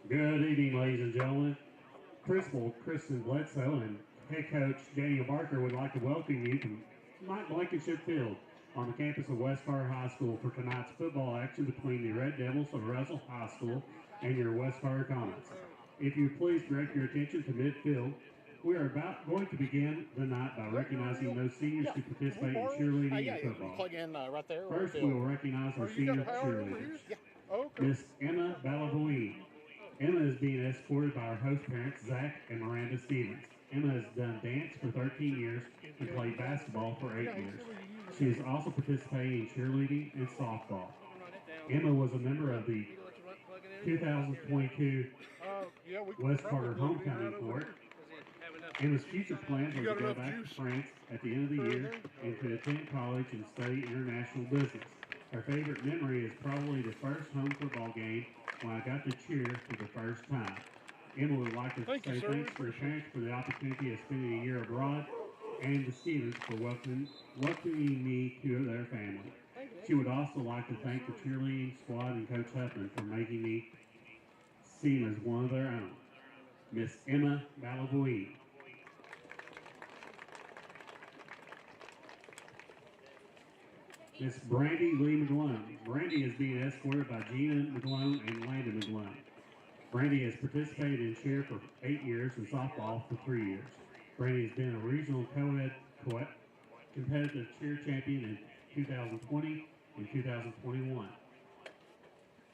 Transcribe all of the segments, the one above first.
Good evening, ladies and gentlemen. Principal Kristen Bledsoe and head coach Daniel Barker would like to welcome you to Mike Blankenship Field on the campus of West Carter High School for tonight's football action between the Red Devils of Russell High School and your West Carter Comets. If you please direct your attention to midfield, we are about going to begin the night by recognizing those seniors who participate in cheerleading and football. Plug in right there. First, we will recognize our senior cheerleaders. Miss Emma Ballavoine. Emma is being escorted by her host parents, Zach and Miranda Stevens. Emma has done dance for 13 years and played basketball for 8 years. She is also participating in cheerleading and softball. Emma was a member of the 2022 West Carter Homecoming Court. Emma's future plans are to go back to France at the end of the year and to attend college and study international business. Her favorite memory is probably the first home football game when I got to cheer for the first time. Emma would like to say thanks to her parents for the opportunity of spending a year abroad and the Stevens for welcoming me to their family. She would also like to thank the cheerleading squad and Coach Huffman for making me seem as one of their own. Miss Emma Ballavoine. Miss Brandy Lee McGlone. Brandy is being escorted by Gina McGlone and Landon McGlone. Brandy has participated in cheer for 8 years and softball for 3 years. Brandy has been a regional co-ed competitive cheer champion in 2020 and 2021.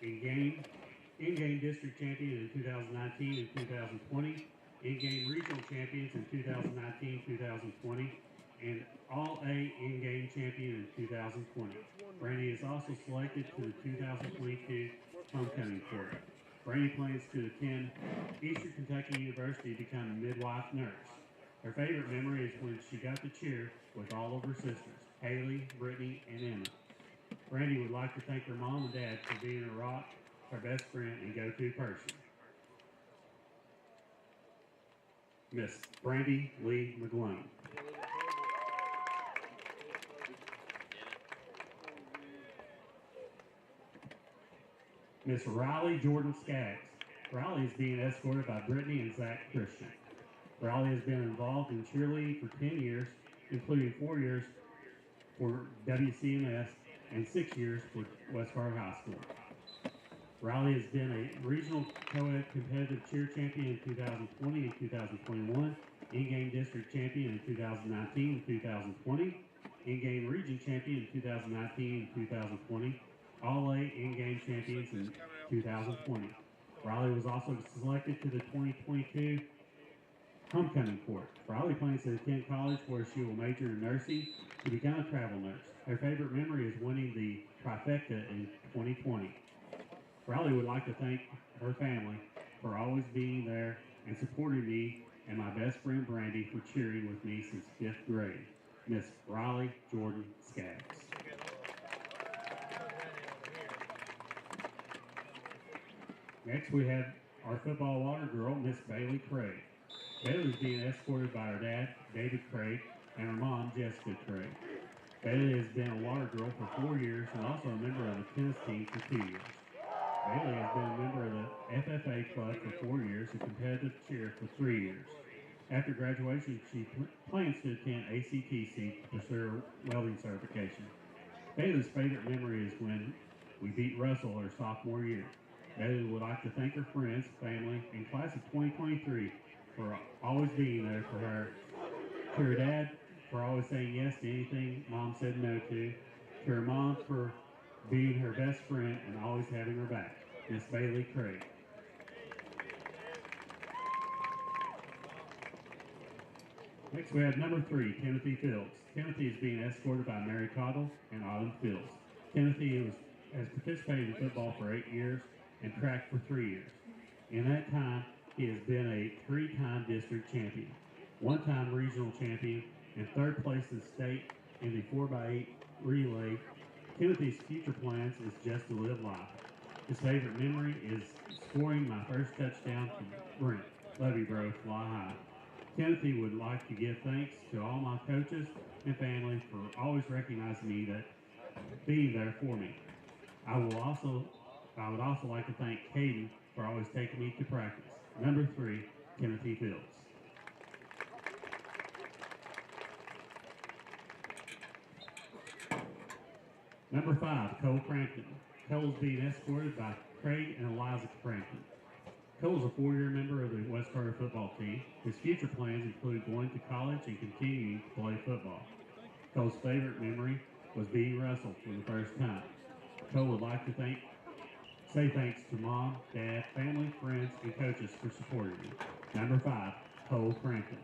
In-game district champion in 2019 and 2020. In-game regional champions in 2019-2020. And All-A in-game champion in 2020. Brandy is also selected to the 2022 Homecoming Court. Brandy plans to attend Eastern Kentucky University to become a midwife nurse. Her favorite memory is when she got to cheer with all of her sisters, Haley, Brittany, and Emma. Brandy would like to thank her mom and dad for being a rock, her best friend, and go-to person. Miss Brandy Lee McGlone. Miss Riley Jordan Skaggs. Riley is being escorted by Brittany and Zach Christian. Riley has been involved in cheerleading for 10 years, including 4 years for WCMS and 6 years for West Carter High School. Riley has been a regional co-ed competitive cheer champion in 2020 and 2021, in-game district champion in 2019 and 2020, in-game region champion in 2019 and 2020, All-A in-game champions in 2020. Riley was also selected to the 2022 Homecoming Court. Riley plans to attend college where she will major in nursing to become a travel nurse. Her favorite memory is winning the trifecta in 2020. Riley would like to thank her family for always being there and supporting me and my best friend Brandy for cheering with me since 5th grade. Miss Riley Jordan Skaggs. Next we have our football water girl, Miss Bailey Craig. Bailey is being escorted by her dad, David Craig, and her mom, Jessica Craig. Bailey has been a water girl for 4 years and also a member of the tennis team for 2 years. Bailey has been a member of the FFA club for 4 years and competitive cheer for 3 years. After graduation, she plans to attend ACTC to pursue her welding certification. Bailey's favorite memory is when we beat Russell her sophomore year. Bailey would like to thank her friends, family, and class of 2023 for always being there for her. To her dad for always saying yes to anything mom said no to. To her mom for being her best friend and always having her back. Miss Bailey Craig. Next we have number 3, Timothy Fields. Timothy is being escorted by Mary Cottle and Autumn Fields. Timothy has participated in football for 8 years and track for 3 years. In that time, he has been a 3-time district champion, 1-time regional champion, and 3rd place in state in the 4x8 relay. Timothy's future plans is just to live life. His favorite memory is scoring my first touchdown to Brent. Love you, bro. Fly high. Timothy would like to give thanks to all my coaches and family for always recognizing me that being there for me. I would also like to thank Katie for always taking me to practice. Number 3, Timothy Fields. Number 5, Cole Crampton. Cole is being escorted by Craig and Eliza Crampton. Cole is a 4-year member of the West Carter football team. His future plans include going to college and continuing to play football. Cole's favorite memory was being wrestled for the first time. Cole would like to say thanks to Mom, Dad, family, friends, and coaches for supporting me. Number 5, Cole Crampton.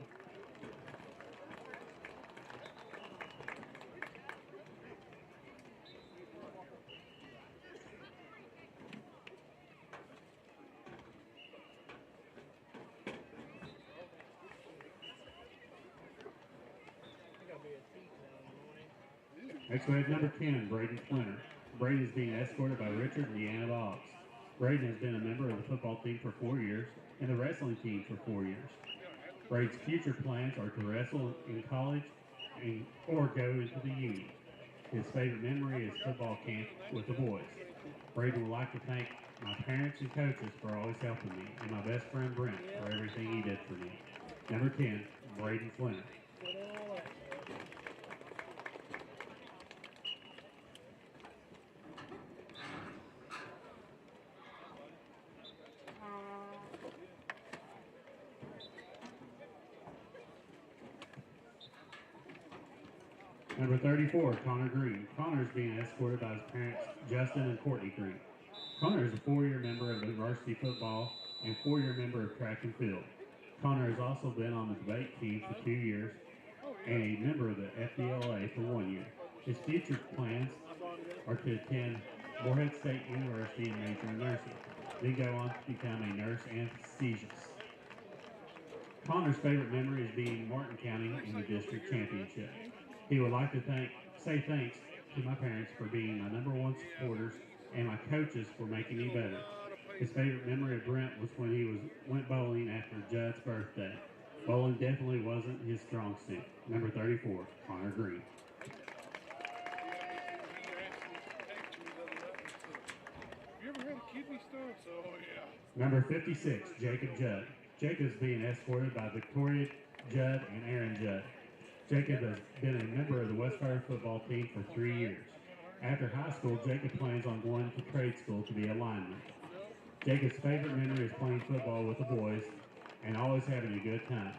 Next we have number 10, Braden Flinner. Braden is being escorted by Richard and Deanna Boggs. Braden has been a member of the football team for 4 years and the wrestling team for 4 years. Braden's future plans are to wrestle in college or go into the Union. His favorite memory is football camp with the boys. Braden would like to thank my parents and coaches for always helping me, and my best friend Brent for everything he did for me. Number 10, Braden Flinner. Number 34, Connor Green. Connor is being escorted by his parents, Justin and Courtney Green. Connor is a 4-year member of the varsity football and 4-year member of track and field. Connor has also been on the debate team for 2 years and a member of the FDLA for 1 year. His future plans are to attend Morehead State University and major in nursing, then go on to become a nurse anesthesiologist. Connor's favorite memory is being Martin County in the district championship. He would like to say thanks to my parents for being my number 1 supporters and my coaches for making me better. His favorite memory of Brent was when he went bowling after Judd's birthday. Bowling definitely wasn't his strong suit. Number 34, Connor Green. You ever had kidney stones? Oh, yeah. Number 56, Jacob Judd. Jacob is being escorted by Victoria Judd and Aaron Judd. Jacob has been a member of the West Carter football team for 3 years. After high school, Jacob plans on going to trade school to be a lineman. Jacob's favorite memory is playing football with the boys and always having a good time.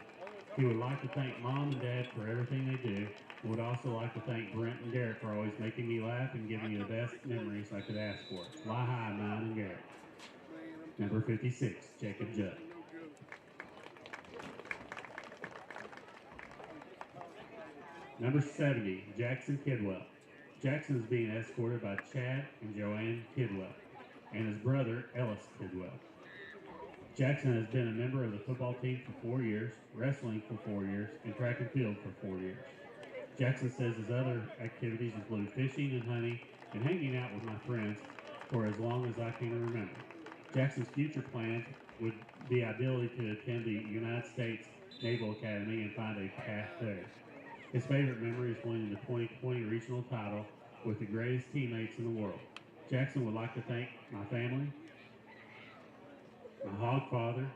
He would like to thank Mom and Dad for everything they do, and would also like to thank Brent and Garrett for always making me laugh and giving me the best memories I could ask for. Fly high, Mom and Garrett. Number 56, Jacob Judd. Number 70, Jackson Kidwell. Jackson is being escorted by Chad and Joanne Kidwell and his brother Ellis Kidwell. Jackson has been a member of the football team for 4 years, wrestling for 4 years, and track and field for 4 years. Jackson says his other activities include fishing and hunting and hanging out with my friends for as long as I can remember. Jackson's future plans would be ideally to attend the United States Naval Academy and find a path there. His favorite memory is winning the 2020 regional title with the greatest teammates in the world. Jackson would like to thank my family, my hog father,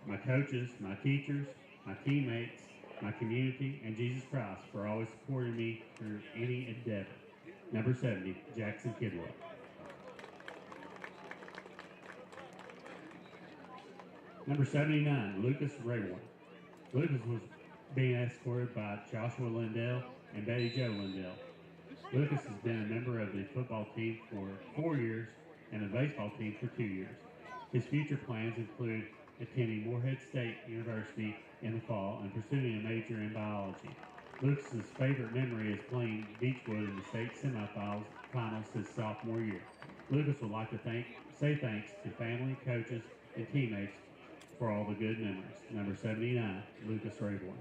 my coaches, my teachers, my teammates, my community, and Jesus Christ for always supporting me through any endeavor. Number 70, Jackson Kidwell. Number 79, Lucas Rayborn. Lucas was being escorted by Joshua Lindell and Betty Jo Lindell. Lucas has been a member of the football team for 4 years and the baseball team for 2 years. His future plans include attending Morehead State University in the fall and pursuing a major in biology. Lucas's favorite memory is playing Beechwood in the state semifinals his sophomore year. Lucas would like to say thanks to family, coaches, and teammates for all the good memories. Number 79, Lucas Rayborn.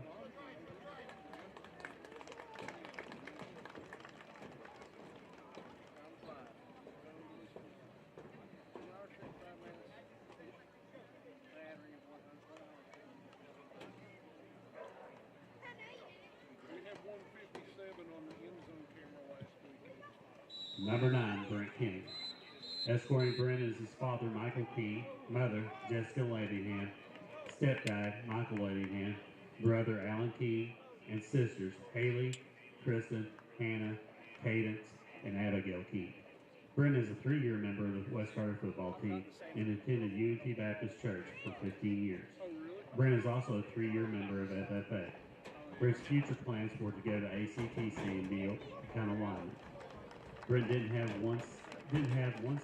Number 9, Brent Kenny. Escorting Brent is his father, Michael King, mother, Jessica Ladingham, stepdad, Michael Ladingham, brother, Alan King, and sisters, Haley, Kristen, Hannah, Cadence, and Abigail King. Brent is a 3-year member of the West Carter football team and attended Unity Baptist Church for 15 years. Brent is also a 3-year member of FFA. Brent's future plans were to go to ACTC and become a lineman. Brent didn't have one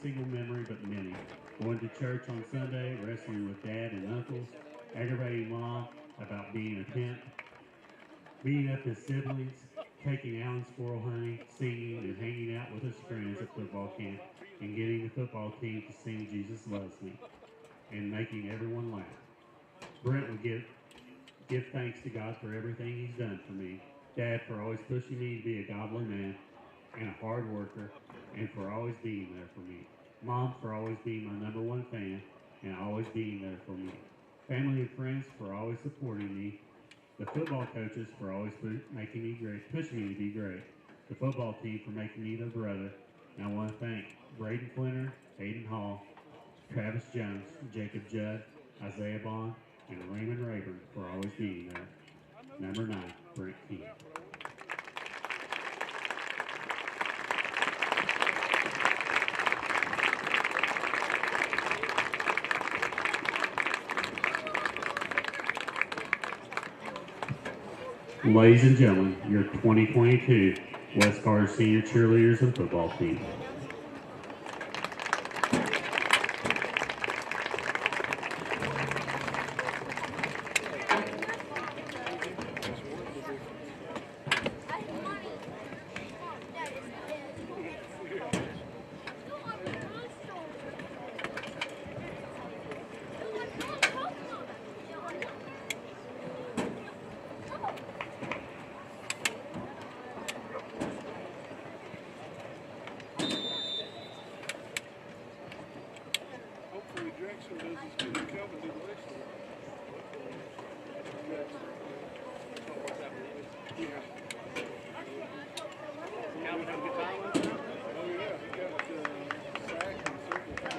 single memory, but many. Going to church on Sunday, wrestling with dad and uncles, aggravating mom about being a pimp, beating up his siblings, taking Alan squirrel hunting, singing, and hanging out with his friends at football camp, and getting the football team to sing Jesus Loves Me, and making everyone laugh. Brent would give thanks to God for everything he's done for me, Dad for always pushing me to be a godly man and a hard worker, and for always being there for me. Mom for always being my #1 fan and always being there for me. Family and friends for always supporting me. The football coaches for always making me great, pushing me to be great. The football team for making me their brother. And I want to thank Braden Flinter, Hayden Hall, Travis Jones, Jacob Judd, Isaiah Bond, and Raymond Rayburn for always being there. Number 9, Brent King. Ladies and gentlemen, your 2022 West Carter Senior Cheerleaders and Football Team. Hopefully Jackson does as good as Kelvin did last year. Yeah. Calvin had a good time last night? Oh yeah, he got sacked and several times.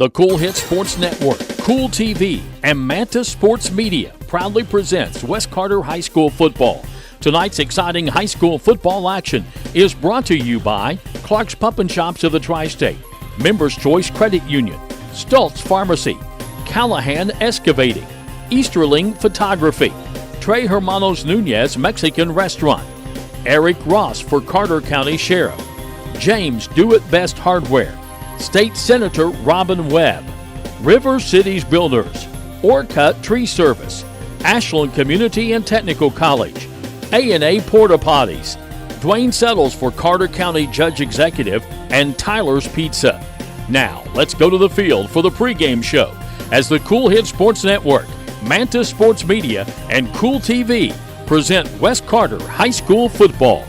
The Cool Hit Sports Network, Cool TV, and Manta Sports Media proudly presents West Carter High School football. Tonight's exciting high school football action is brought to you by Clark's Pump and Shops of the Tri-State, Members Choice Credit Union, Stultz Pharmacy, Callahan Excavating, Easterling Photography, Trey Hermanos Nunez Mexican Restaurant, Eric Ross for Carter County Sheriff, James Do It Best Hardware, State Senator Robin Webb, River Cities Builders, Orcut Tree Service, Ashland Community and Technical College, A&A Porta Potties, Dwayne Settles for Carter County Judge Executive, and Tyler's Pizza. Now, let's go to the field for the pregame show as the Cool Hit Sports Network, Manta Sports Media, and Cool TV present West Carter High School football.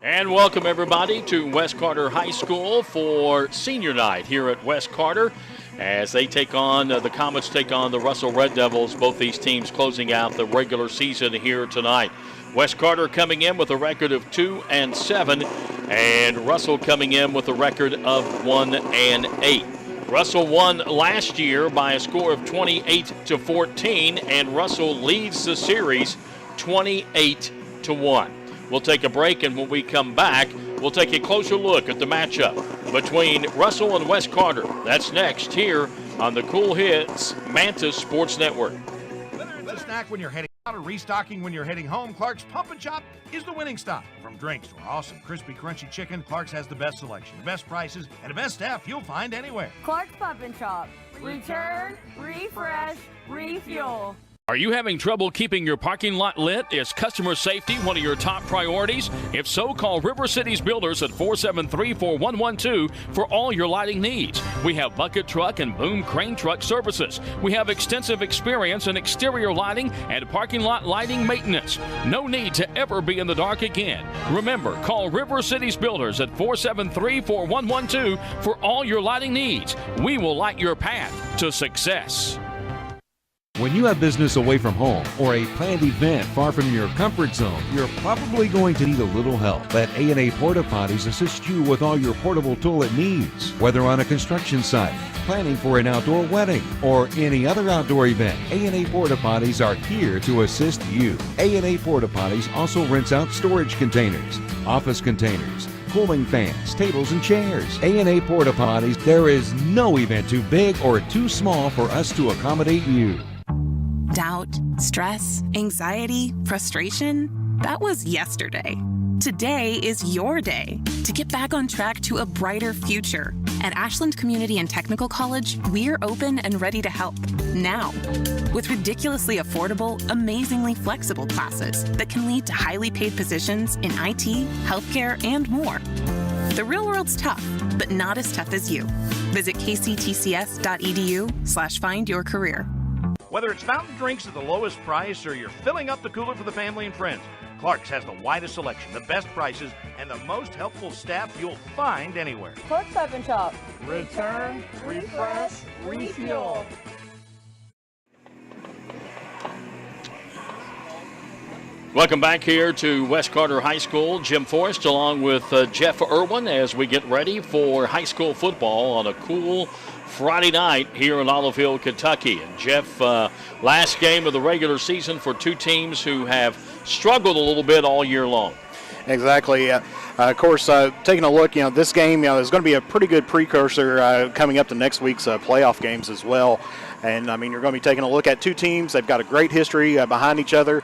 And welcome everybody to West Carter High School for senior night here at West Carter as they take on, the Comets take on the Russell Red Devils, both these teams closing out the regular season here tonight. West Carter coming in with a record of 2-7, and Russell coming in with a record of 1-8. Russell won last year by a score of 28-14, and Russell leads the series 28-1. We'll take a break, and when we come back, we'll take a closer look at the matchup between Russell and West Carter. That's next here on the Cool Hits Manta Sports Network. Whether it's a snack when you're heading out or restocking when you're heading home, Clark's Pump and Chop is the winning stop. From drinks to our awesome crispy, crunchy chicken, Clark's has the best selection, the best prices, and the best staff you'll find anywhere. Clark's Pump and Chop. Return, refresh, refuel. Are you having trouble keeping your parking lot lit? Is customer safety one of your top priorities? If so, call River Cities Builders at 473-4112 for all your lighting needs. We have bucket truck and boom crane truck services. We have extensive experience in exterior lighting and parking lot lighting maintenance. No need to ever be in the dark again. Remember, call River Cities Builders at 473-4112 for all your lighting needs. We will light your path to success. When you have business away from home or a planned event far from your comfort zone, you're probably going to need a little help. Let A&A Porta Potties assist you with all your portable toilet needs. Whether on a construction site, planning for an outdoor wedding, or any other outdoor event, A&A Porta Potties are here to assist you. A&A Porta Potties also rents out storage containers, office containers, cooling fans, tables, and chairs. A&A Porta Potties, there is no event too big or too small for us to accommodate you. Doubt, stress, anxiety, frustration, that was yesterday. Today is your day to get back on track to a brighter future. At Ashland Community and Technical College, we're open and ready to help now. With ridiculously affordable, amazingly flexible classes that can lead to highly paid positions in IT, healthcare, and more. The real world's tough, but not as tough as you. Visit kctcs.edu/findyourcareer. Whether it's fountain drinks at the lowest price or you're filling up the cooler for the family and friends, Clark's has the widest selection, the best prices, and the most helpful staff you'll find anywhere. Clark's Pump and Chop. Return, refresh, refuel. Welcome back here to West Carter High School. Jim Forrest along with Jeff Irwin as we get ready for high school football on a cool Friday night here in Olive Hill, Kentucky. And Jeff, last game of the regular season for two teams who have struggled a little bit all year long. Exactly. Of course, taking a look, this game, there's going to be a pretty good precursor coming up to next week's playoff games as well. And, you're going to be taking a look at two teams. They've got a great history behind each other.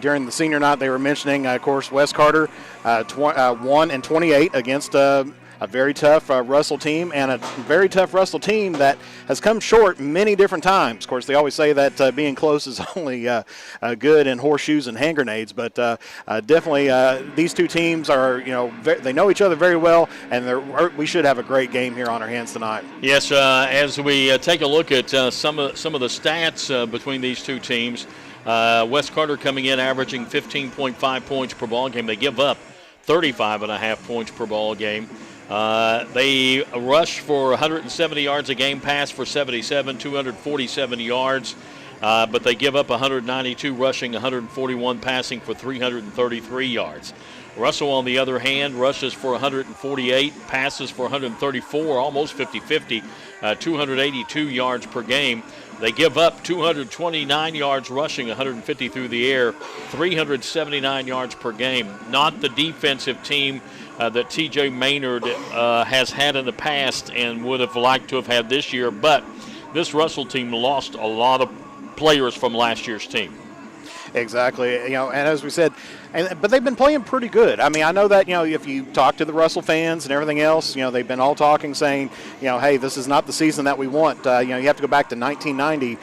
During the senior night, they were mentioning, of course, West Carter 1-28 against a very tough Russell team, and a very tough Russell team that has come short many different times. Of course, they always say that being close is only good in horseshoes and hand grenades, but definitely these two teams are, they know each other very well, and we should have a great game here on our hands tonight. Yes, as we take a look at some of the stats between these two teams, West Carter coming in averaging 15.5 points per ball game. They give up 35.5 points per ball game. They rush for 170 yards a game, pass for 77, 247 yards. but they give up 192 rushing, 141 passing for 333 yards. Russell, on the other hand, rushes for 148, passes for 134, almost 50-50, 282 yards per game. They give up 229 yards rushing, 150 through the air, 379 yards per game. Not the defensive team that T.J. Maynard has had in the past and would have liked to have had this year, but this Russell team lost a lot of players from last year's team. Exactly. And as we said, but they've been playing pretty good. I mean, I know that, if you talk to the Russell fans and everything else, they've been all talking, saying, hey, this is not the season that we want. You have to go back to 1990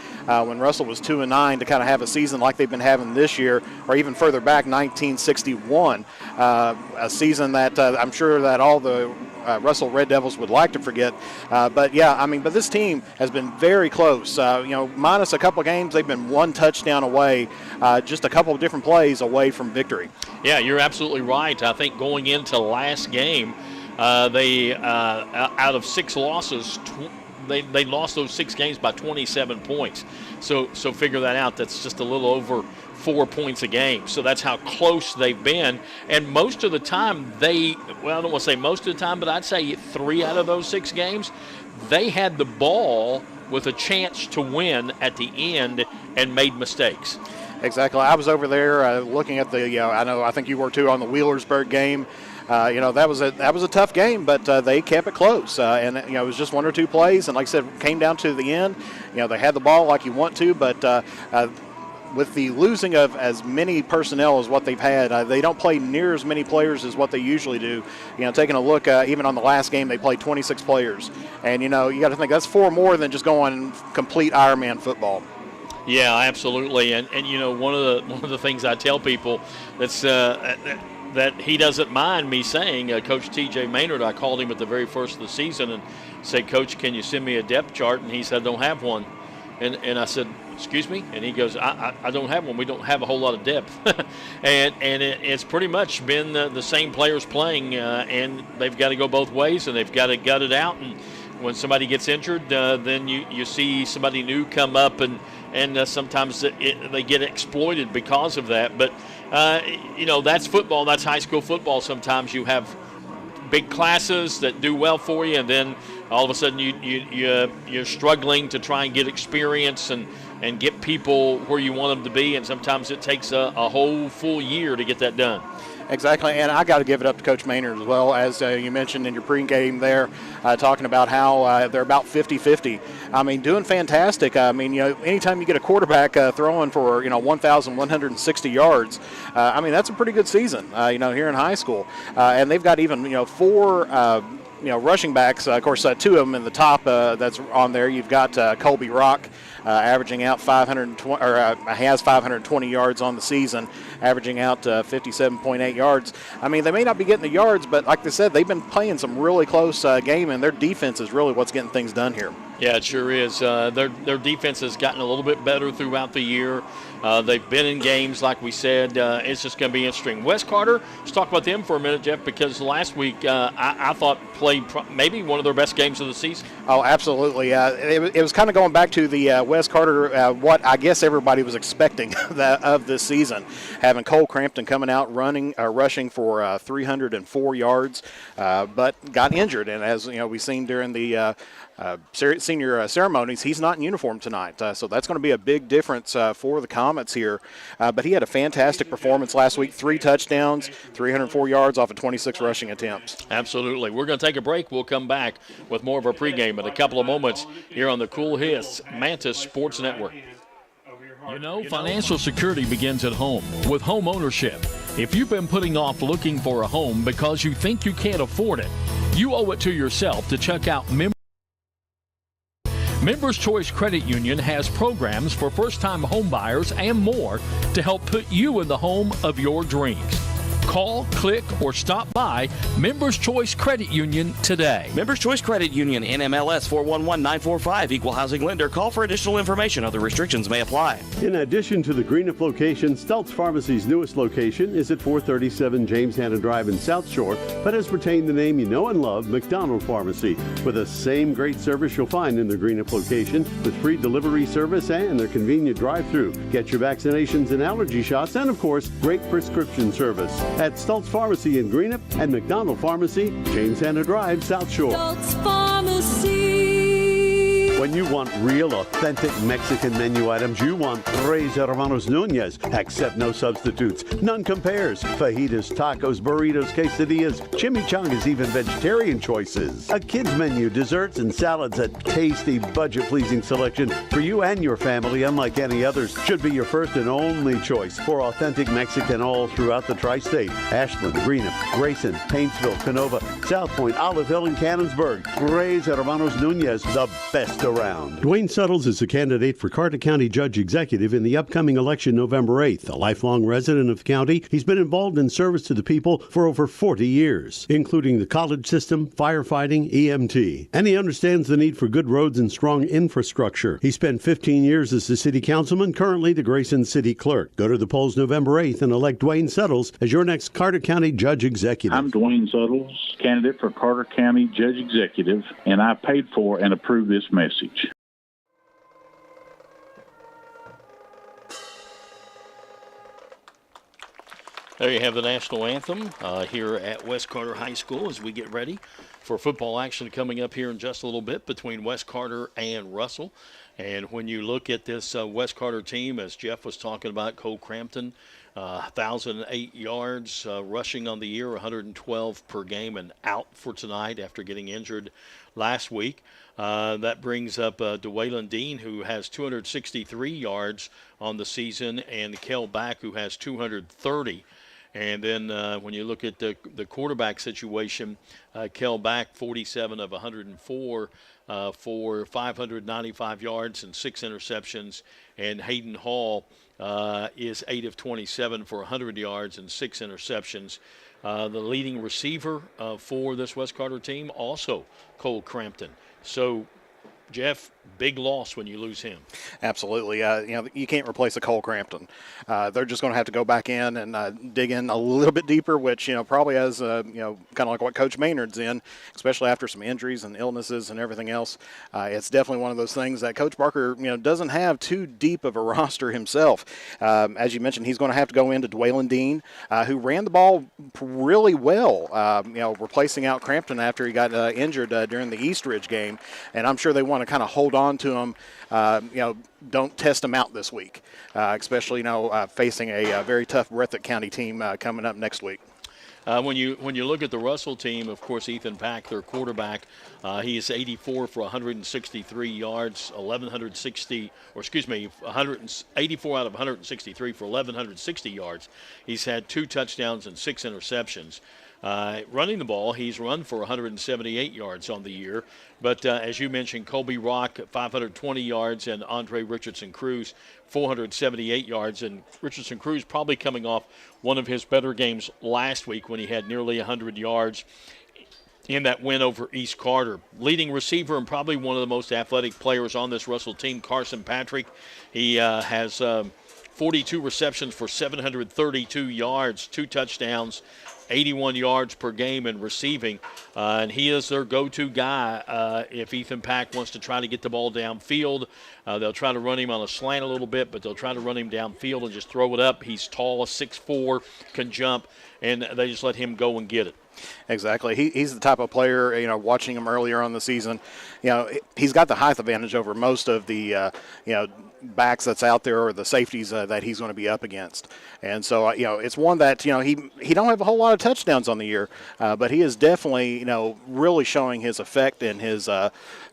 when Russell was 2-9 to kind of have a season like they've been having this year, or even further back, 1961, a season that I'm sure that all the Russell Red Devils would like to forget. But this team has been very close. Minus a couple of games, they've been one touchdown away, just a couple of different plays away from victory. Yeah, you're absolutely right. I think going into last game, they out of 6 losses, they lost those 6 games by 27 points. So figure that out. That's just a little over 4 points a game. So that's how close they've been. And most of the time I don't want to say most of the time, but I'd say 3 out of those 6 games, they had the ball with a chance to win at the end and made mistakes. Exactly. I was over there looking at I think you were too, on the Wheelersburg game. That was a tough game, but they kept it close. And it was just 1 or 2 plays. And like I said, came down to the end. They had the ball like you want to, but with the losing of as many personnel as what they've had, they don't play near as many players as what they usually do. Taking a look, even on the last game, they played 26 players. And, you got to think that's 4 more than just going complete Ironman football. Yeah, absolutely. And one of the things I tell people that's that he doesn't mind me saying, Coach T.J. Maynard, I called him at the very first of the season and said, Coach, can you send me a depth chart? And he said, I don't have one. And I said, excuse me? And he goes, I don't have one. We don't have a whole lot of depth. and it's pretty much been the same players playing, and they've got to go both ways, and they've got to gut it out. And when somebody gets injured, then you see somebody new come up, and sometimes they get exploited because of that. But, that's football. That's high school football. Sometimes you have big classes that do well for you, and then all of a sudden you're struggling to try and get experience and get people where you want them to be, and sometimes it takes a whole full year to get that done. Exactly, and I got to give it up to Coach Maynard as well, as you mentioned in your pregame there, talking about how they're about 50-50. I mean, doing fantastic. I mean, anytime you get a quarterback throwing for 1,160 yards, that's a pretty good season. Here in high school, and they've got even 4. Rushing backs, of course, 2 of them in the top that's on there. You've got Colby Rock averaging out 520, or has 520 yards on the season, averaging out 57.8 yards. I mean, they may not be getting the yards, but like they said, they've been playing some really close game, and their defense is really what's getting things done here. Yeah, it sure is. Their defense has gotten a little bit better throughout the year. They've been in games, like we said. It's just going to be interesting. Wes Carter, let's talk about them for a minute, Jeff, because last week I thought played maybe one of their best games of the season. Oh, absolutely. It was kind of going back to the Wes Carter, what I guess everybody was expecting of this season, having Cole Crampton coming out rushing for 304 yards, but got injured. And as we've seen during the senior ceremonies, he's not in uniform tonight, so that's going to be a big difference for the Comets here. But he had a fantastic performance last week, 3 touchdowns, 304 yards off of 26 rushing attempts. Absolutely. We're going to take a break. We'll come back with more of our pregame in a couple of moments here on the Cool Hits Mantis Sports Network. Financial security begins at home with home ownership. If you've been putting off looking for a home because you think you can't afford it, you owe it to yourself to check out Members Choice Credit Union has programs for first-time home buyers and more to help put you in the home of your dreams. Call, click, or stop by Members Choice Credit Union today. Members Choice Credit Union, NMLS 411945, Equal Housing Lender. Call for additional information. Other restrictions may apply. In addition to the Greenup location, Stultz Pharmacy's newest location is at 437 James Hanna Drive in South Shore, but has retained the name you know and love, McDonald Pharmacy, with the same great service you'll find in the Greenup location, with free delivery service and their convenient drive-thru. Get your vaccinations and allergy shots, and of course, great prescription service at Stultz Pharmacy in Greenup and McDonald Pharmacy, James Hanna Drive, South Shore. Stultz Pharmacy. When you want real, authentic Mexican menu items, you want Tres Hermanos Nunez. Accept no substitutes. None compares. Fajitas, tacos, burritos, quesadillas, chimichangas, even vegetarian choices. A kids menu, desserts and salads, a tasty, budget-pleasing selection for you and your family, unlike any others. Should be your first and only choice for authentic Mexican all throughout the tri-state. Ashland, Greenup, Grayson, Paintsville, Canova, South Point, Olive Hill, and Cannonsburg. Tres Hermanos Nunez, the best around. Dwayne Suttles is a candidate for Carter County Judge Executive in the upcoming election November 8th. A lifelong resident of the county, he's been involved in service to the people for over 40 years, including the college system, firefighting, EMT. And he understands the need for good roads and strong infrastructure. He spent 15 years as the city councilman, currently the Grayson City Clerk. Go to the polls November 8th and elect Dwayne Suttles as your next Carter County Judge Executive. I'm Dwayne Suttles, candidate for Carter County Judge Executive, and I paid for and approved this message. There you have the national anthem here at West Carter High School as we get ready for football action coming up here in just a little bit between West Carter and Russell. And when you look at this West Carter team, as Jeff was talking about, Cole Crampton, 1,008 yards rushing on the year, 112 per game, and out for tonight after getting injured last week. That brings up DeWayland Dean, who has 263 yards on the season, and Kel Back, who has 230. And then when you look at the quarterback situation, Kel Back, 47 of 104 for 595 yards and 6 interceptions. And Hayden Hall is 8 of 27 for 100 yards and 6 interceptions. The leading receiver for this West Carter team, also Cole Crampton. So, Jeff, big loss when you lose him. Absolutely. You can't replace a Cole Crampton. They're just going to have to go back in and dig in a little bit deeper, which, probably has, kind of like what Coach Maynard's in, especially after some injuries and illnesses and everything else. It's definitely one of those things that Coach Barker, doesn't have too deep of a roster himself. As you mentioned, he's going to have to go into DeWayland Dean, who ran the ball really well, replacing out Crampton after he got injured during the East Ridge game. And I'm sure they want to kind of hold on to him, don't test him out this week, especially, facing a very tough Breathitt County team coming up next week. When you look at the Russell team, of course, Ethan Pack, their quarterback, he is 84 for 163 yards, 184 out of 163 for 1,160 yards. He's had 2 touchdowns and 6 interceptions. Running the ball, he's run for 178 yards on the year. But as you mentioned, Colby Rock, 520 yards, and Andre Richardson Cruz, 478 yards. And Richardson Cruz probably coming off one of his better games last week when he had nearly 100 yards in that win over East Carter. Leading receiver and probably one of the most athletic players on this Russell team, Carson Patrick. He has 42 receptions for 732 yards, 2 touchdowns, 81 yards per game in receiving, and he is their go-to guy if Ethan Pack wants to try to get the ball downfield. They'll try to run him on a slant a little bit, but they'll try to run him downfield and just throw it up. He's tall, 6'4", can jump, and they just let him go and get it. Exactly. He's the type of player, watching him earlier on the season, he's got the height advantage over most of the, backs that's out there or the safeties that he's going to be up against. And so, it's one that, he don't have a whole lot of touchdowns on the year, but he is definitely, really showing his effect and his,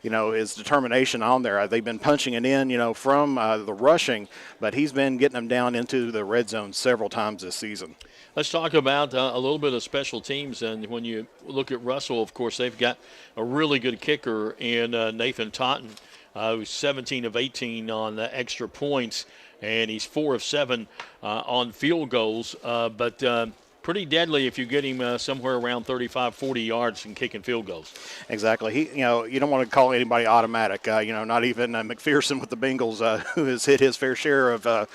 his determination on there. They've been punching it in, from the rushing, but he's been getting them down into the red zone several times this season. Let's talk about a little bit of special teams. And when you look at Russell, of course, they've got a really good kicker in Nathan Totten, who's 17 of 18 on extra points, and he's 4 of 7 on field goals. But pretty deadly if you get him somewhere around 35, 40 yards and kicking field goals. Exactly. You don't want to call anybody automatic. Not even McPherson with the Bengals, who has hit his fair share of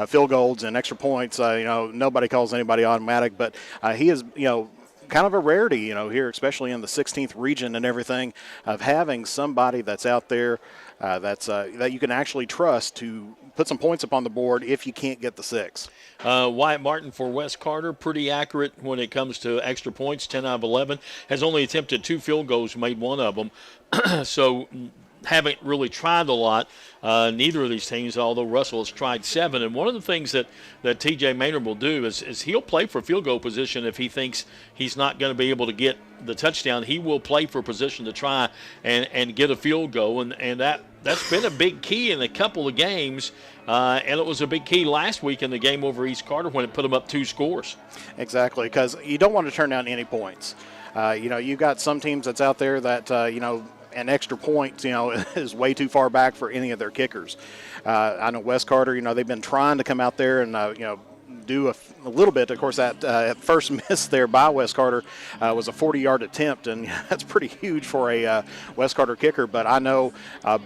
field goals and extra points. Nobody calls anybody automatic, but he is, kind of a rarity, here, especially in the 16th region and everything, of having somebody that's out there that you can actually trust to put some points up on the board if you can't get the 6. Wyatt Martin for West Carter, pretty accurate when it comes to extra points, 10 out of 11. Has only attempted 2 field goals, made 1 of them. So haven't really tried a lot, neither of these teams, although Russell has tried 7. And one of the things that T.J. Maynard will do is he'll play for field goal position if he thinks he's not going to be able to get the touchdown. He will play for position to try and get a field goal, and that's been a big key in a couple of games, and it was a big key last week in the game over East Carter when it put them up 2 scores. Exactly, because you don't want to turn down any points. You've got some teams that's out there that, an extra point, is way too far back for any of their kickers. I know West Carter, they've been trying to come out there and, do a little bit. Of course, that first miss there by West Carter was a 40-yard attempt, and that's pretty huge for a West Carter kicker. But I know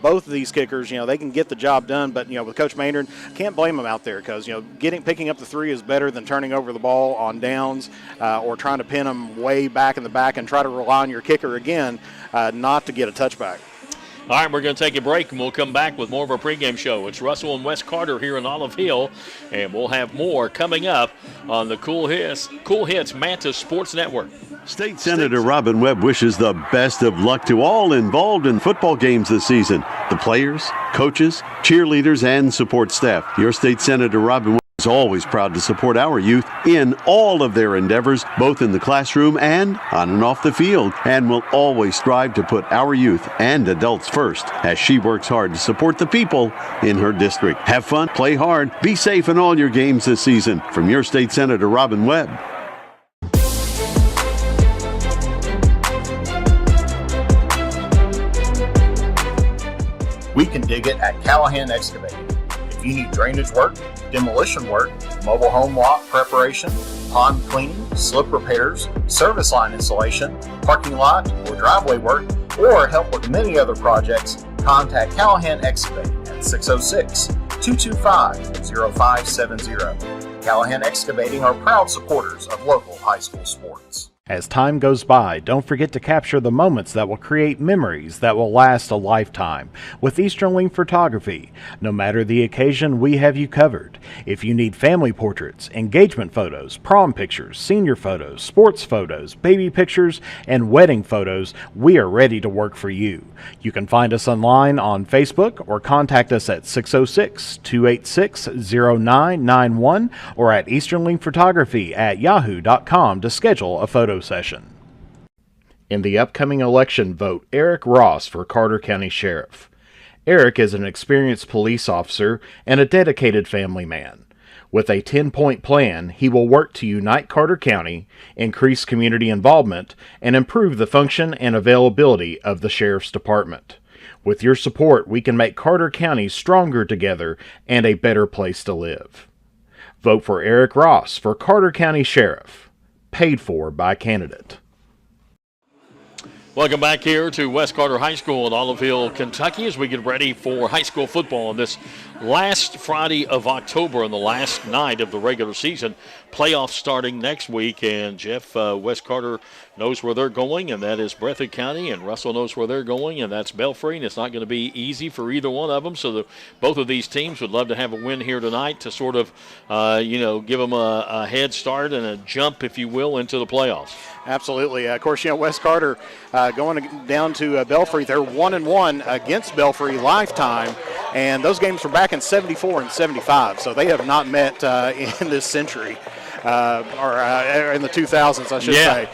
both of these kickers, they can get the job done. But, with Coach Maynard, can't blame them out there because, picking up the 3 is better than turning over the ball on downs or trying to pin them way back in the back and try to rely on your kicker again not to get a touchback. All right, we're going to take a break, and we'll come back with more of our pregame show. It's Russell and West Carter here in Olive Hill, and we'll have more coming up on the Cool Hits Manta Sports Network. State Senator Robin Webb wishes the best of luck to all involved in football games this season. The players, coaches, cheerleaders, and support staff. Your State Senator Robin Webb is always proud to support our youth in all of their endeavors, both in the classroom and on and off the field, and will always strive to put our youth and adults first as she works hard to support the people in her district. Have fun, play hard, be safe in all your games this season. From your State Senator Robin Webb. We can dig it at Callahan Excavating. If you need drainage work, demolition work, mobile home lot preparation, pond cleaning, slip repairs, service line installation, parking lot or driveway work, or help with many other projects, contact Callahan Excavating at 606-225-0570. Callahan Excavating are proud supporters of local high school sports. As time goes by, don't forget to capture the moments that will create memories that will last a lifetime with Easterling Photography. No matter the occasion, we have you covered. If you need family portraits, engagement photos, prom pictures, senior photos, sports photos, baby pictures, and wedding photos, we are ready to work for you. You can find us online on Facebook or contact us at 606-286-0991 or at easterlingphotography@yahoo.com to schedule a photo session. In the upcoming election, vote Eric Ross for Carter County Sheriff. Eric is an experienced police officer and a dedicated family man. With a 10-point plan, he will work to unite Carter County, increase community involvement, and improve the function and availability of the Sheriff's Department. With your support, we can make Carter County stronger together and a better place to live. Vote for Eric Ross for Carter County Sheriff. Paid for by candidate. Welcome back here to West Carter High School in Olive Hill, Kentucky, as we get ready for high school football on this last Friday of October and the last night of the regular season. Playoffs starting next week, and Jeff, West Carter knows where they're going, and that is Breathitt County, and Russell knows where they're going, and that's Belfry, and it's not going to be easy for either one of them, so both of these teams would love to have a win here tonight to sort of, give them a head start and a jump, if you will, into the playoffs. Absolutely. Of course, West Carter going down to Belfry, they're 1-1 against Belfry lifetime, and those games were back in 74 and 75, so they have not met in this century. Or in the 2000s, I should say.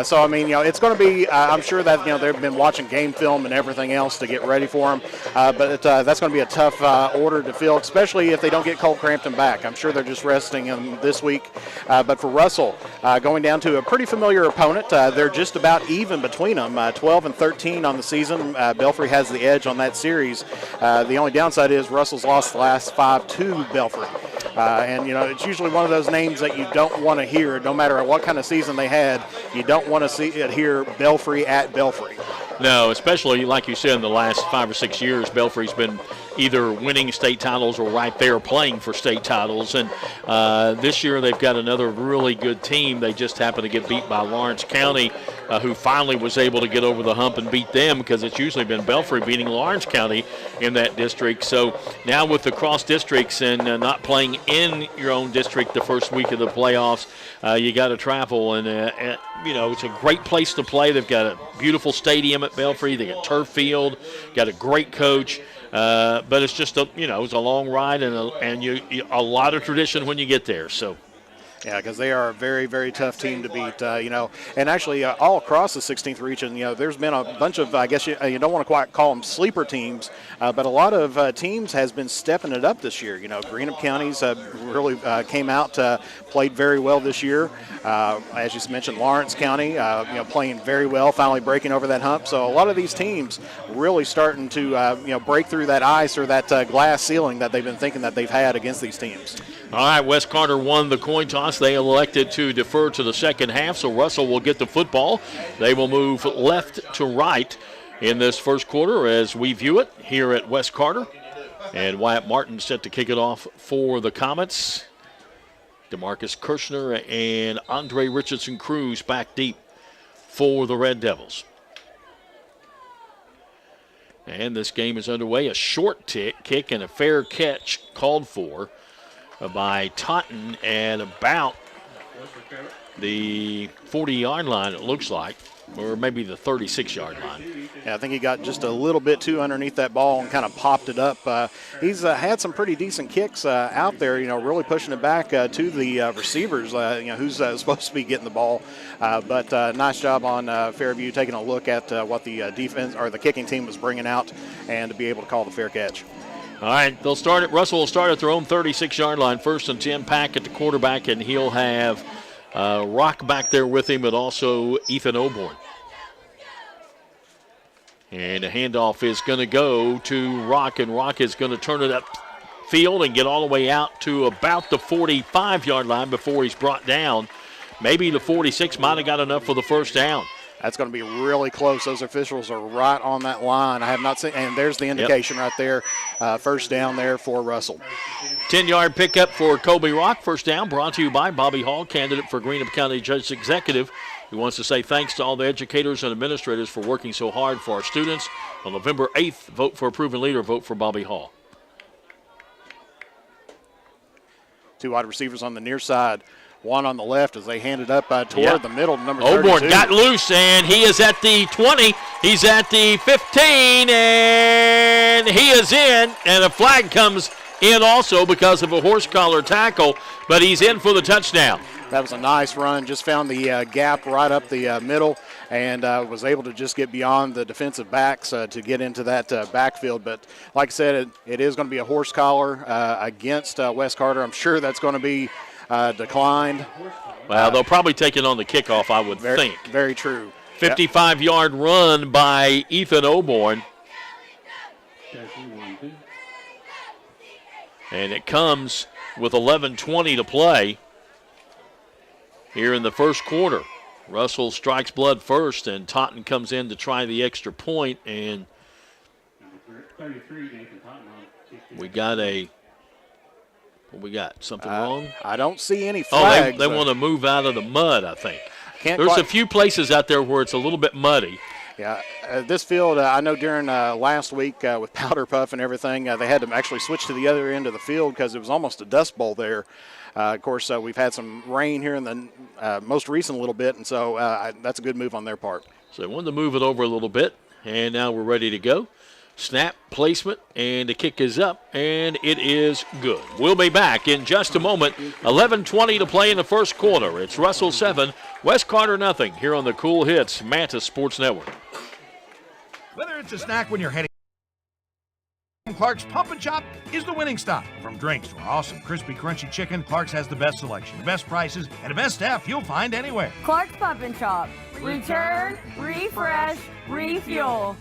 So, it's going to be, I'm sure that, they've been watching game film and everything else to get ready for them. But that's going to be a tough order to fill, especially if they don't get Cole Crampton back. I'm sure they're just resting him this week. But for Russell, going down to a pretty familiar opponent, they're just about even between them, 12-13 on the season. Belfry has the edge on that series. The only downside is Russell's lost the last 5 to Belfry. And, it's usually one of those names that you don't want to hear, no matter what kind of season they had. You don't want to hear Belfry at Belfry. No, especially like you said, in the last 5 or 6 years, Belfry's been either winning state titles or right there playing for state titles. And this year they've got another really good team. They just happened to get beat by Lawrence County, who finally was able to get over the hump and beat them, because it's usually been Belfry beating Lawrence County in that district. So now with the cross districts and not playing in your own district the first week of the playoffs, you got to travel. And, it's a great place to play. They've got a beautiful stadium at Belfry. They got turf field, got a great coach. But it's just it's a long ride and a lot of tradition when you get there. So. Yeah, because they are a very, very tough team to beat, and actually all across the 16th region, there's been a bunch of, I guess you don't want to quite call them sleeper teams, but a lot of teams has been stepping it up this year. Greenup County's really came out, played very well this year. As you mentioned, Lawrence County, playing very well, finally breaking over that hump. So a lot of these teams really starting to, break through that ice or that glass ceiling that they've been thinking that they've had against these teams. All right, West Carter won the coin toss. They elected to defer to the second half, so Russell will get the football. They will move left to right in this first quarter as we view it here at West Carter. And Wyatt Martin set to kick it off for the Comets. DeMarcus Kirshner and Andre Richardson Cruz back deep for the Red Devils. And this game is underway. A short kick and a fair catch called for by Totten at about the 40-yard line, it looks like, or maybe the 36-yard line. Yeah, I think he got just a little bit too underneath that ball and kind of popped it up. He's had some pretty decent kicks out there, really pushing it back to the receivers, who's supposed to be getting the ball. But nice job on Fairview taking a look at what the defense or the kicking team was bringing out and to be able to call the fair catch. All right, Russell will start at their own 36-yard line. 1st and 10, Pack at the quarterback, and he'll have Rock back there with him, but also Ethan Oborn. And the handoff is going to go to Rock, and Rock is going to turn it upfield and get all the way out to about the 45-yard line before he's brought down. Maybe the 46 might have got enough for the first down. That's going to be really close. Those officials are right on that line. I have not seen, and there's the indication right there. First down there for Russell. 10-yard pickup for Colby Rock. First down brought to you by Bobby Hall, candidate for Greenup County Judge Executive, who wants to say thanks to all the educators and administrators for working so hard for our students. On November 8th, vote for a proven leader. Vote for Bobby Hall. 2 wide receivers on the near side. One on the left as they hand it up toward the middle, number 32. Oborn got loose, and he is at the 20. He's at the 15, and he is in. And a flag comes in also because of a horse collar tackle, but he's in for the touchdown. That was a nice run. Just found the gap right up the middle and was able to just get beyond the defensive backs to get into that backfield. But like I said, it is going to be a horse collar against West Carter. I'm sure that's going to be declined. Well, they'll probably take it on the kickoff, I would think. Very true. 55-yard run by Ethan Oborn. And it comes with 11:20 to play here in the first quarter. Russell strikes blood first, and Totten comes in to try the extra point. And we got something wrong? I don't see any flags. They want to move out of the mud, I think. There's a few places out there where it's a little bit muddy. Yeah, this field, I know during last week with Powder Puff and everything, they had to actually switch to the other end of the field because it was almost a dust bowl there. Of course, we've had some rain here in the most recent little bit, and so that's a good move on their part. So they wanted to move it over a little bit, and now we're ready to go. Snap, placement, and the kick is up, and it is good. We'll be back in just a moment. 11:20 to play in the first quarter. It's Russell 7, West Carter nothing here on the Cool Hits Mantis Sports Network. Whether it's a snack when you're heading, Clark's Pump and Chop is the winning stop. From drinks to our awesome crispy, crunchy chicken, Clark's has the best selection, the best prices, and the best staff you'll find anywhere. Clark's Pump and Chop. Return, refresh, refuel.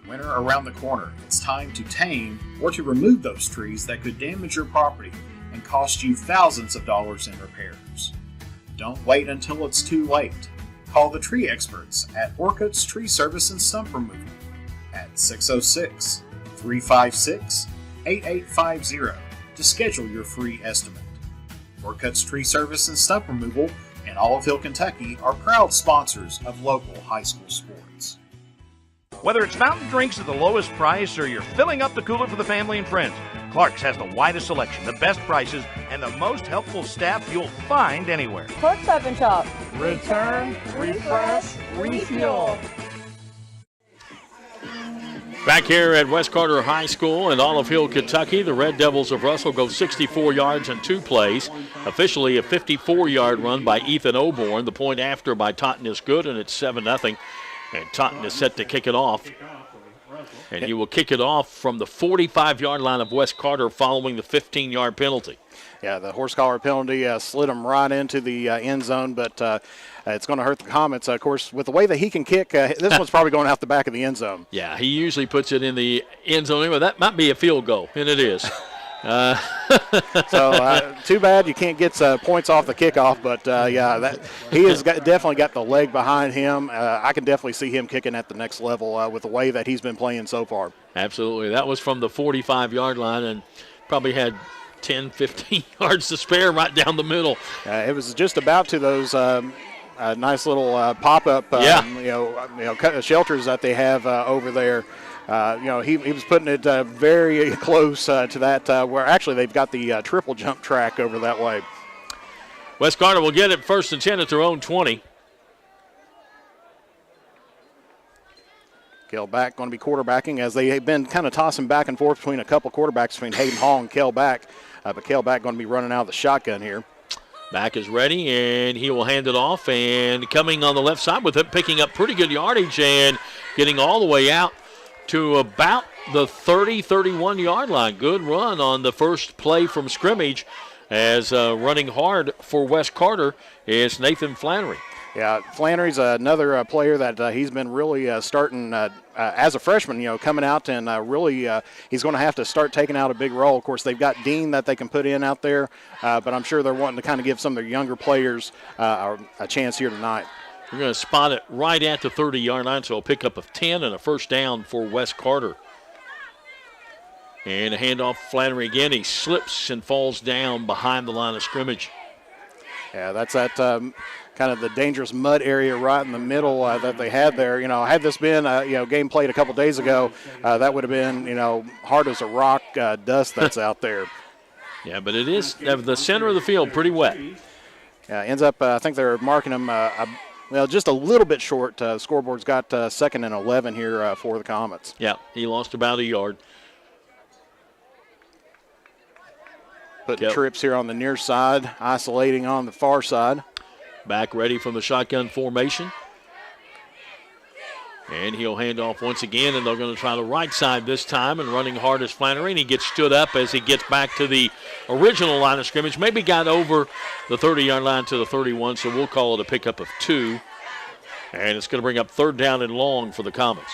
Winter around the corner. It's time to tame or to remove those trees that could damage your property and cost you thousands of dollars in repairs. Don't wait until it's too late. Call the tree experts at Orcutt's Tree Service and Stump Removal at 606-356-8850 to schedule your free estimate. Orcutt's Tree Service and Stump Removal in Olive Hill, Kentucky are proud sponsors of local high school sports. Whether it's fountain drinks at the lowest price or you're filling up the cooler for the family and friends, Clark's has the widest selection, the best prices, and the most helpful staff you'll find anywhere. Clark's Stop and Shop. Return, refresh, refuel. Back here at West Carter High School in Olive Hill, Kentucky, the Red Devils of Russell go 64 yards in 2 plays. Officially a 54-yard run by Ethan Oborn. The point after by Totten is good, and it's 7-0. And Totten is set to kick it off. And he will kick it off from the 45-yard line of West Carter following the 15-yard penalty. Yeah, the horse collar penalty slid him right into the end zone, but it's going to hurt the Comets. Of course, with the way that he can kick, this one's probably going out the back of the end zone. Yeah, he usually puts it in the end zone anyway. That might be a field goal, and it is. So too bad you can't get points off the kickoff, but he has definitely got the leg behind him. I can definitely see him kicking at the next level with the way that he's been playing so far. Absolutely. That was from the 45-yard line and probably had 10, 15 yards to spare right down the middle. It was just about to those nice little pop-up shelters that they have over there. He was putting it very close to that where actually they've got the triple jump track over that way. West Carter will get it 1st and 10 at their own 20. Back going to be quarterbacking as they have been kind of tossing back and forth between a couple quarterbacks between Hayden Hall and Kel Back. But Kel Back going to be running out of the shotgun here. Back is ready, and he will hand it off. And coming on the left side with it, picking up pretty good yardage and getting all the way out to about the 30, 31-yard line. Good run on the first play from scrimmage as running hard for West Carter is Nathan Flannery. Yeah, Flannery's another player that he's been really starting as a freshman, coming out and really he's going to have to start taking out a big role. Of course, they've got Dean that they can put in out there, but I'm sure they're wanting to kind of give some of their younger players a chance here tonight. We're going to spot it right at the 30-yard line, so a pickup of 10 and a first down for West Carter. And a handoff Flannery again. He slips and falls down behind the line of scrimmage. Yeah, that's that kind of the dangerous mud area right in the middle that they had there. Had this been game played a couple days ago, that would have been hard as a rock dust that's out there. Yeah, but it is the center of the field pretty wet. Yeah, ends up I think they're marking him just a little bit short. Scoreboard's got 2nd and 11 here for the Comets. Yeah, he lost about a yard. Putting trips here on the near side, isolating on the far side. Back ready from the shotgun formation. And he'll hand off once again, and they're going to try the right side this time, and running hard is Flannery, and he gets stood up as he gets back to the original line of scrimmage. Maybe got over the 30-yard line to the 31, so we'll call it a pickup of 2. And it's going to bring up 3rd down and long for the Comets.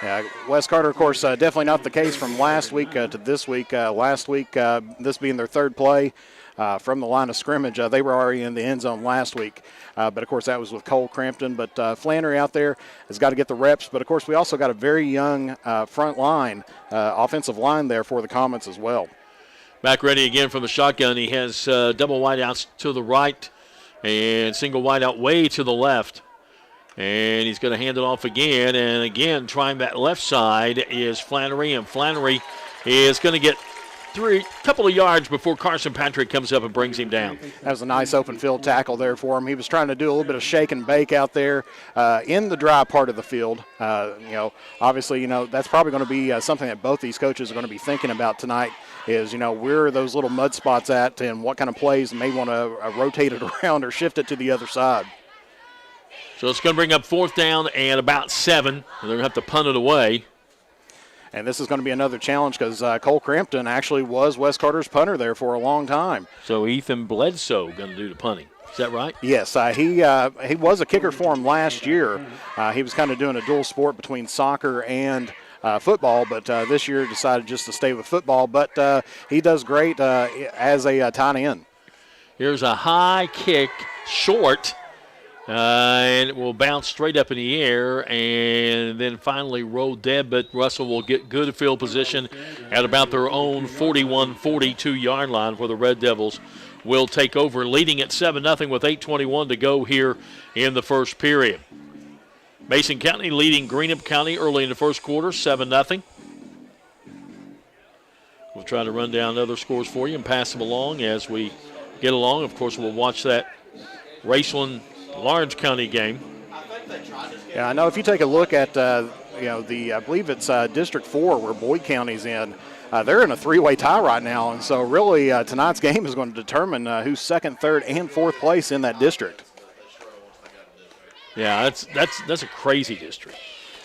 Yeah, West Carter, of course, definitely not the case from last week to this week. Last week, this being their 3rd play from the line of scrimmage, they were already in the end zone last week. But, of course, that was with Cole Crampton. But Flannery out there has got to get the reps. But, of course, we also got a very young front line, offensive line there for the Comets as well. Back ready again from the shotgun. He has double wideouts to the right and single wideout way to the left. And he's going to hand it off again. And again, trying that left side is Flannery. And Flannery is going to get a couple of yards before Carson Patrick comes up and brings him down. That was a nice open field tackle there for him. He was trying to do a little bit of shake and bake out there in the dry part of the field. Obviously, that's probably going to be something that both these coaches are going to be thinking about tonight is, where are those little mud spots at and what kind of plays may want to rotate it around or shift it to the other side. So it's going to bring up 4th down and about 7. And they're going to have to punt it away. And this is going to be another challenge because Cole Crampton actually was West Carter's punter there for a long time. So Ethan Bledsoe going to do the punting. Is that right? Yes, he was a kicker for him last year. He was kind of doing a dual sport between soccer and football, but this year decided just to stay with football. But he does great as a tight end. Here's a high kick, short, and it will bounce straight up in the air and then finally roll dead, but Russell will get good field position at about their own 41-42 line where the Red Devils will take over, leading at 7-0 with 8:21 to go here in the first period. Mason County leading Greenup County early in the first quarter, 7-0. We'll try to run down other scores for you and pass them along as we get along. Of course, we'll watch that Raceland-Lawrence County game. Yeah, I know if you take a look at, I believe it's District 4 where Boyd County's in, they're in a three-way tie right now. And so really tonight's game is going to determine who's second, third, and fourth place in that district. Yeah, that's a crazy district.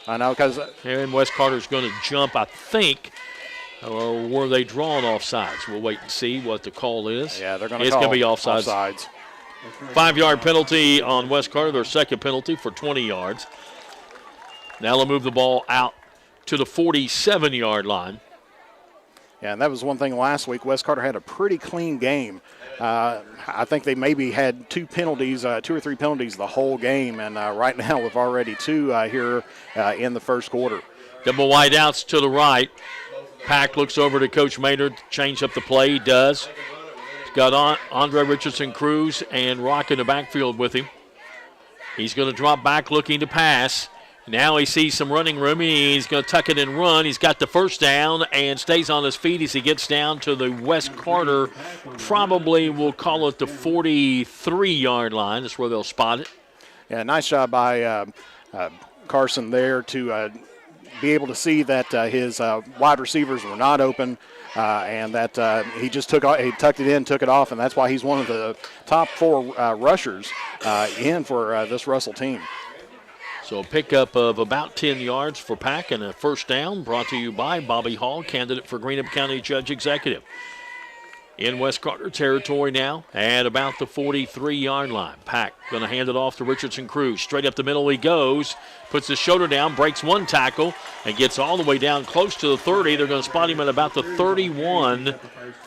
I know, because and West Carter's going to jump, I think, or were they drawn offsides? We'll wait and see what the call is. Yeah, they're going to It's going to be offsides. 5-yard penalty on West Carter, their second penalty for 20 yards. Now they'll move the ball out to the 47-yard line. Yeah, and that was one thing last week. West Carter had a pretty clean game. I think they maybe had two or three penalties the whole game, and right now we've already two here in the first quarter. Double wide outs to the right. Pack looks over to Coach Maynard to change up the play. He does. He's got Andre Richardson Cruz and Rock in the backfield with him. He's going to drop back looking to pass. Now he sees some running room. He's going to tuck it and run. He's got the first down and stays on his feet as he gets down to the West Carter. Probably we'll call it the 43-yard line. That's where they'll spot it. Yeah, nice job by Carson there to be able to see that his wide receivers were not open and that he just tucked it in, took it off, and that's why he's one of the top four rushers in for this Russell team. So a pickup of about 10 yards for Pack and a first down brought to you by Bobby Hall, candidate for Greenup County Judge Executive. In West Carter territory now at about the 43-yard line. Pack going to hand it off to Richardson Cruz. Straight up the middle he goes, puts his shoulder down, breaks one tackle, and gets all the way down close to the 30. They're going to spot him at about the 31,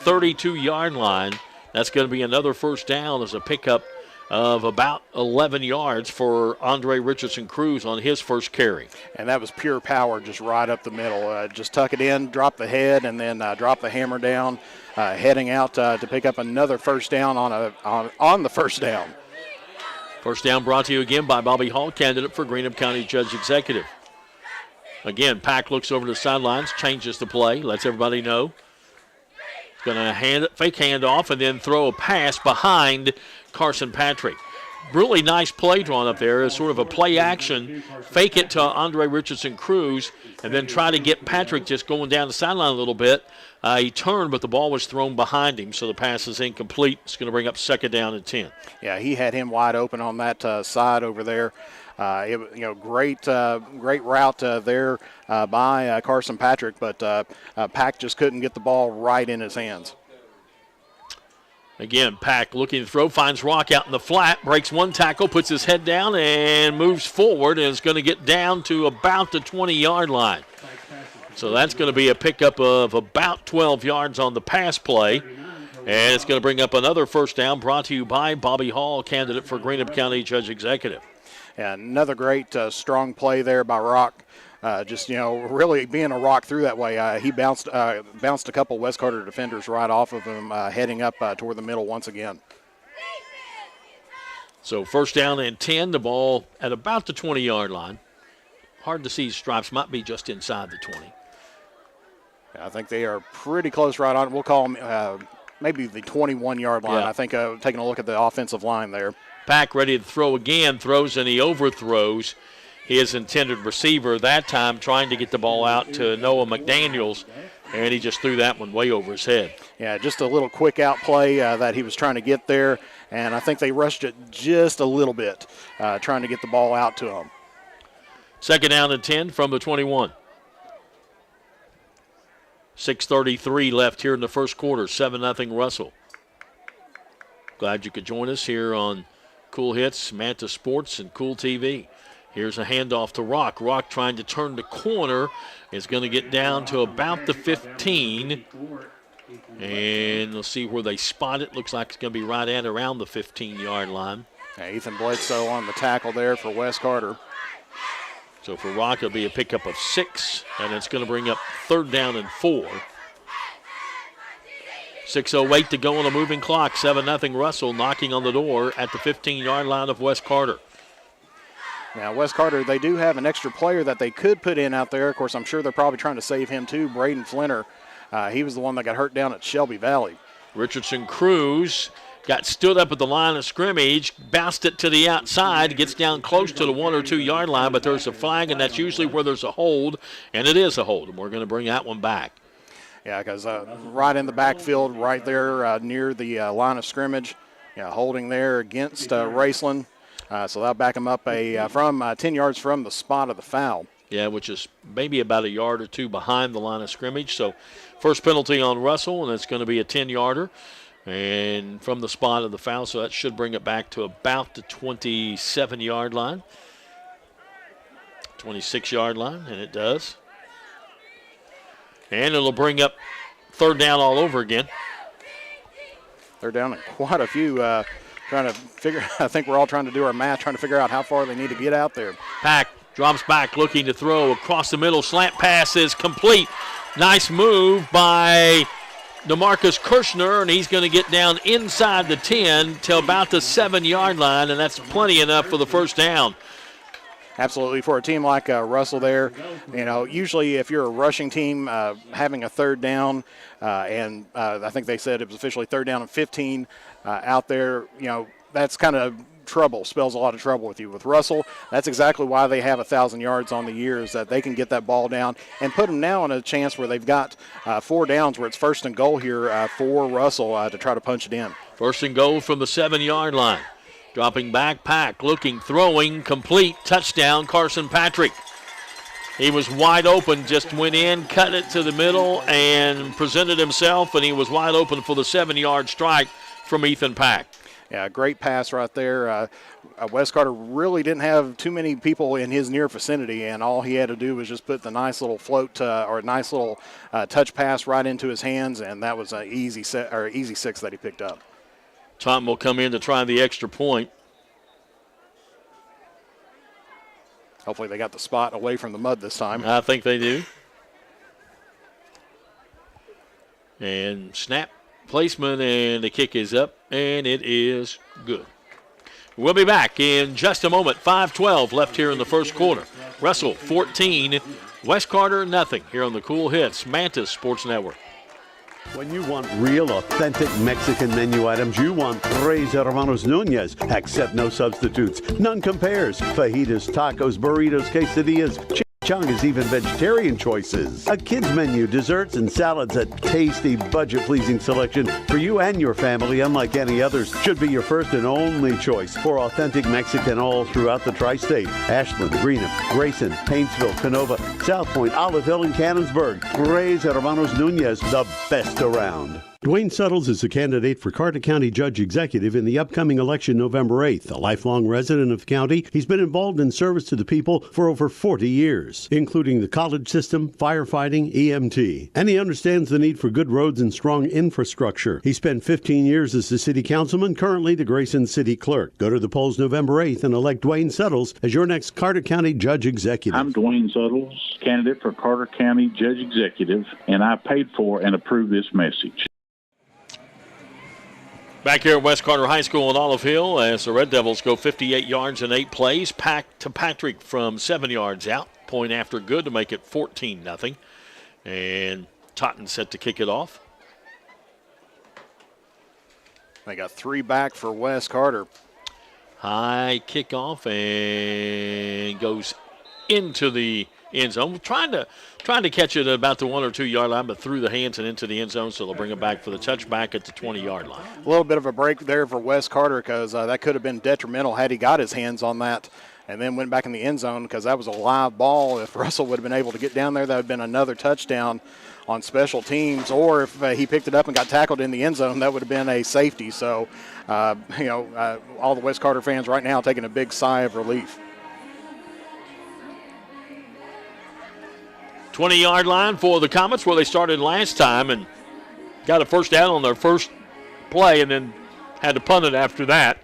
32-yard line. That's going to be another first down as a pickup of about 11 yards for Andre Richardson Cruz on his first carry. And that was pure power just right up the middle. Just tuck it in, drop the head, and then drop the hammer down, heading out to pick up another first down on the first down. First down brought to you again by Bobby Hall, candidate for Greenup County Judge Executive. Again, Pack looks over to the sidelines, changes the play, lets everybody know. He's going to fake handoff and then throw a pass behind Carson Patrick. Really nice play drawn up there as sort of a play action. Fake it to Andre Richardson Cruz and then try to get Patrick just going down the sideline a little bit. He turned, but the ball was thrown behind him, so the pass is incomplete. It's going to bring up second down and 10. Yeah, he had him wide open on that side over there. Great route there by Carson Patrick, but Pack just couldn't get the ball right in his hands. Again, Pack looking to throw, finds Rock out in the flat, breaks one tackle, puts his head down, and moves forward, and is going to get down to about the 20-yard line. So that's going to be a pickup of about 12 yards on the pass play, and it's going to bring up another first down brought to you by Bobby Hall, candidate for Greenup County Judge Executive. And another great strong play there by Rock. Really being a rock through that way. He bounced a couple West Carter defenders right off of him, heading up toward the middle once again. So first down and 10, the ball at about the 20-yard line. Hard to see stripes, might be just inside the 20. I think they are pretty close right on. We'll call them maybe the 21-yard line. Yeah. I think taking a look at the offensive line there. Pack ready to throw again, throws and he overthrows his intended receiver, that time trying to get the ball out to Noah McDaniels, and he just threw that one way over his head. Yeah, just a little quick out play that he was trying to get there, and I think they rushed it just a little bit, trying to get the ball out to him. Second down and 10 from the 21. 6:33 left here in the first quarter, 7-0 Russell. Glad you could join us here on Cool Hits, Manta Sports, and Cool TV. Here's a handoff to Rock. Rock trying to turn the corner is going to get down to about the 15. And we'll see where they spot it. Looks like it's going to be right at around the 15-yard line. Yeah, Ethan Bledsoe on the tackle there for Wes Carter. So for Rock, it'll be a pickup of 6, and it's going to bring up 3rd down and 4. 6:08 to go on a moving clock. 7-0 Russell knocking on the door at the 15-yard line of Wes Carter. Now, Wes Carter, they do have an extra player that they could put in out there. Of course, I'm sure they're probably trying to save him too, Braden Flinner. He was the one that got hurt down at Shelby Valley. Richardson Cruz got stood up at the line of scrimmage, bounced it to the outside, gets down close to the 1 or 2 yard line, but there's a flag, and that's usually where there's a hold, and it is a hold, and we're going to bring that one back. Yeah, because right in the backfield, right there near the line of scrimmage, holding there against Raceland. So that'll back him up from 10 yards from the spot of the foul. Yeah, which is maybe about a yard or 2 behind the line of scrimmage. So first penalty on Russell, and it's going to be a 10-yarder. And from the spot of the foul, so that should bring it back to about the 27-yard line. 26-yard line, and it does. And it'll bring up 3rd down all over again. They're down in quite a few, trying to figure. I think we're all trying to do our math, trying to figure out how far they need to get out there. Pack drops back, looking to throw across the middle. Slant pass is complete. Nice move by DeMarcus Kirshner, and he's going to get down inside the 10 till about the 7-yard line, and that's plenty enough for the first down. Absolutely, for a team like Russell there, usually if you're a rushing team, having a 3rd down, and I think they said it was officially 3rd down and 15 out there, that's kind of spells a lot of trouble with you. With Russell, that's exactly why they have 1,000 yards on the year, is that they can get that ball down and put them now in a chance where they've got 4 downs where it's 1st and goal here for Russell to try to punch it in. 1st and goal from the 7-yard line. Dropping back, Pack, looking, throwing, complete, touchdown, Carson Patrick. He was wide open, just went in, cut it to the middle, and presented himself, and he was wide open for the 7-yard strike from Ethan Pack. Yeah, great pass right there. Wes Carter really didn't have too many people in his near vicinity, and all he had to do was just put the nice little float or a nice little touch pass right into his hands, and that was an easy 6 that he picked up. Tom will come in to try the extra point. Hopefully they got the spot away from the mud this time. I think they do. And snap placement, and the kick is up, and it is good. We'll be back in just a moment. 5:12 left here in the first quarter. Russell 14, Wes Carter nothing here on the Cool Hits Mantis Sports Network. When you want real, authentic Mexican menu items, you want Tres Hermanos Nunez. Accept no substitutes. None compares. Fajitas, tacos, burritos, quesadillas, chimichangas, even vegetarian choices. A kids menu, desserts and salads, a tasty, budget-pleasing selection for you and your family, unlike any others. Should be your first and only choice for authentic Mexican all throughout the tri-state. Ashland, Greenup, Grayson, Paintsville, Canova, South Point, Olive Hill, and Cannonsburg. Tres Hermanos Nunez, the best around. Dwayne Suttles is a candidate for Carter County Judge Executive in the upcoming election November 8th. A lifelong resident of the county, he's been involved in service to the people for over 40 years, including the college system, firefighting, EMT. And he understands the need for good roads and strong infrastructure. He spent 15 years as the city councilman, currently the Grayson City Clerk. Go to the polls November 8th and elect Dwayne Suttles as your next Carter County Judge Executive. I'm Dwayne Suttles, candidate for Carter County Judge Executive, and I paid for and approved this message. Back here at West Carter High School in Olive Hill as the Red Devils go 58 yards in 8 plays. Pack to Patrick from 7 yards out. Point after good to make it 14-0. And Totten set to kick it off. They got 3 back for Wes Carter. High kickoff and goes into the end zone. Trying to catch it at about the 1 or 2 yard line, but through the hands and into the end zone, so they'll bring it back for the touchback at the 20-yard line. A little bit of a break there for Wes Carter because that could have been detrimental had he got his hands on that and then went back in the end zone because that was a live ball. If Russell would have been able to get down there, that would have been another touchdown on special teams, or if he picked it up and got tackled in the end zone, that would have been a safety. So, all the Wes Carter fans right now taking a big sigh of relief. 20-yard line for the Comets where they started last time and got a first down on their first play and then had to punt it after that.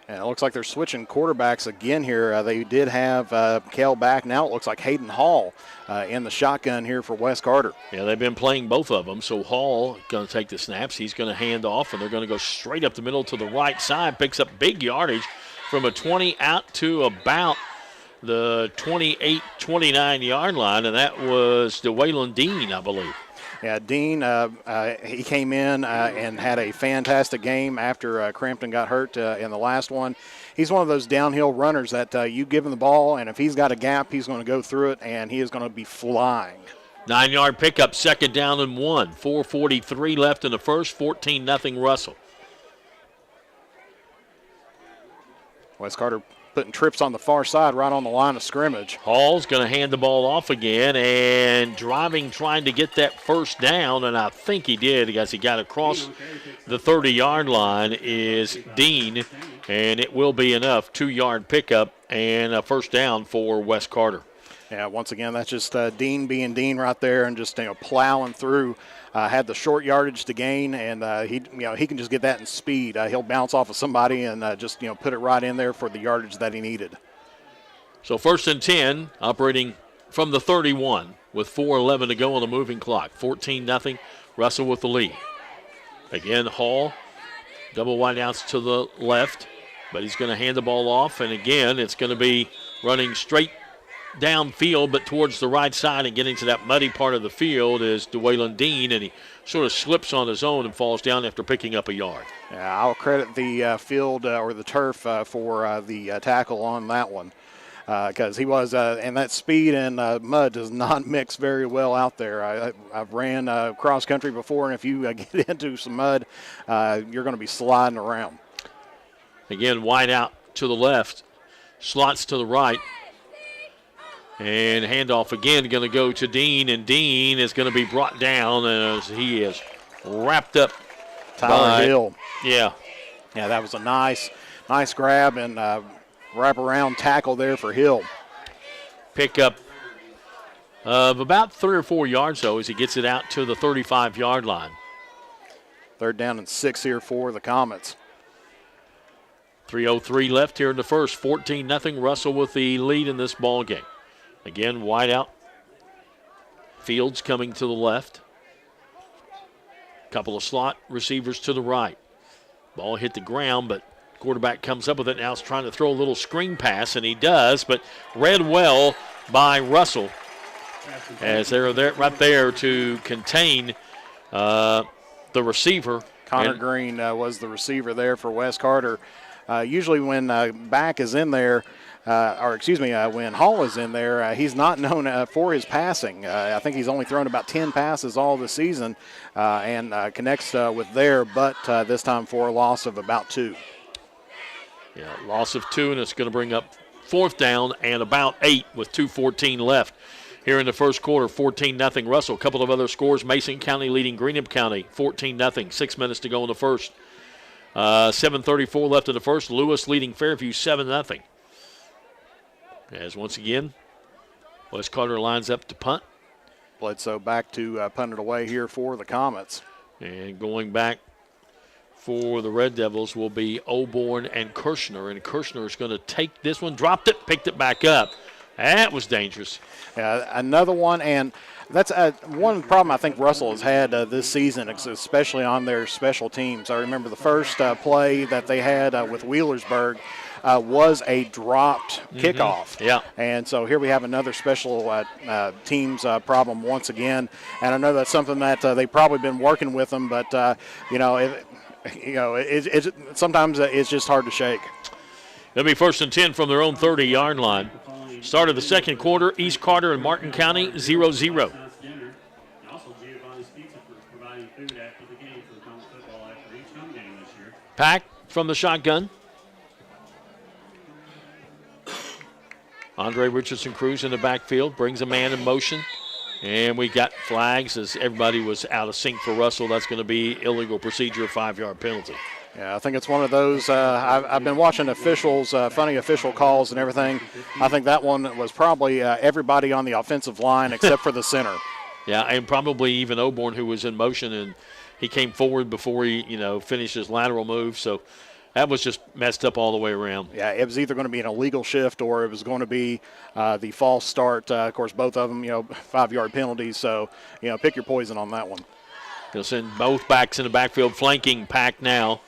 And it looks like they're switching quarterbacks again here. They did have Kel back. Now it looks like Hayden Hall in the shotgun here for Wes Carter. Yeah, they've been playing both of them. So Hall going to take the snaps. He's going to hand off, and they're going to go straight up the middle to the right side. Picks up big yardage from a 20 out to about the 28, 29-yard line, and that was DeWayland Dean, I believe. Yeah, Dean, he came in and had a fantastic game after Crampton got hurt in the last one. He's one of those downhill runners that you give him the ball, and if he's got a gap, he's going to go through it, and he is going to be flying. 9-yard pickup, second down and 1. 4:43 left in the first, 14-0 Russell. Wes Carter putting trips on the far side right on the line of scrimmage. Hall's going to hand the ball off again and driving, trying to get that first down, and I think he did as he got across the 30-yard line is Dean, and it will be enough. 2-yard pickup and a first down for Wes Carter. Yeah, once again, that's just Dean being Dean right there and just plowing through. Had the short yardage to gain, and he can just get that in speed. He'll bounce off of somebody and just put it right in there for the yardage that he needed. So 1st and 10, operating from the 31 with 4:11 to go on the moving clock. 14-0, Russell with the lead. Again, Hall, double wideouts to the left, but he's going to hand the ball off, and again, it's going to be running straight downfield, but towards the right side and getting to that muddy part of the field is DeWayland Dean, and he sort of slips on his own and falls down after picking up a yard. Yeah, I'll credit the field or the turf for the tackle on that one because he was, and that speed and mud does not mix very well out there. I've ran cross country before, and if you get into some mud, you're going to be sliding around. Again, wide out to the left, slots to the right. And handoff again going to go to Dean, and Dean is going to be brought down as he is wrapped up. Tyler Hill. Yeah. Yeah, that was a nice grab and wrap-around tackle there for Hill. Pickup of about 3 or 4 yards, though, as he gets it out to the 35-yard line. 3rd down and 6 here for the Comets. 3:03 left here in the first. 14-0, Russell with the lead in this ball game. Again, wide out. Fields coming to the left. Couple of slot receivers to the right. Ball hit the ground, but quarterback comes up with it. Now is trying to throw a little screen pass, and he does, but read well by Russell as they're there right there to contain the receiver. Connor Green was the receiver there for Wes Carter. Usually when back is in there, when Hall is in there, he's not known for his passing. I think he's only thrown about 10 passes all this season and connects with there, but this time for a loss of about 2. Yeah, loss of 2, and it's going to bring up 4th down and about 8 with 2:14 left here in the first quarter. 14-0 Russell. A couple of other scores. Mason County leading Greenup County 14-0. 6 minutes to go in the first. 7:34 left in the first. Lewis leading Fairview 7-0. As once again, Wes Carter lines up to punt. Bledsoe back to punt it away here for the Comets. And going back for the Red Devils will be Oborn and Kirshner. And Kirshner is going to take this one, dropped it, picked it back up. That was dangerous. Another one, and that's one problem I think Russell has had this season, especially on their special teams. I remember the first play that they had with Wheelersburg was a dropped kickoff. Yeah. And so here we have another special teams problem once again. And I know that's something that they've probably been working with them, but, sometimes it's just hard to shake. It'll be 1st and 10 from their own 30-yard line. Start of the second quarter, East Carter and Martin County 0-0. Pack from the shotgun. Andre Richardson Cruz in the backfield, brings a man in motion. And we got flags as everybody was out of sync for Russell. That's going to be illegal procedure, 5-yard penalty. Yeah, I think it's one of those. I've been watching officials, funny official calls and everything. I think that one was probably everybody on the offensive line except for the center. Yeah, and probably even Oborn, who was in motion, and he came forward before he, finished his lateral move. So that was just messed up all the way around. Yeah, it was either going to be an illegal shift or it was going to be the false start. Of course, both of them, 5-yard penalties. So, pick your poison on that one. He'll send both backs in the backfield, flanking Pack now.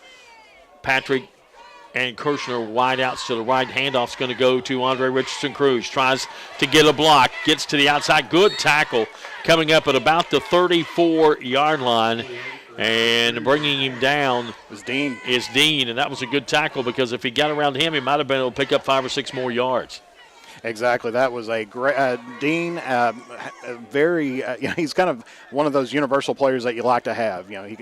Patrick and Kirshner wide outs to the right. Handoff's going to go to Andre Richardson Cruz. Tries to get a block. Gets to the outside. Good tackle coming up at about the 34-yard line. And bringing him down is Dean. And that was a good tackle because if he got around him, he might have been able to pick up 5 or 6 more yards. Exactly. That was a great Dean. Very. He's kind of one of those universal players that you like to have. You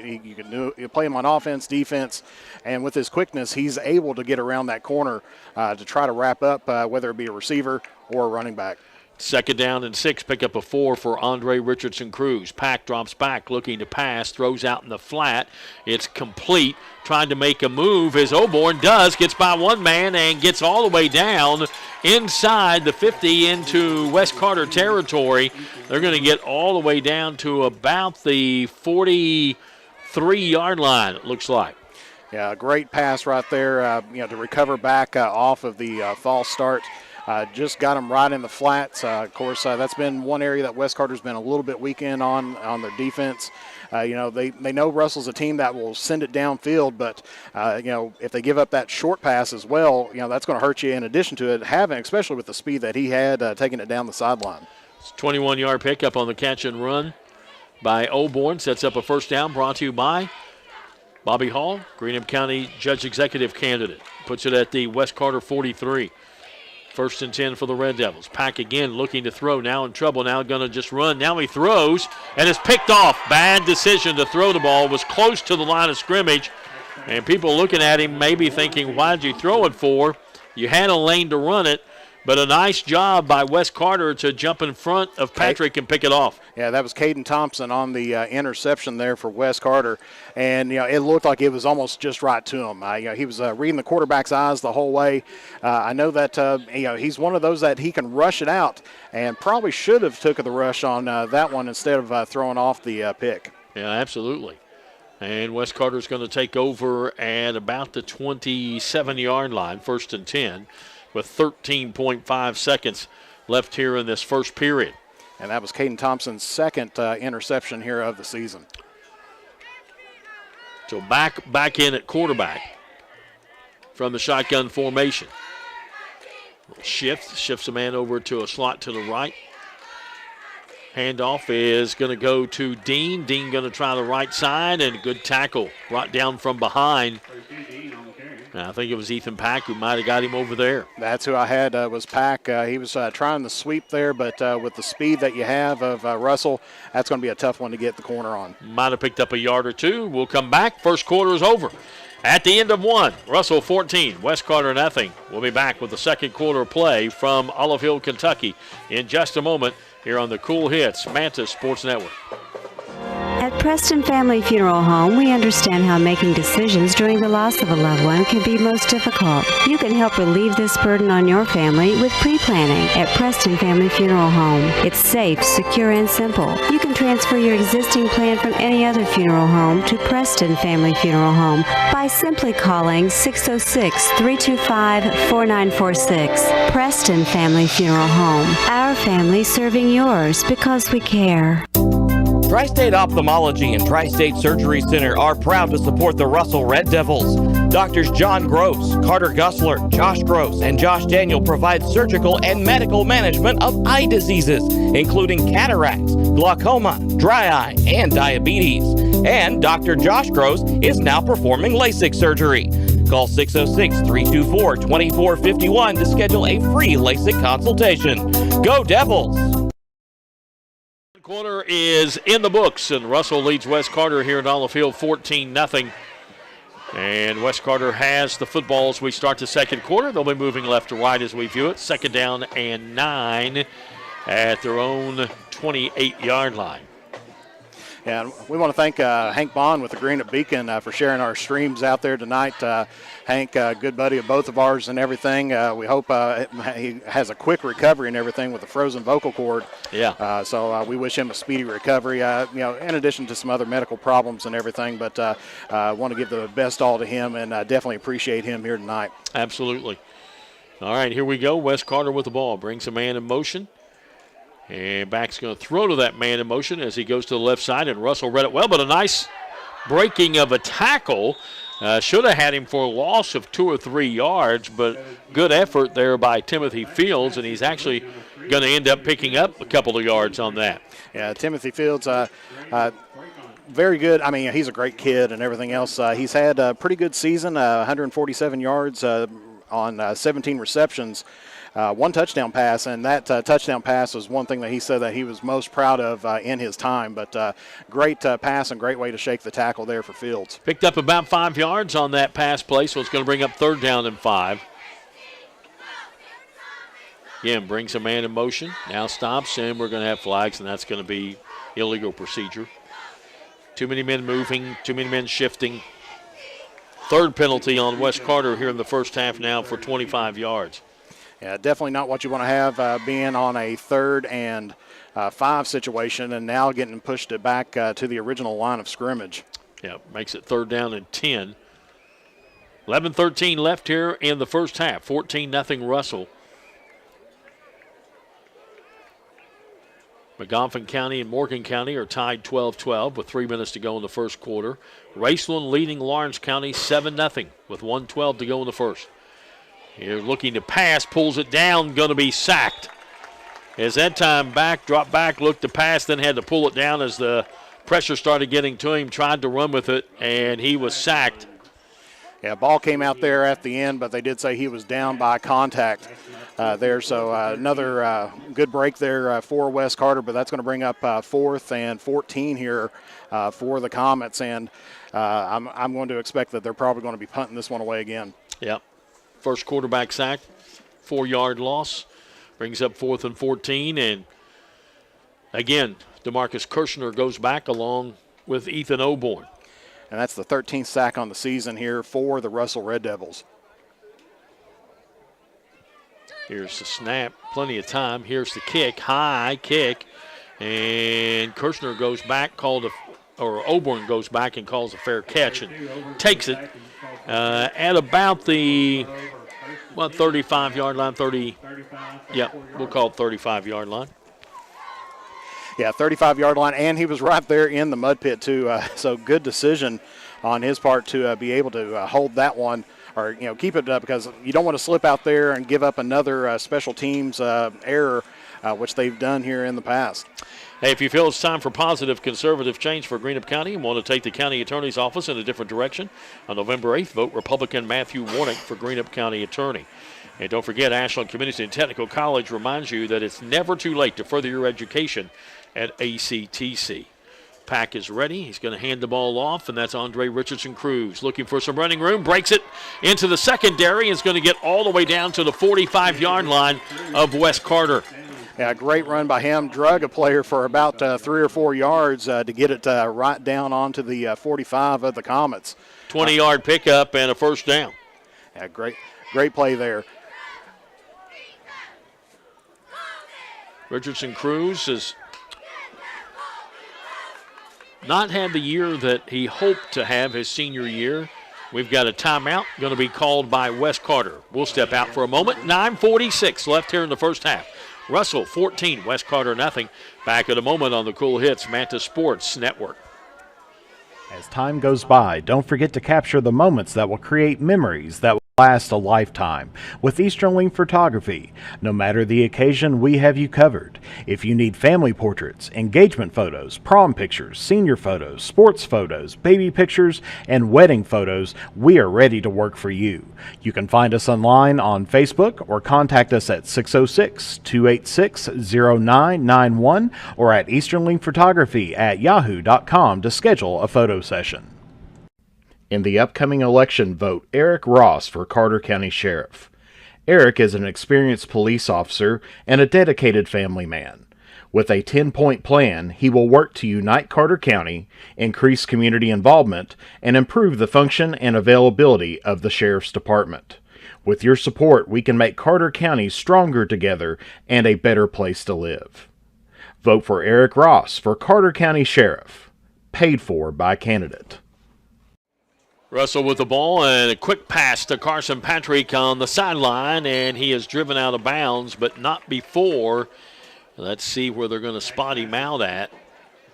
play him on offense, defense, and with his quickness, he's able to get around that corner to try to wrap up, whether it be a receiver or a running back. 2nd down and 6, pick up a 4 for Andre Richardson Cruz. Pack drops back, looking to pass, throws out in the flat. It's complete, trying to make a move as Oborn does, gets by one man and gets all the way down inside the 50 into West Carter territory. They're going to get all the way down to about the 43-yard line, it looks like. Yeah, great pass right there, to recover back off of the false start. Just got them right in the flats. Of course, that's been one area that West Carter's been a little bit weak in on their defense. They know Russell's a team that will send it downfield, but, if they give up that short pass as well, that's going to hurt you in addition to it having, especially with the speed that he had taking it down the sideline. It's 21-yard pickup on the catch and run by Oborn. Sets up a 1st down brought to you by Bobby Hall, Greenham County Judge Executive candidate. Puts it at the West Carter 43. 1st and 10 for the Red Devils. Pack again looking to throw. Now in trouble. Now going to just run. Now he throws and is picked off. Bad decision to throw the ball. Was close to the line of scrimmage. And people looking at him maybe thinking, why did you throw it for? You had a lane to run it. But a nice job by West Carter to jump in front of Patrick and pick it off. Yeah, that was Caden Thompson on the interception there for West Carter. And, it looked like it was almost just right to him. He was reading the quarterback's eyes the whole way. I know that, he's one of those that he can rush it out and probably should have took the rush on that one instead of throwing off the pick. Yeah, absolutely. And West Carter's going to take over at about the 27-yard line, 1st and 10. With 13.5 seconds left here in this first period. And that was Caden Thompson's 2nd interception here of the season. So back in at quarterback from the shotgun formation. Shifts a man over to a slot to the right. Handoff is going to go to Dean. Dean going to try the right side, and a good tackle brought down from behind. I think it was Ethan Pack who might have got him over there. That's who I had was Pack. He was trying the sweep there, but with the speed that you have of Russell, that's going to be a tough one to get the corner on. Might have picked up a yard or two. We'll come back. First quarter is over. At the end of 1, Russell 14, West Carter nothing. We'll be back with the second quarter play from Olive Hill, Kentucky in just a moment here on the Cool Hits Mantis Sports Network. At Preston Family Funeral Home, we understand how making decisions during the loss of a loved one can be most difficult. You can help relieve this burden on your family with pre-planning at Preston Family Funeral Home. It's safe, secure, and simple. You can transfer your existing plan from any other funeral home to Preston Family Funeral Home by simply calling 606-325-4946. Preston Family Funeral Home. Our family serving yours because we care. Tri-State Ophthalmology and Tri-State Surgery Center are proud to support the Russell Red Devils. Doctors John Gross, Carter Gussler, Josh Gross, and Josh Daniel provide surgical and medical management of eye diseases, including cataracts, glaucoma, dry eye, and diabetes. And Dr. Josh Gross is now performing LASIK surgery. Call 606-324-2451 to schedule a free LASIK consultation. Go Devils! Quarter is in the books, and Russell leads West Carter here at Olive Hill 14-0. And West Carter has the football as we start the second quarter. They'll be moving left to right as we view it. 2nd down and 9 at their own 28-yard line. And we want to thank Hank Bond with the Greenup Beacon for sharing our streams out there tonight. Hank, good buddy of both of ours and everything. We hope he has a quick recovery and everything with the frozen vocal cord. Yeah. So we wish him a speedy recovery, in addition to some other medical problems and everything. But want to give the best all to him and definitely appreciate him here tonight. Absolutely. All right, here we go. Wes Carter with the ball. Brings a man in motion. And back's going to throw to that man in motion as he goes to the left side, and Russell read it well, but a nice breaking of a tackle. Should have had him for a loss of 2 or 3 yards, but good effort there by Timothy Fields, and he's actually going to end up picking up a couple of yards on that. Yeah, Timothy Fields, very good. I mean, he's a great kid and everything else. He's had a pretty good season, 147 yards on 17 receptions. 1 touchdown pass, and that touchdown pass was one thing that he said that he was most proud of in his time. But great pass and great way to shake the tackle there for Fields. Picked up about 5 yards on that pass play, so it's going to bring up 3rd down and 5. Again, brings a man in motion. Now stops, and we're going to have flags, and that's going to be illegal procedure. Too many men moving, too many men shifting. 3rd penalty on Wes Carter here in the first half now for 25 yards. Yeah, definitely not what you want to have being on a 3rd and 5 situation and now getting pushed it back to the original line of scrimmage. Yeah, makes it 3rd down and 10. 11-13 left here in the first half. 14-0 Russell. Magoffin County and Morgan County are tied 12-12 with 3 minutes to go in the first quarter. Raceland leading Lawrence County 7-0 with 1:12 to go in the first. Here looking to pass, pulls it down, going to be sacked. As that time back, dropped back, looked to pass, then had to pull it down as the pressure started getting to him, tried to run with it, and he was sacked. Yeah, ball came out there at the end, but they did say he was down by contact there. So another good break there for Wes Carter, but that's going to bring up 4th and 14 here for the Comets, and I'm going to expect that they're probably going to be punting this one away again. Yep. First quarterback sack, 4-yard loss. Brings up 4th and 14. And again, DeMarcus Kirshner goes back along with Ethan Oborn. And that's the 13th sack on the season here for the Russell Red Devils. Here's the snap, plenty of time. Here's the kick, high kick. And Kirshner goes back, Oborn goes back and calls a fair catch and takes it at about the 35-yard line, 30. Yeah, we'll call it 35-yard line. Yeah, 35-yard line, and he was right there in the mud pit too. So good decision on his part to be able to hold that one, or keep it up, because you don't want to slip out there and give up another special teams error, which they've done here in the past. Hey, if you feel it's time for positive conservative change for Greenup County and want to take the county attorney's office in a different direction, on November 8th, vote Republican Matthew Warnick for Greenup County attorney. And don't forget, Ashland Community and Technical College reminds you that it's never too late to further your education at ACTC. Pack is ready. He's going to hand the ball off, and that's Andre Richardson Cruz looking for some running room. Breaks it into the secondary and is going to get all the way down to the 45-yard line of Wes Carter. Yeah, great run by him. Drug a player for about 3 or 4 yards to get it right down onto the 45 of the Comets. 20-yard pickup and a first down. Yeah, great play there. Richardson Cruz has not had the year that he hoped to have his senior year. We've got a timeout going to be called by Wes Carter. We'll step out for a moment. 9:46 left here in the first half. Russell 14, Wes Carter nothing. Back in a moment on the Cool Hits Manta Sports Network. As time goes by, don't forget to capture the moments that will create memories that will last a lifetime with Eastern Link Photography. No matter the occasion, we have you covered. If you need family portraits, engagement photos, prom pictures, senior photos, sports photos, baby pictures, and wedding photos, we are ready to work for you. You can find us online on Facebook or contact us at 606-286-0991 or at easternlinkphotography@yahoo.com to schedule a photo session. In the upcoming election, vote Eric Ross for Carter County Sheriff. Eric is an experienced police officer and a dedicated family man. With a 10-point plan, he will work to unite Carter County, increase community involvement, and improve the function and availability of the Sheriff's Department. With your support, we can make Carter County stronger together and a better place to live. Vote for Eric Ross for Carter County Sheriff. Paid for by candidate. Russell with the ball and a quick pass to Carson Patrick on the sideline, and he is driven out of bounds, but not before. Let's see where they're going to spot him out at.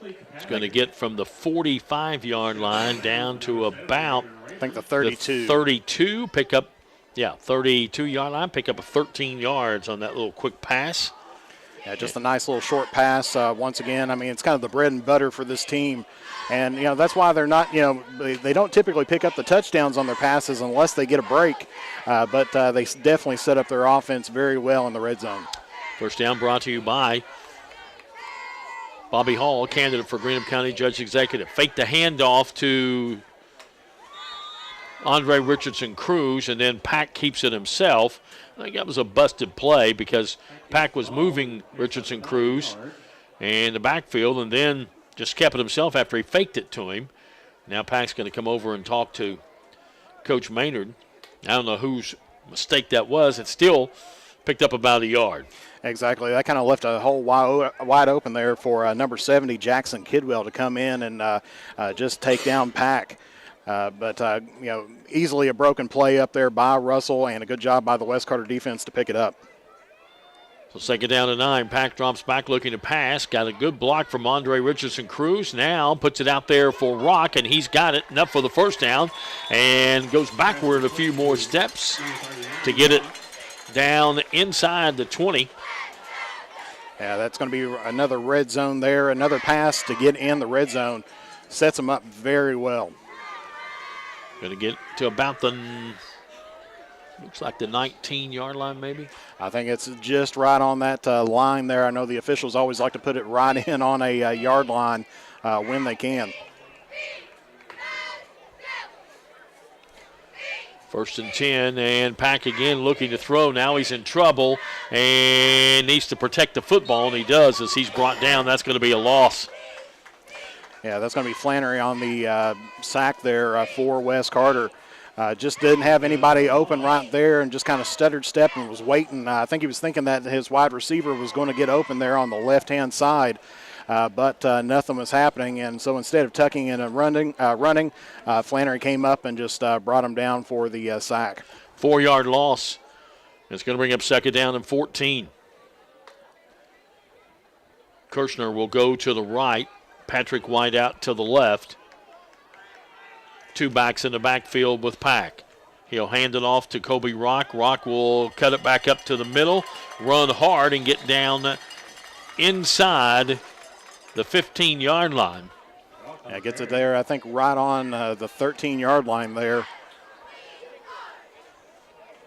It's going to get from the 45-yard line down to about, I think, the 32. The 32, pick up, 32-yard line, pick up 13 yards on that little quick pass. Yeah, just a nice little short pass. Once again, I mean, it's kind of the bread and butter for this team. And, that's why they're not, they don't typically pick up the touchdowns on their passes unless they get a break. But they definitely set up their offense very well in the red zone. First down brought to you by Bobby Hall, candidate for Greenup County Judge Executive. Faked the handoff to Andre Richardson Cruz, and then Pack keeps it himself. I think that was a busted play because Pack was moving Richardson Cruz in the backfield and then just kept it himself after he faked it to him. Now Pack's going to come over and talk to Coach Maynard. I don't know whose mistake that was. It still picked up about a yard. Exactly. That kind of left a hole wide open there for number 70, Jackson Kidwell, to come in and just take down Pack. But easily a broken play up there by Russell, and a good job by the West Carter defense to pick it up. So second down to 9. Pack drops back looking to pass. Got a good block from Andre Richardson Cruz. Now puts it out there for Rock, and he's got it enough for the first down and goes backward a few more steps to get it down inside the 20. Yeah, that's going to be another red zone there. Another pass to get in the red zone. Sets them up very well. Going to get to about the, looks like the 19-yard line maybe. I think it's just right on that line there. I know the officials always like to put it right in on a yard line when they can. First and 10, and Pack again looking to throw. Now he's in trouble and needs to protect the football, and he does as he's brought down. That's going to be a loss. Yeah, that's going to be Flannery on the sack there for West Carter. Just didn't have anybody open right there and just kind of stuttered step and was waiting. I think he was thinking that his wide receiver was going to get open there on the left-hand side. But nothing was happening, and so instead of tucking in and running, Flannery came up and just brought him down for the sack. 4-yard loss. It's going to bring up second down and 14. Kirshner will go to the right. Patrick White out to the left. Two backs in the backfield with Pack. He'll hand it off to Kobe Rock. Rock will cut it back up to the middle, run hard, and get down inside the 15-yard line. Yeah, gets it there, I think, right on the 13-yard line there.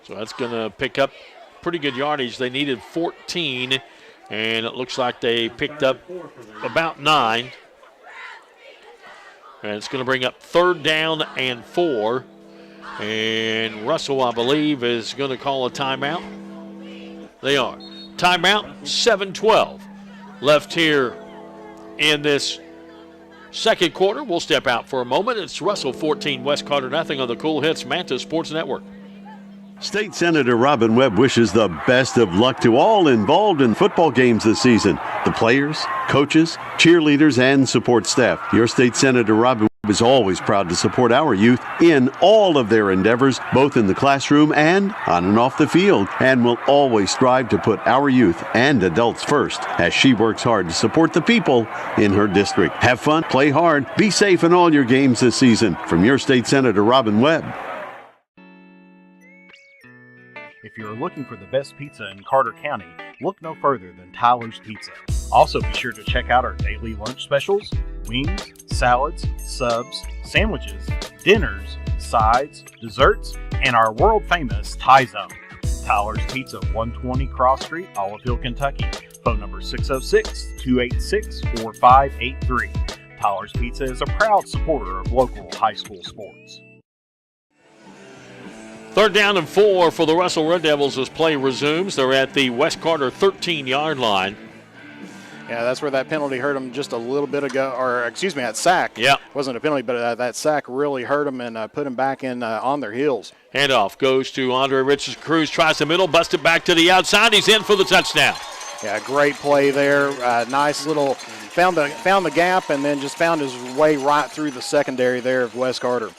So that's going to pick up pretty good yardage. They needed 14, and it looks like they picked up about 9. And it's going to bring up third down and 4. And Russell, I believe, is going to call a timeout. They are. Timeout, 7:12 left here in this second quarter. We'll step out for a moment. It's Russell 14, West Carter nothing on the Cool Hits Manta Sports Network. State Senator Robin Webb wishes the best of luck to all involved in football games this season. The players, coaches, cheerleaders, and support staff. Your State Senator Robin Webb is always proud to support our youth in all of their endeavors, both in the classroom and on and off the field, and will always strive to put our youth and adults first as she works hard to support the people in her district. Have fun, play hard, be safe in all your games this season. From your State Senator Robin Webb. If you're looking for the best pizza in Carter County, look no further than Tyler's Pizza. Also be sure to check out our daily lunch specials, wings, salads, subs, sandwiches, dinners, sides, desserts, and our world-famous Thai Zone. Tyler's Pizza, 120 Cross Street, Olive Hill, Kentucky. Phone number 606-286-4583. Tyler's Pizza is a proud supporter of local high school sports. Third down and 4 for the Russell Red Devils as play resumes. They're at the West Carter 13-yard line. Yeah, that's where that penalty hurt him just a little bit ago, or excuse me, that sack. Yeah. Wasn't a penalty, but that sack really hurt him and put him back in on their heels. Handoff goes to Andre Richardson Cruz, tries the middle, busted back to the outside. He's in for the touchdown. Yeah, great play there. Nice little, found the gap and then just found his way right through the secondary there of Wes Carter.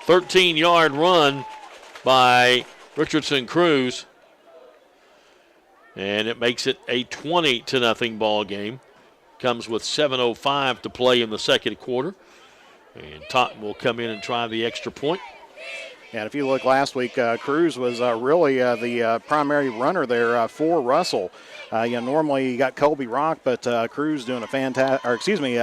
13-yard run by Richardson Cruz. And it makes it a 20-0 ball game. Comes with 7:05 to play in the second quarter. And Totten will come in and try the extra point. And if you look last week, Cruz was really the primary runner there for Russell. Normally you got Colby Rock, but Cruz doing a fantastic, or excuse me,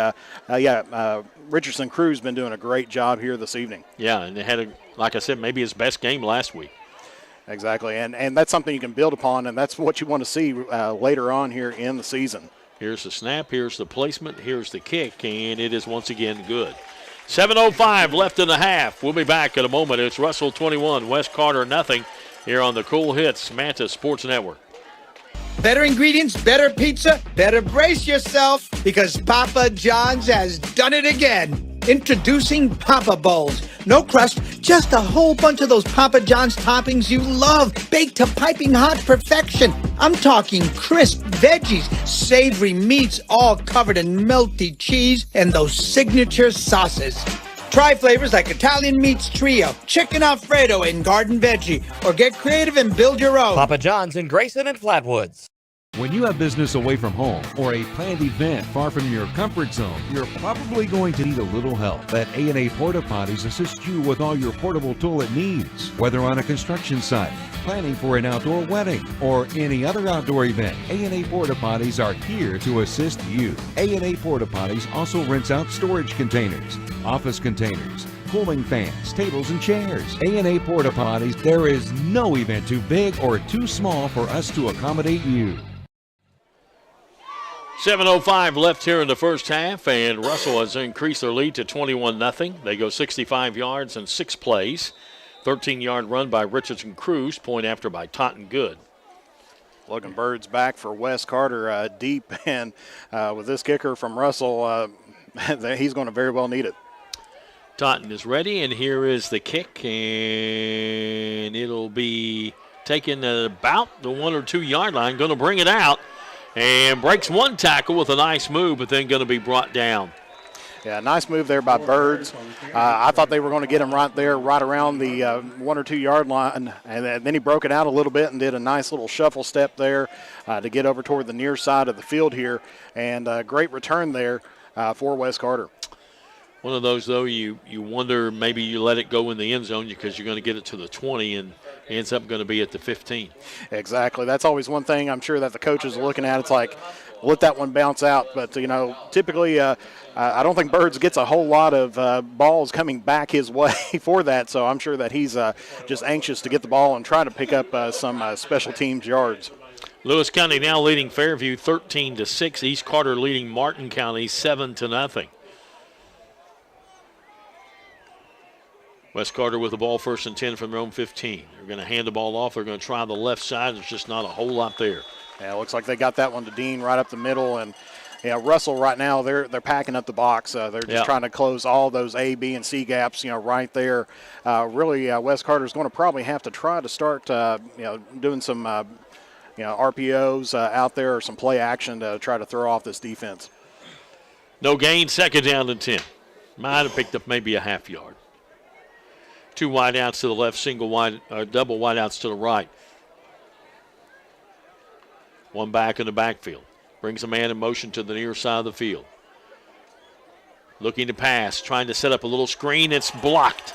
Richardson Cruz been doing a great job here this evening. Yeah, and they had, like I said, maybe his best game last week. Exactly, and that's something you can build upon, and that's what you want to see later on here in the season. Here's the snap, here's the placement, here's the kick, and it is once again good. 7:05 left in the half. We'll be back in a moment. It's Russell 21, West Carter nothing here on the Cool Hits Manta Sports Network. Better ingredients, better pizza, better brace yourself because Papa John's has done it again. Introducing Papa Bowls. No crust, just a whole bunch of those Papa John's toppings you love, baked to piping hot perfection. I'm talking crisp veggies, savory meats, all covered in melty cheese, and those signature sauces. Try flavors like Italian Meats Trio, Chicken Alfredo, and Garden Veggie, or get creative and build your own. Papa John's in Grayson and Flatwoods. When you have business away from home or a planned event far from your comfort zone, you're probably going to need a little help. Let A&A Porta Potties assist you with all your portable toilet needs. Whether on a construction site, planning for an outdoor wedding, or any other outdoor event, A&A Porta Potties are here to assist you. A&A Porta Potties also rents out storage containers, office containers, cooling fans, tables, and chairs. A&A Porta Potties, there is no event too big or too small for us to accommodate you. 7:05 left here in the first half, and Russell has increased their lead to 21-0. They go 65 yards and 6 plays. 13-yard run by Richardson Cruz, point after by Totten Good. Logan Bird's back for Wes Carter deep, and with this kicker from Russell, he's going to very well need it. Totten is ready, and here is the kick, and it'll be taken at about the 1 or 2 yard line. Going to bring it out. And breaks one tackle with a nice move, but then going to be brought down. Yeah, nice move there by Birds. I thought they were going to get him right there, right around the 1 or 2 yard line. And then he broke it out a little bit and did a nice little shuffle step there to get over toward the near side of the field here. And great return there for Wes Carter. One of those, though, you wonder maybe you let it go in the end zone because you're going to get it to the 20 and ends up going to be at the 15. Exactly. That's always one thing I'm sure that the coaches are looking at. It's like, let that one bounce out. But, typically I don't think Birds gets a whole lot of balls coming back his way for that. So I'm sure that he's just anxious to get the ball and try to pick up some special teams yards. Lewis County now leading Fairview 13-6. East Carter leading Martin County 7-0. West Carter with the ball, 1st and 10 from their own 15. They're going to hand the ball off. They're going to try the left side. There's just not a whole lot there. Yeah, it looks like they got that one to Dean right up the middle. And, Russell right now, they're packing up the box. They're just trying to close all those A, B, and C gaps, right there. Really, West Carter's going to probably have to try to start, doing some, RPOs out there or some play action to try to throw off this defense. No gain, 2nd down and 10. Might have picked up maybe a half yard. 2 wideouts to the left, double wideouts to the right. One back in the backfield. Brings a man in motion to the near side of the field. Looking to pass, trying to set up a little screen. It's blocked.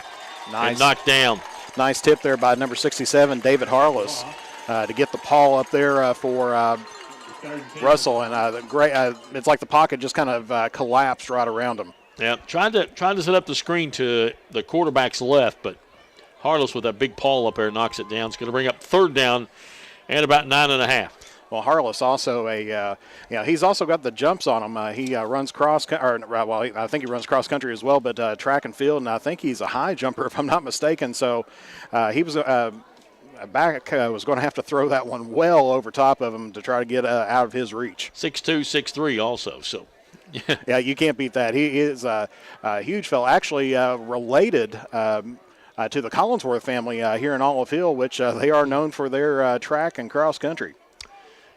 Nice. And knocked down. Nice tip there by number 67, David Harless, to get the ball up there for Russell. And great. It's like the pocket just kind of collapsed right around him. Yeah, trying to set up the screen to the quarterback's left, but Harless with that big paw up there knocks it down. It's going to bring up 3rd down and about 9.5. Well, Harless also he's also got the jumps on him. He runs I think he runs cross country as well, but track and field, and I think he's a high jumper if I'm not mistaken. So he was back was going to have to throw that one well over top of him to try to get out of his reach. 6'2", 6'3" also, so. Yeah, you can't beat that. He is a huge fella, actually related to the Collinsworth family here in Olive Hill, which they are known for their track and cross country.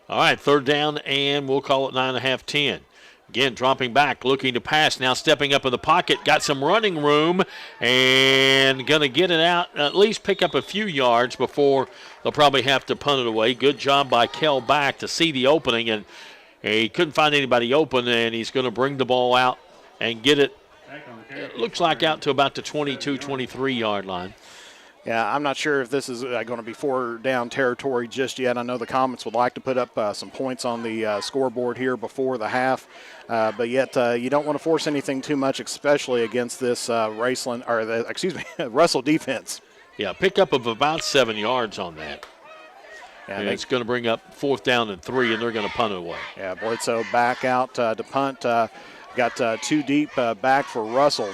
All right, 3rd down, and we'll call it 9.5, 10. Again, dropping back, looking to pass, now stepping up in the pocket, got some running room, and going to get it out, at least pick up a few yards before they'll probably have to punt it away. Good job by Kel Back to see the opening, and he couldn't find anybody open, and he's going to bring the ball out and get it, looks like out to about the 22, 23-yard line. Yeah, I'm not sure if this is going to be 4-down territory just yet. I know the Comets would like to put up some points on the scoreboard here before the half, but yet you don't want to force anything too much, especially against this Russell defense. Yeah, pickup of about 7 yards on that. Yeah, and it's going to bring up 4th down and 3, and they're going to punt it away. Yeah, Bledsoe back out to punt. Got 2 deep back for Russell.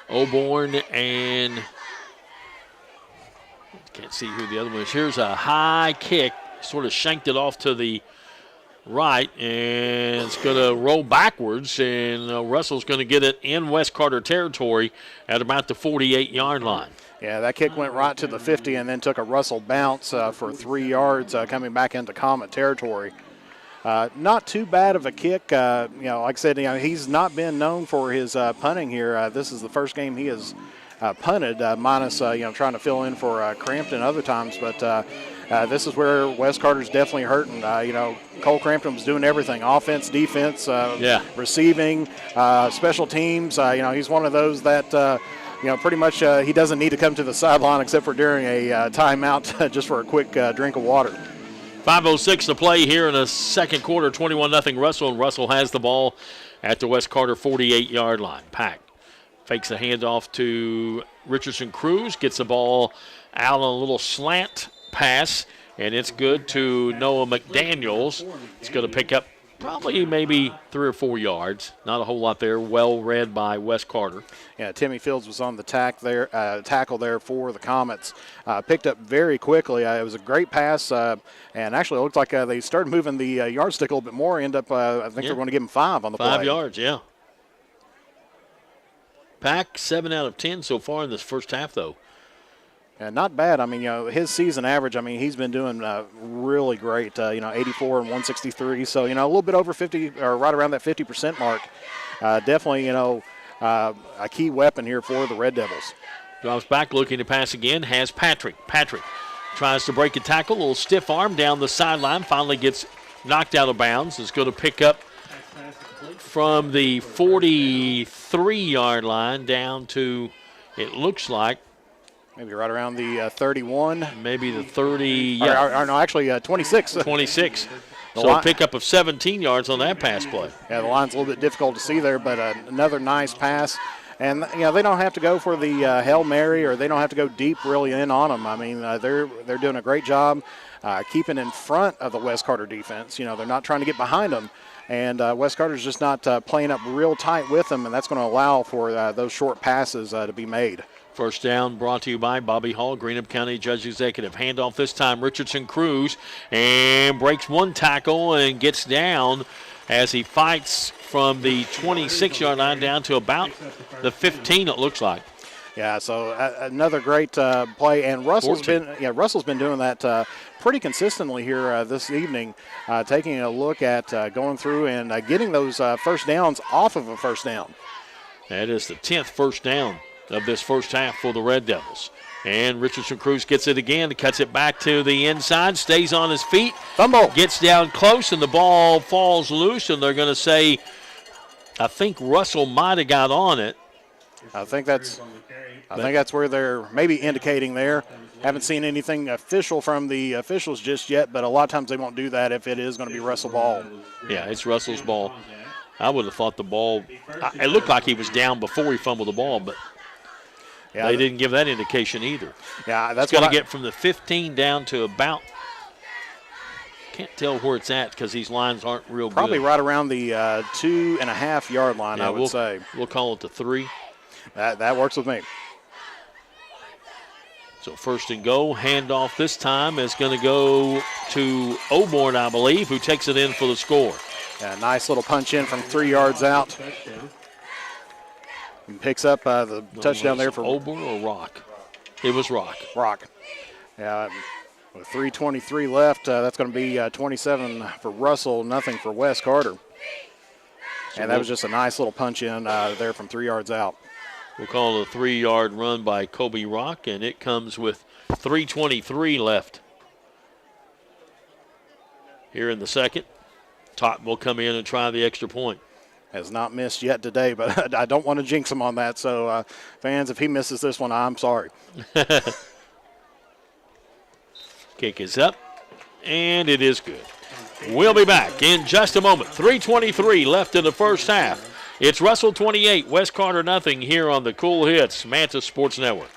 Oborn and can't see who the other one is. Here's a high kick, sort of shanked it off to the right, and it's going to roll backwards, and Russell's going to get it in West Carter territory at about the 48-yard line. Yeah, that kick went right to the 50 and then took a Russell bounce for 3 yards coming back into Comet territory. Not too bad of a kick. Like I said, he's not been known for his punting here. This is the first game he has punted, minus trying to fill in for Crampton other times. But this is where West Carter's definitely hurting. Cole Crampton was doing everything: offense, defense, receiving, special teams. He's one of those that. Pretty much he doesn't need to come to the sideline except for during a timeout just for a quick drink of water. 5:06 to play here in the second quarter, 21-0 Russell, and Russell has the ball at the West Carter 48-yard line. Pack fakes a handoff to Richardson Cruz, gets the ball out on a little slant pass, and it's good to Noah McDaniels. It's going to pick up probably maybe 3 or 4 yards. Not a whole lot there. Well read by West Carter. Yeah, Timmy Fields was on the tackle there for the Comets. Picked up very quickly. It was a great pass, and actually it looked like they started moving the yardstick a little bit more. End up, I think they're going to give him 5 on the play. 5 yards, yeah. Pack 7 out of 10 so far in this first half, though. Not bad. His season average, he's been doing really great. 84 and 163. So, a little bit over 50, or right around that 50% mark. Definitely, a key weapon here for the Red Devils. Drops back, looking to pass again, has Patrick. Patrick tries to break a tackle, a little stiff arm down the sideline, finally gets knocked out of bounds. Is going to pick up from the 43-yard line down to, it looks like, maybe right around the 31. Maybe the 30, yeah. No, actually 26. 26. So a pickup of 17 yards on that pass play. Yeah, the line's a little bit difficult to see there, but another nice pass. And, they don't have to go for the Hail Mary, or they don't have to go deep really in on them. They're doing a great job keeping in front of the West Carter defense. They're not trying to get behind them. And West Carter's just not playing up real tight with them, and that's going to allow for those short passes to be made. First down brought to you by Bobby Hall, Greenup County Judge Executive. Handoff this time, Richardson Cruz, and breaks one tackle and gets down as he fights from the 26-yard line down to about the 15, it looks like. Yeah, so another great play, and Russell's been doing that pretty consistently here this evening, taking a look at going through and getting those first downs off of a first down. That is the 10th first down of this first half for the Red Devils. And Richardson Cruz gets it again, cuts it back to the inside, stays on his feet. Fumble. Gets down close, and the ball falls loose, and they're going to say, I think Russell might have got on it. I think that's where they're maybe indicating there. Haven't seen anything official from the officials just yet, but a lot of times they won't do that if it is going to be Russell ball. Yeah, it's Russell's ball. I would have thought the ball, it looked like he was down before he fumbled the ball, but yeah, they didn't give that indication either. Yeah, that's going to get from the 15 down to about, can't tell where it's at because these lines aren't real good. Probably right around the 2.5-yard line, I would say. We'll call it the 3. That works with me. So first and goal, handoff this time is going to go to Oborn, I believe, who takes it in for the score. Yeah, nice little punch in from 3 yards out. And picks up the touchdown there for Oborn or Rock? It was Rock. Rock. Yeah, with 3:23 left, that's going to be 27 for Russell, nothing for Wes Carter. And that was just a nice little punch in there from 3 yards out. We'll call it a 3-yard run by Kobe Rock, and it comes with 3:23 left. Here in the second, Totten will come in and try the extra point. Has not missed yet today, but I don't want to jinx him on that. So, fans, if he misses this one, I'm sorry. Kick is up, and it is good. We'll be back in just a moment. 3:23 left in the first half. It's Russell 28, West Carter nothing here on the Cool Hits Manta Sports Network.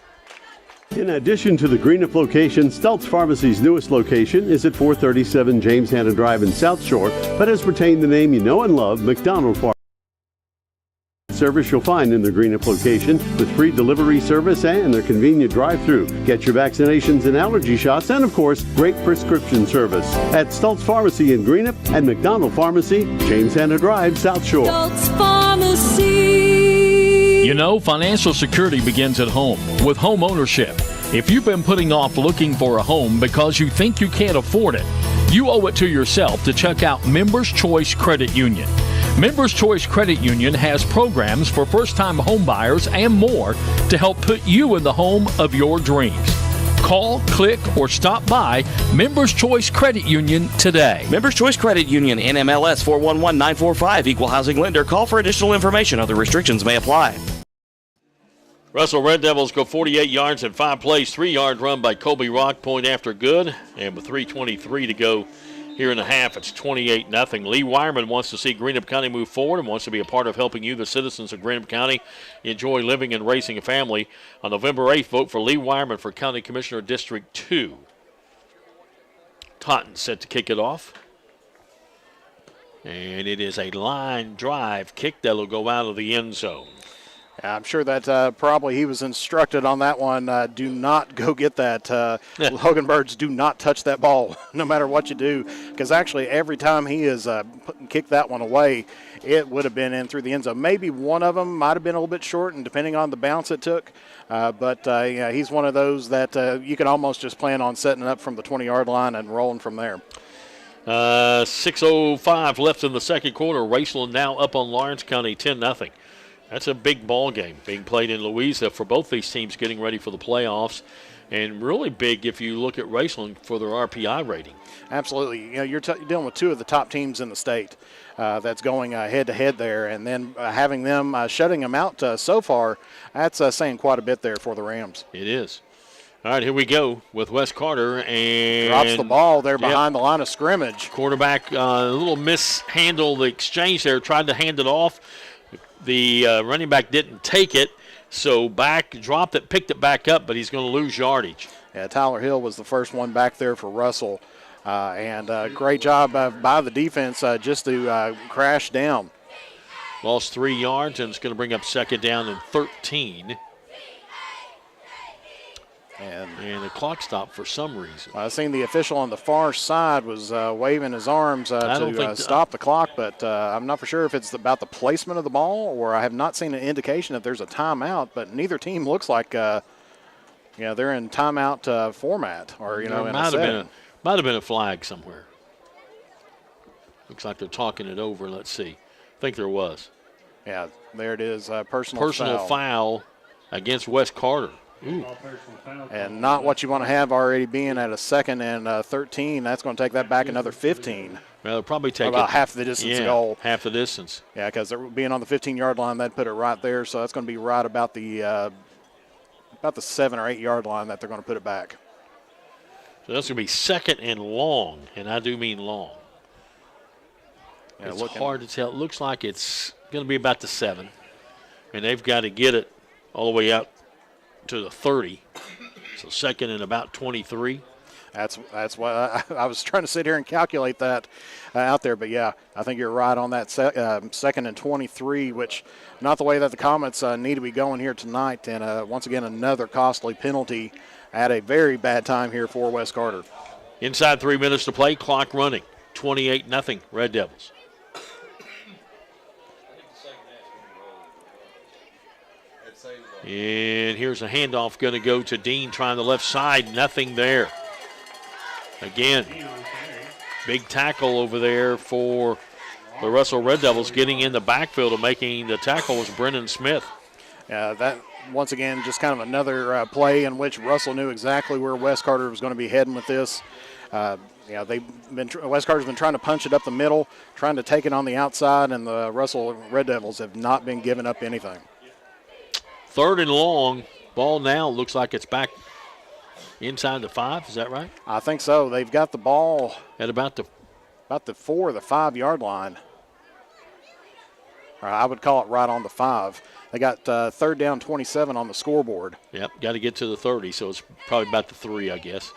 In addition to the Greenup location, Stultz Pharmacy's newest location is at 437 James Hanna Drive in South Shore, but has retained the name you know and love, McDonald Pharmacy. Service you'll find in the Greenup location with free delivery service and their convenient drive-through. Get your vaccinations and allergy shots and, of course, great prescription service at Stultz Pharmacy in Greenup and McDonald Pharmacy, James Hanna Drive, South Shore. Stultz Pharmacy. You know, financial security begins at home with home ownership. If you've been putting off looking for a home because you think you can't afford it, you owe it to yourself to check out Members Choice Credit Union. Members Choice Credit Union has programs for first-time home buyers and more to help put you in the home of your dreams. Call, click, or stop by Members Choice Credit Union today. Members Choice Credit Union, NMLS 411945, Equal Housing Lender. Call for additional information. Other restrictions may apply. Russell Red Devils go 48 yards in 5 plays. 3-yard run by Kobe Rock, point after good. And with 3:23 to go here in the half, it's 28-0. Lee Wireman wants to see Greenup County move forward and wants to be a part of helping you, the citizens of Greenup County, enjoy living and raising a family. On November 8th, vote for Lee Wireman for County Commissioner District 2. Totten set to kick it off. And it is a line drive kick that will go out of the end zone. Yeah, I'm sure that probably he was instructed on that one. Do not go get that. Logan Birds, do not touch that ball, no matter what you do. Because actually, every time he has kicked that one away, it would have been in through the end zone. Maybe one of them might have been a little bit short, and depending on the bounce it took. But yeah, he's one of those that you can almost just plan on setting up from the 20-yard line and rolling from there. 6:05 left in the second quarter. Raceland now up on Lawrence County 10-0. That's a big ball game being played in Louisa for both these teams getting ready for the playoffs, and really big if you look at Raceland for their RPI rating. Absolutely. You know, you're dealing with two of the top teams in the state that's going head-to-head there, and then having them shutting them out so far, that's saying quite a bit there for the Rams. It is. All right, here we go with Wes Carter. And drops the ball there behind the line of scrimmage. Quarterback, a little mishandle the exchange there, tried to hand it off. The running back didn't take it, so back dropped it, picked it back up, but he's going to lose yardage. Yeah, Tyler Hill was the first one back there for Russell, and great job by the defense just to crash down. Lost 3 yards, and it's going to bring up second down and 13. And the clock stopped for some reason. I seen the official on the far side was waving his arms to stop the clock, but I'm not for sure if it's about the placement of the ball, or I have not seen an indication that there's a timeout. But neither team looks like they're in timeout format, or in a setting. Might have been a flag somewhere. Looks like they're talking it over. Let's see. I think there was. Yeah, there it is. Personal foul against Wes Carter. Ooh. And not what you want to have already being at a 2nd and 13. That's going to take that back another 15. Well, it'll probably take about half the distance goal. Half the distance. Yeah, because being on the 15-yard line, that'd put it right there. So that's going to be right about the 7 or 8 yard line that they're going to put it back. So that's going to be 2nd and long, and I do mean long. Yeah, it's hard to tell. It looks like it's going to be about the 7, and they've got to get it all the way up to the 30, so 2nd and about 23. That's why I was trying to sit here and calculate that out there, but yeah, I think you're right on that 2nd and 23, which not the way that the Comets need to be going here tonight, and once again another costly penalty at a very bad time here for West Carter. Inside 3 minutes to play, clock running. 28-0 Red Devils. And here's a handoff going to go to Dean trying the left side. Nothing there. Again, big tackle over there for the Russell Red Devils, getting in the backfield and making the tackle was Brennan Smith. That, once again, just kind of another play in which Russell knew exactly where West Carter was going to be heading with this. West Carter's been trying to punch it up the middle, trying to take it on the outside, and the Russell Red Devils have not been giving up anything. 3rd and long. Ball now looks like it's back inside the 5. Is that right? I think so. They've got the ball at about the 4 or the 5 yard line. Or I would call it right on the 5. They got 3rd down 27 on the scoreboard. Yep, got to get to the 30, so it's probably about the 3, I guess.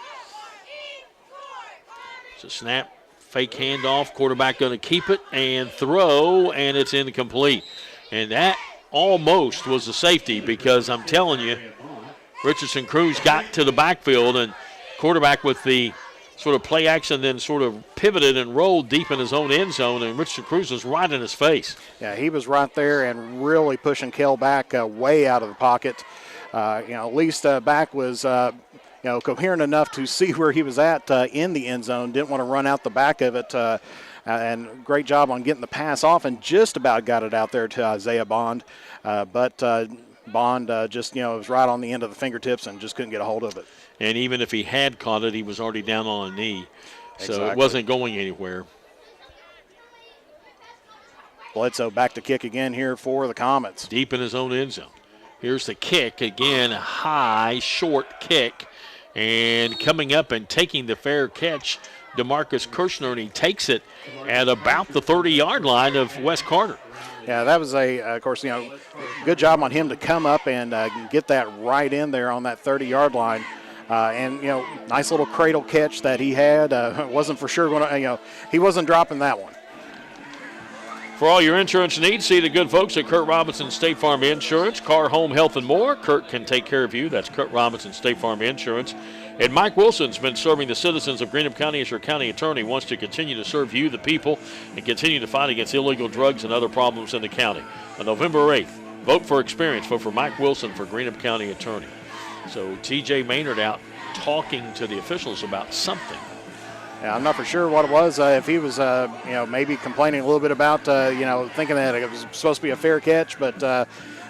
So snap, fake handoff, quarterback going to keep it and throw, and it's incomplete. And that almost was a safety, because I'm telling you, Richardson Cruz got to the backfield, and quarterback with the sort of play action then sort of pivoted and rolled deep in his own end zone, and Richardson Cruz was right in his face. Yeah, he was right there and really pushing Kell back way out of the pocket. At least back was coherent enough to see where he was at in the end zone. Didn't want to run out the back of it. And great job on getting the pass off, and just about got it out there to Isaiah Bond. But Bond just, was right on the end of the fingertips and just couldn't get a hold of it. And even if he had caught it, he was already down on a knee. So Exactly. It wasn't going anywhere. Bledsoe back to kick again here for the Comets. Deep in his own end zone. Here's the kick again, a high, short kick. And coming up and taking the fair catch, DeMarcus Kirshner, and he takes it at about the 30-yard line of West Carter. Yeah, that was of course, good job on him to come up and get that right in there on that 30-yard line. And nice little cradle catch that he had. Wasn't for sure going to, he wasn't dropping that one. For all your insurance needs, see the good folks at Kurt Robinson State Farm Insurance. Car, home, health, and more. Kurt can take care of you. That's Kurt Robinson State Farm Insurance. And Mike Wilson's been serving the citizens of Greenup County as your county attorney. Wants to continue to serve you, the people, and continue to fight against illegal drugs and other problems in the county. On November 8th, vote for experience. Vote for Mike Wilson for Greenup County attorney. So T.J. Maynard out talking to the officials about something. Yeah, I'm not for sure what it was. If he was, maybe complaining a little bit about, thinking that it was supposed to be a fair catch, but,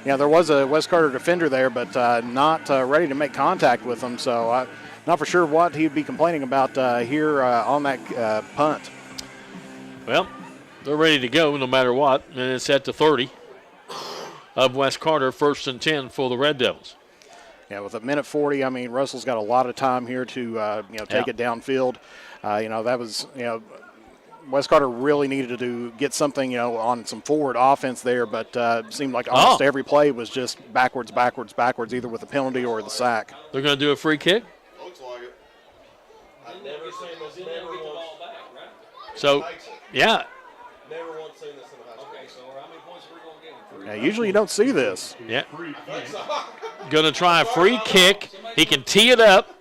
there was a West Carter defender there, but not ready to make contact with him. So not for sure what he'd be complaining about here on that punt. Well, they're ready to go no matter what, and it's at the 30 of West Carter, 1st and 10 for the Red Devils. Yeah, with a minute 40, Russell's got a lot of time here to, take it downfield. That was, West Carter really needed to get something, on some forward offense there, but it seemed like almost every play was just backwards, either with a penalty or the sack. They're going to do a free kick? Looks like it. I've never seen this. Never once. So, yeah. Never once seen this in a high school. Okay, so how many points are we going to get? Yeah, usually you don't see this. Yeah. Going to try a free kick. He can tee it up.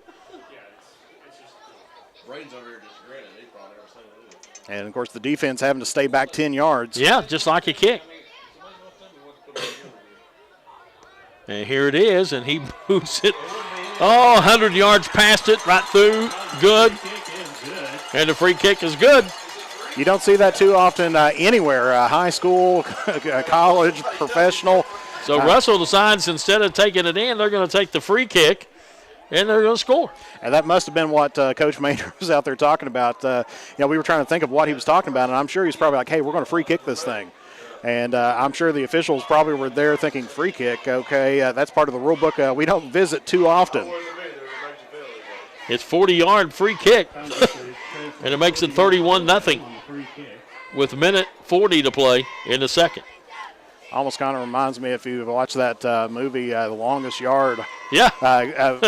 Brains over here just grinning. He probably never seen it either. And, of course, the defense having to stay back 10 yards. Yeah, just like a kick. And here it is, and he moves it. 100 yards past it, right through. Good. And the free kick is good. You don't see that too often anywhere, high school, college, professional. So Russell decides instead of taking it in, they're going to take the free kick, and they're going to score. And that must have been what Coach Maynard was out there talking about. We were trying to think of what he was talking about, and I'm sure he's probably like, hey, we're going to free kick this thing. And I'm sure the officials probably were there thinking, free kick, okay, that's part of the rule book we don't visit too often. It's 40-yard free kick, and it makes it 31-0 with a minute 40 to play in the second. Almost kind of reminds me, if you've watched that movie, The Longest Yard. Yeah.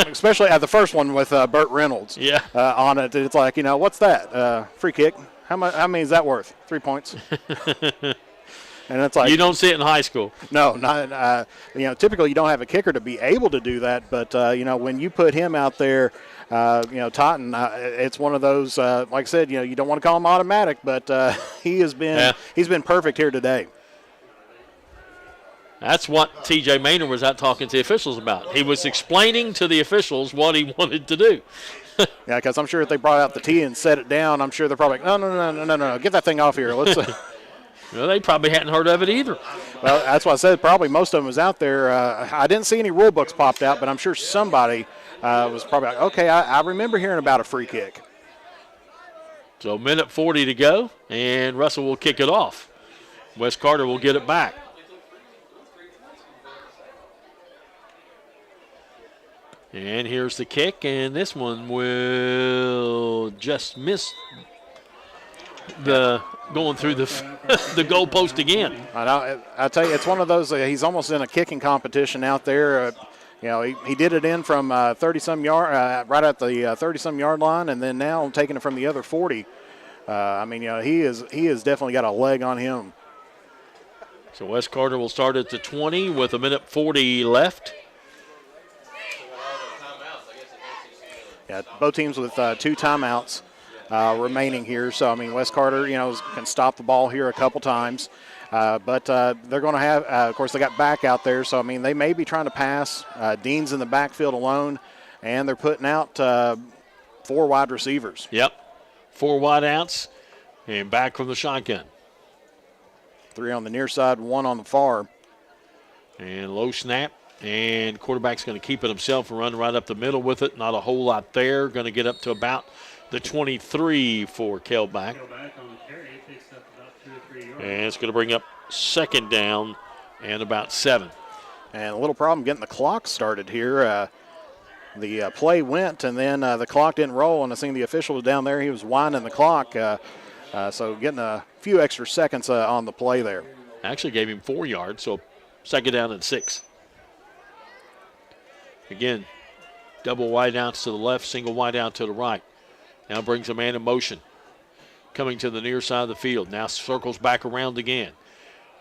Especially the first one with Burt Reynolds. Yeah. On it. It's like, what's that? Free kick. How many is that worth? 3 points. And it's like you don't see it in high school. No, not typically you don't have a kicker to be able to do that, but when you put him out there, Totten, it's one of those. Like I said, you don't want to call him automatic, but he's been perfect here today. That's what T.J. Maynard was out talking to the officials about. He was explaining to the officials what he wanted to do. Yeah, because I'm sure if they brought out the tee and set it down, I'm sure they're probably like, no, get that thing off here. Let's. Well, they probably hadn't heard of it either. Well, that's what I said. Probably most of them was out there. I didn't see any rule books popped out, but I'm sure somebody was probably like, okay, I remember hearing about a free kick. So minute 40 to go, and Russell will kick it off. Wes Carter will get it back. And here's the kick, and this one will just miss the going through the the goalpost again. I tell you, it's one of those. He's almost in a kicking competition out there. He did it in from 30-some yard, right at the 30-some yard line, and then now taking it from the other 40. He has definitely got a leg on him. So Wes Carter will start at the 20 with a minute 40 left. Yeah, both teams with 2 timeouts remaining here. So, Wes Carter, can stop the ball here a couple times. But they're going to have, of course, they got back out there. So, they may be trying to pass. Dean's in the backfield alone, and they're putting out 4 wide receivers. Yep, 4 wide outs, and back from the shotgun. 3 on the near side, 1 on the far. And low snap. And quarterback's going to keep it himself and run right up the middle with it. Not a whole lot there. Going to get up to about the 23 for Kelback. And it's going to bring up second down and about 7. And a little problem getting the clock started here. The play went, and then the clock didn't roll. And I seen the official was down there. He was winding the clock. So getting a few extra seconds on the play there. Actually gave him 4 yards, so second down and 6. Again, double wide outs to the left, single wide out to the right. Now brings a man in motion. Coming to the near side of the field. Now circles back around again.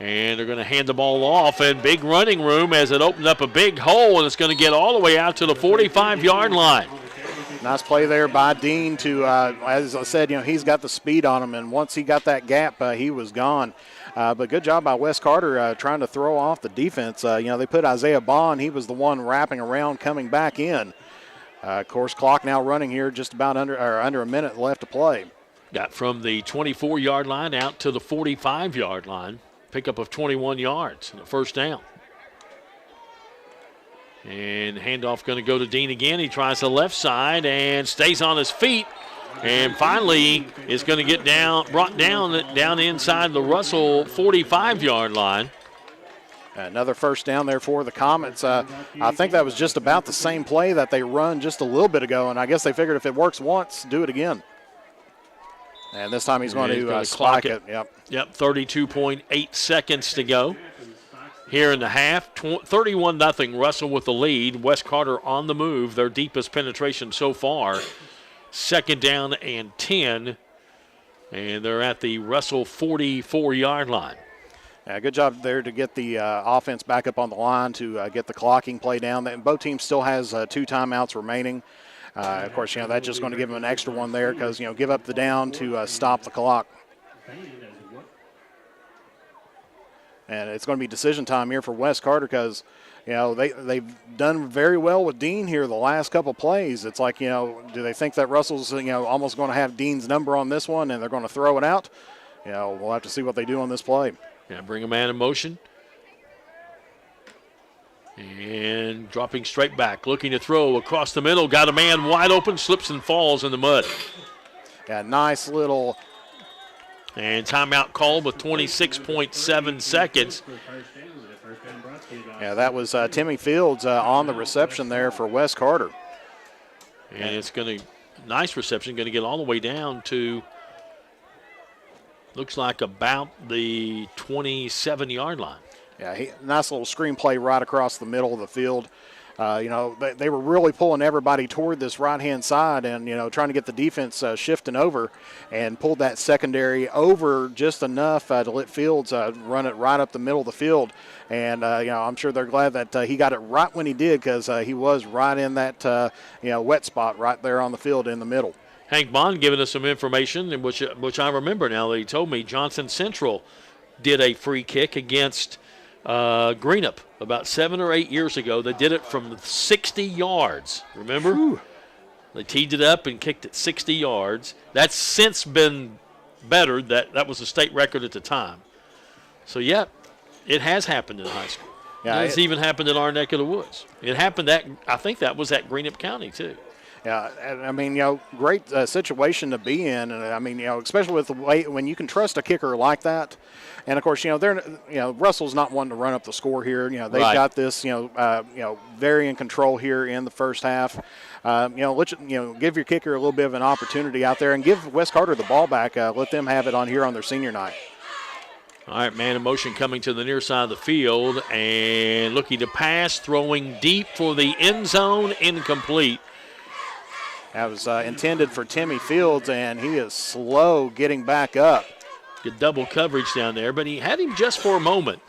And they're going to hand the ball off. And big running room as it opened up a big hole. And it's going to get all the way out to the 45-yard line. Nice play there by Dean to, as I said, he's got the speed on him. And once he got that gap, he was gone. But good job by Wes Carter trying to throw off the defense. They put Isaiah Bond. He was the one wrapping around, coming back in. Of course, clock now running here, just about under a minute left to play. Got from the 24-yard line out to the 45-yard line. Pickup of 21 yards and a first down. And handoff going to go to Dean again. He tries the left side and stays on his feet. And finally, is going to get brought down inside the Russell 45-yard line. Another first down there for the Comets. I think that was just about the same play that they run just a little bit ago, and I guess they figured if it works once, do it again. And this time he's going to spike it. Yep, 32.8 seconds to go here in the half. 31-0, Russell with the lead. Wes Carter on the move, their deepest penetration so far. Second down and 10, and they're at the Russell 44-yard line. Good job there to get the offense back up on the line to get the clocking play down. And both teams still has 2 timeouts remaining. Of course, that's just going to give them an extra one there because, give up the down to stop the clock. And it's going to be decision time here for Wes Carter because, they've done very well with Dean here the last couple plays. It's like, do they think that Russell's, almost going to have Dean's number on this one and they're going to throw it out? We'll have to see what they do on this play. Yeah, bring a man in motion. And dropping straight back, looking to throw across the middle. Got a man wide open, slips and falls in the mud. Yeah, nice little. And timeout called with 26.7 seconds. Yeah, that was Timmy Fields on the reception there for Wes Carter. And it's going to, nice reception, going to get all the way down to, looks like about the 27-yard line. Yeah, nice little screen play right across the middle of the field. They were really pulling everybody toward this right-hand side and, trying to get the defense shifting over, and pulled that secondary over just enough to let Fields run it right up the middle of the field. And, I'm sure they're glad that he got it right when he did, because he was right in that, wet spot right there on the field in the middle. Hank Bond giving us some information, which I remember now that he told me Johnson Central did a free kick against Greenup about 7 or 8 years ago. They did it from 60 yards. Remember? Whew. They teed it up and kicked it 60 yards. That's since been bettered. That was a state record at the time. So, yeah, it has happened in high school. Yeah, it's even happened in our neck of the woods. It happened I think that was at Greenup County, too. Yeah, and I mean, great situation to be in, and I mean, especially with the way when you can trust a kicker like that, and of course, Russell's not wanting to run up the score here. They've got this, very in control here in the first half. Give your kicker a little bit of an opportunity out there, and give West Carter the ball back. Let them have it on their senior night. All right, man in motion coming to the near side of the field and looking to pass, throwing deep for the end zone, incomplete. That was intended for Timmy Fields, and he is slow getting back up. Good double coverage down there, but he had him just for a moment.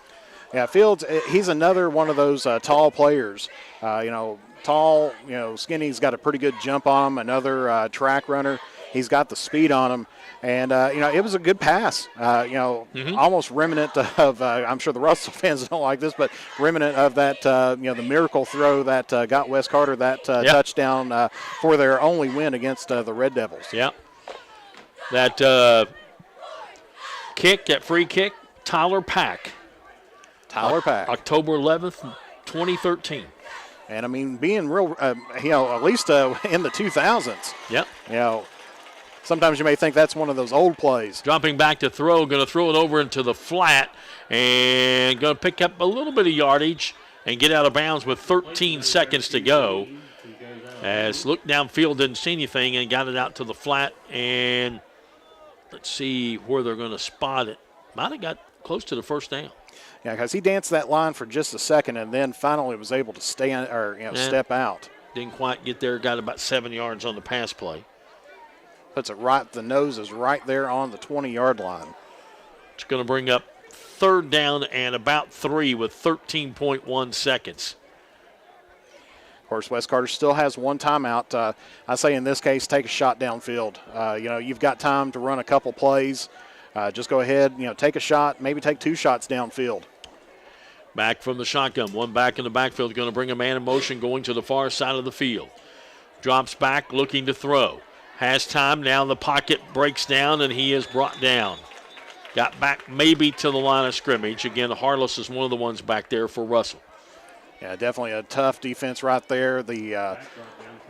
Yeah, Fields, he's another one of those tall players. Tall, skinny, he's got a pretty good jump on him, another track runner. He's got the speed on him. And, it was a good pass, almost remnant of, I'm sure the Russell fans don't like this, but remnant of that, the miracle throw that got West Carter that touchdown for their only win against the Red Devils. Yeah. That kick, that free kick, Tyler Pack. October 11th, 2013. And, I mean, being real, at least in the 2000s. Yep. Sometimes you may think that's one of those old plays. Dropping back to throw, going to throw it over into the flat, and going to pick up a little bit of yardage and get out of bounds with 13 seconds to go. As looked downfield, didn't see anything, and got it out to the flat. And let's see where they're going to spot it. Might have got close to the first down. Yeah, because he danced that line for just a second, and then finally was able to step out. Didn't quite get there. Got about 7 yards on the pass play. Puts it right, the nose is right there on the 20-yard line. It's going to bring up third down and about 3 with 13.1 seconds. Of course, West Carter still has one timeout. I say in this case, take a shot downfield. You've got time to run a couple plays. Just go ahead, take a shot, maybe take 2 shots downfield. Back from the shotgun. One back in the backfield, going to bring a man in motion going to the far side of the field. Drops back, looking to throw. Has time. Now the pocket breaks down, and he is brought down. Got back maybe to the line of scrimmage. Again, Harless is one of the ones back there for Russell. Yeah, definitely a tough defense right there. The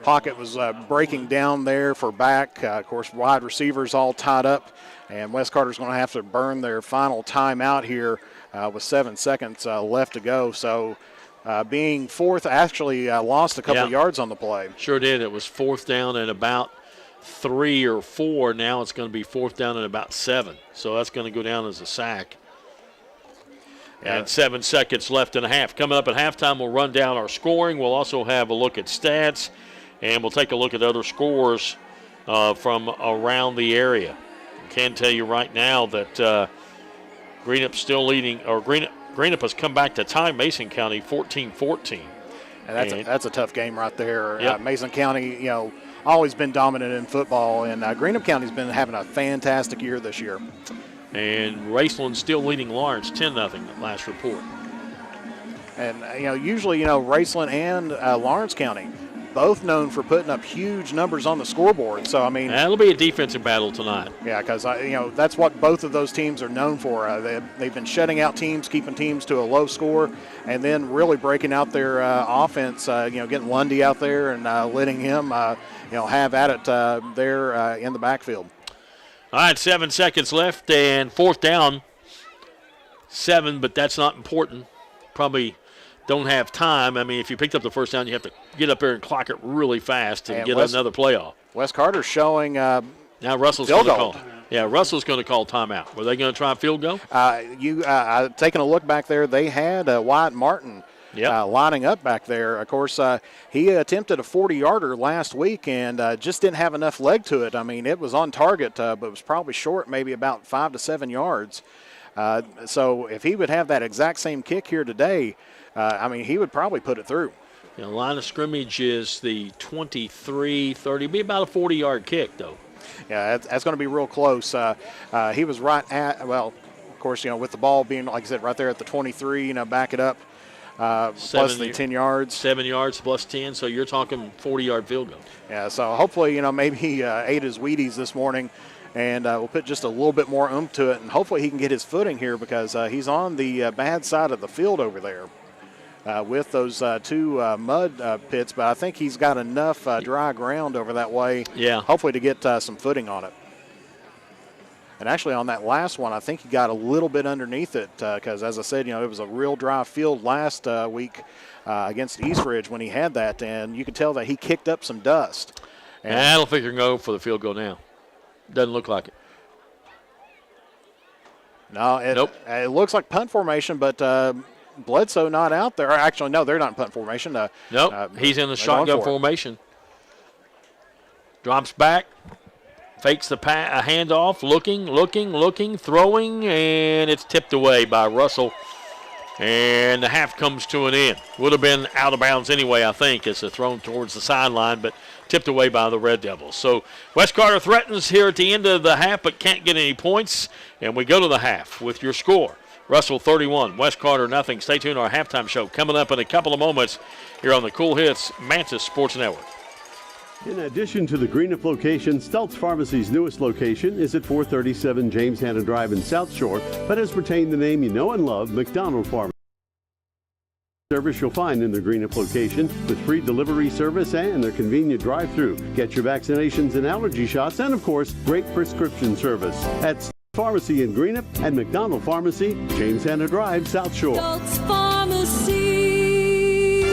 pocket was breaking down there for back. Of course, wide receivers all tied up, and West Carter's going to have to burn their final timeout here with 7 seconds left to go. So being fourth, actually lost a couple of yards on the play. Sure did. It was fourth down and about 3 or 4. Now it's going to be fourth down and about 7. So that's going to go down as a sack. And 7 seconds left in a half. Coming up at halftime, we'll run down our scoring. We'll also have a look at stats, and we'll take a look at other scores from around the area. I can tell you right now that Greenup's still leading, or Greenup has come back to tie Mason County 14-14. And that's a tough game right there. Yep. Mason County, always been dominant in football, and Greenup County's been having a fantastic year this year. And Raceland still leading Lawrence 10-0 last report. And, usually, Raceland and Lawrence County, both known for putting up huge numbers on the scoreboard. So, I mean. That'll be a defensive battle tonight. Yeah, because, that's what both of those teams are known for. They've been shutting out teams, keeping teams to a low score, and then really breaking out their offense, getting Lundy out there and letting him, have at it there in the backfield. All right, 7 seconds left, and fourth down. 7, but that's not important. Probably don't have time. I mean, if you picked up the first down, you have to get up there and clock it really fast and get another play off. West Carter's showing now Russell's going to call. Yeah, Russell's going to call timeout. Were they going to try a field goal? Taking a look back there, they had Wyatt Martin lining up back there. Of course, he attempted a 40-yarder last week and just didn't have enough leg to it. I mean, it was on target, but it was probably short, maybe about 5 to 7 yards. So if he would have that exact same kick here today, I mean, he would probably put it through. The line of scrimmage is the 23, 30, be about a 40-yard kick, though. Yeah, that's going to be real close. He was right at, well, of course, with the ball being, like I said, right there at the 23, back it up, plus the 10 yards. 7 yards plus 10, so you're talking 40-yard field goal. Yeah, so hopefully, maybe he ate his Wheaties this morning, and we'll put just a little bit more oomph to it, and hopefully he can get his footing here because he's on the bad side of the field over there. With those two mud pits, but I think he's got enough dry ground over that way, hopefully to get some footing on it. And actually on that last one, I think he got a little bit underneath it because, as I said, it was a real dry field last week against Eastridge when he had that, and you could tell that he kicked up some dust. And I don't think they're going to go for the field goal now. Doesn't look like it. No, it looks like punt formation, but Bledsoe not out there. Actually, no, they're not in punt formation. Nope, he's in the shotgun formation. Drops back, fakes the handoff, looking, throwing, and it's tipped away by Russell. And the half comes to an end. Would have been out of bounds anyway, I think, as it's thrown towards the sideline, but tipped away by the Red Devils. So West Carter threatens here at the end of the half, but can't get any points. And we go to the half with your score. Russell 31, West Carter nothing. Stay tuned to our halftime show coming up in a couple of moments here on the Cool Hits Mantis Sports Network. In addition to the Greenup location, Stultz Pharmacy's newest location is at 437 James Hanna Drive in South Shore, but has retained the name you know and love, McDonald Pharmacy. Service you'll find in the Greenup location with free delivery service and their convenient drive-thru. Get your vaccinations and allergy shots and, of course, great prescription service at Stultz Pharmacy in Greenup and McDonald Pharmacy, James Hanna Drive, South Shore. Stultz Pharmacy.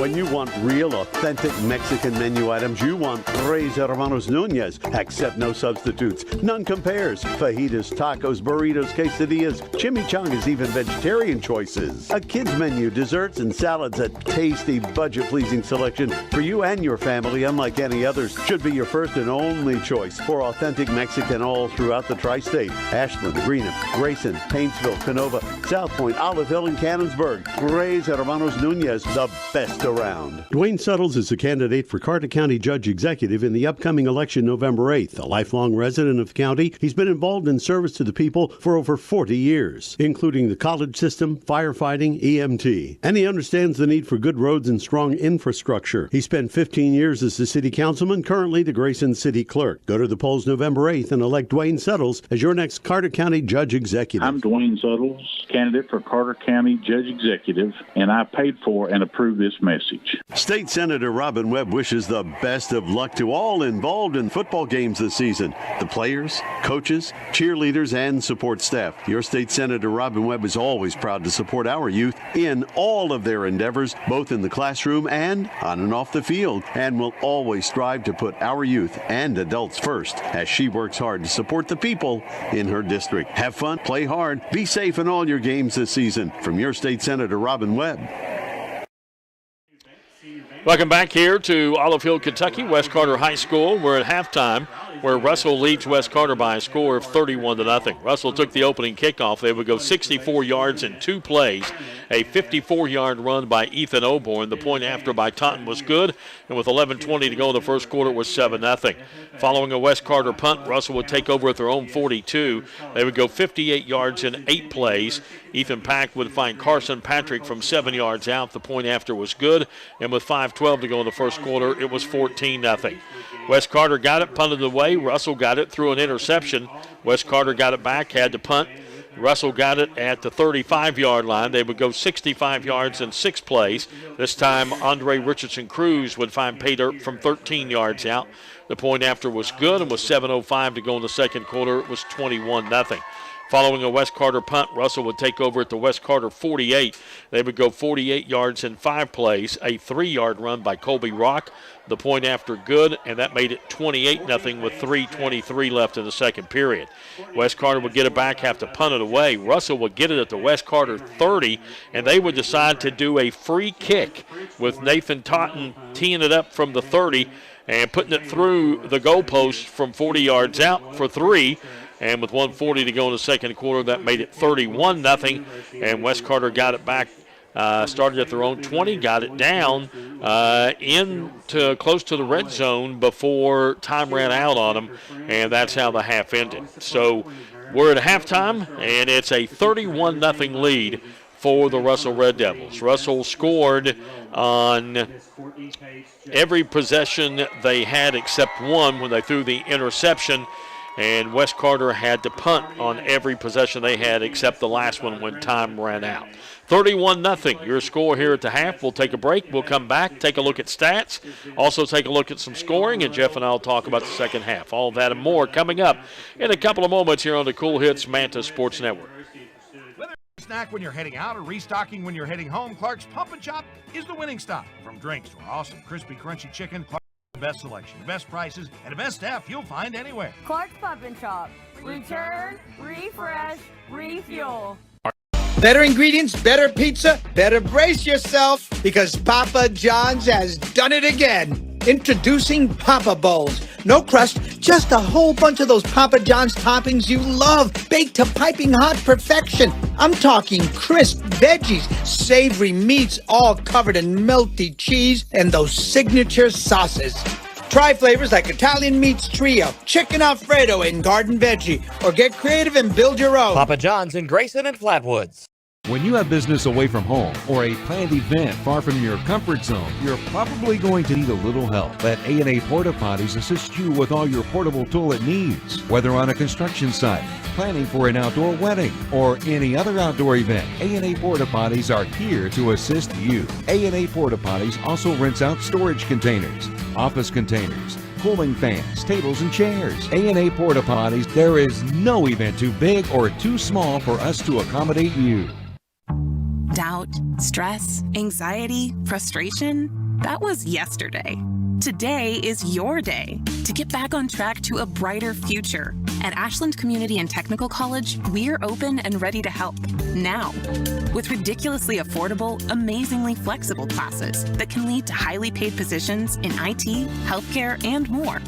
When you want real, authentic Mexican menu items, you want Tres Hermanos Nunez. Accept no substitutes. None compares. Fajitas, tacos, burritos, quesadillas, chimichangas, even vegetarian choices. A kids menu, desserts and salads, a tasty, budget-pleasing selection for you and your family, unlike any others. Should be your first and only choice for authentic Mexican all throughout the tri-state. Ashland, Greenup, Grayson, Paintsville, Canova, South Point, Olive Hill, and Cannonsburg. Tres Hermanos Nunez, the best around. Dwayne Suttles is a candidate for Carter County Judge Executive in the upcoming election November 8th. A lifelong resident of the county, he's been involved in service to the people for over 40 years, including the college system, firefighting, EMT. And he understands the need for good roads and strong infrastructure. He spent 15 years as the city councilman, currently the Grayson City Clerk. Go to the polls November 8th and elect Dwayne Suttles as your next Carter County Judge Executive. I'm Dwayne Suttles, candidate for Carter County Judge Executive, and I paid for and approved this message. State Senator Robin Webb wishes the best of luck to all involved in football games this season. The players, coaches, cheerleaders, and support staff. Your State Senator Robin Webb is always proud to support our youth in all of their endeavors, both in the classroom and on and off the field, and will always strive to put our youth and adults first as she works hard to support the people in her district. Have fun, play hard, be safe in all your games this season. From your State Senator Robin Webb. Welcome back here to Olive Hill, Kentucky, West Carter High School. We're at halftime where Russell leads West Carter by a score of 31-0. Russell took the opening kickoff. They would go 64 yards in 2 plays. A 54-yard run by Ethan Oborn. The point after by Taunton was good, and with 11:20 to go in the first quarter, it was 7-0. Following a West Carter punt, Russell would take over at their own 42. They would go 58 yards in 8 plays. Ethan Pack would find Carson Patrick from 7 yards out. The point after was good, and with 5:12 to go in the first quarter, it was 14-0. West Carter got it, punted away. Russell got it through an interception. West Carter got it back, had to punt. Russell got it at the 35-yard line. They would go 65 yards in 6 plays. This time, Andre Richardson Cruz would find pay dirt from 13 yards out. The point after was good, and with 7:05 to go in the second quarter, it was 21-0. Following a West Carter punt, Russell would take over at the West Carter 48. They would go 48 yards in 5 plays, a 3-yard run by Colby Rock, the point after good, and that made it 28-0 with 3:23 left in the second period. West Carter would get it back, have to punt it away. Russell would get it at the West Carter 30, and they would decide to do a free kick with Nathan Totten teeing it up from the 30 and putting it through the goalpost from 40 yards out for 3. And with 1:40 to go in the second quarter, that made it 31-0. And West Carter got it back, started at their own 20, got it down into close to the red zone before time ran out on them, and that's how the half ended. So we're at halftime, and it's a 31-0 lead for the Russell Red Devils. Russell scored on every possession they had except one when they threw the interception, and West Carter had to punt on every possession they had except the last one when time ran out. 31-0, your score here at the half. We'll take a break. We'll come back, take a look at stats, also take a look at some scoring, and Jeff and I will talk about the second half. All of that and more coming up in a couple of moments here on the Cool Hits Manta Sports Network. Snack when you're heading out or restocking when you're heading home, Clark's Pump and Chop is the winning stop. From drinks to our awesome crispy crunchy chicken, Clark's the best selection, the best prices, and the best staff you'll find anywhere. Clark's Pump and Shop. Return, refresh, refuel. Better ingredients, better pizza, better brace yourself because Papa John's has done it again. Introducing Papa Bowls. No crust, just a whole bunch of those Papa John's toppings you love, baked to piping hot perfection. I'm talking crisp veggies, savory meats, all covered in melty cheese, and those signature sauces. Try flavors like Italian Meats Trio, Chicken Alfredo, and Garden Veggie, or get creative and build your own. Papa John's in Grayson and Flatwoods. When you have business away from home or a planned event far from your comfort zone, you're probably going to need a little help. Let A&A Porta Potties assist you with all your portable toilet needs. Whether on a construction site, planning for an outdoor wedding, or any other outdoor event, A&A Porta Potties are here to assist you. A&A Porta Potties also rents out storage containers, office containers, cooling fans, tables, and chairs. A&A Porta Potties, there is no event too big or too small for us to accommodate you. Doubt, stress, anxiety, frustration, that was yesterday. Today is your day to get back on track to a brighter future. At Ashland Community and Technical College, we're open and ready to help now with ridiculously affordable, amazingly flexible classes that can lead to highly paid positions in IT, healthcare, and more.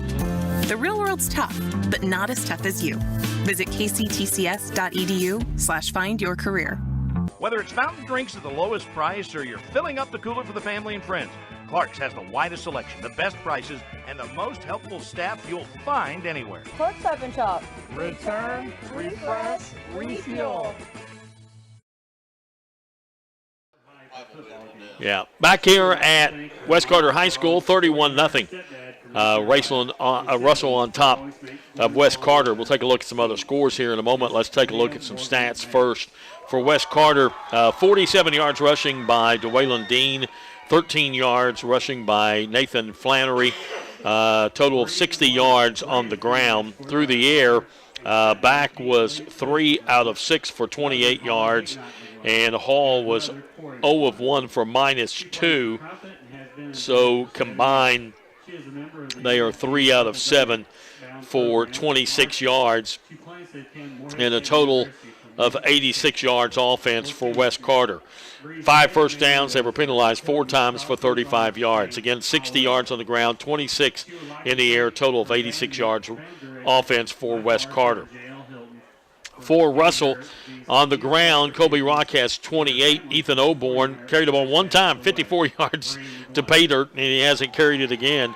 The real world's tough, but not as tough as you. Visit kctcs.edu/findyourcareer. Whether it's fountain drinks at the lowest price or you're filling up the cooler for the family and friends, Clark's has the widest selection, the best prices, and the most helpful staff you'll find anywhere. Clark's Pump and Shop. Return, refresh, refuel. Yeah, back here at West Carter High School, 31-0. Russell on top of West Carter. We'll take a look at some other scores here in a moment. Let's take a look at some stats first. For West Carter, 47 yards rushing by DeWaylen Dean, 13 yards rushing by Nathan Flannery, total of 60 yards on the ground. Through the air, back was 3 out of 6 for 28 yards, and Hall was 0 of 1 for -2. So combined, they are 3 out of 7 for 26 yards, and a total of 86 yards offense for West Carter. 5 first downs. They were penalized 4 times for 35 yards. Again, 60 yards on the ground, 26 in the air, total of 86 yards offense for West Carter. For Russell, on the ground, Colby Rock has 28. Ethan Oborn carried the ball 1 time, 54 yards to pay dirt, and he hasn't carried it again.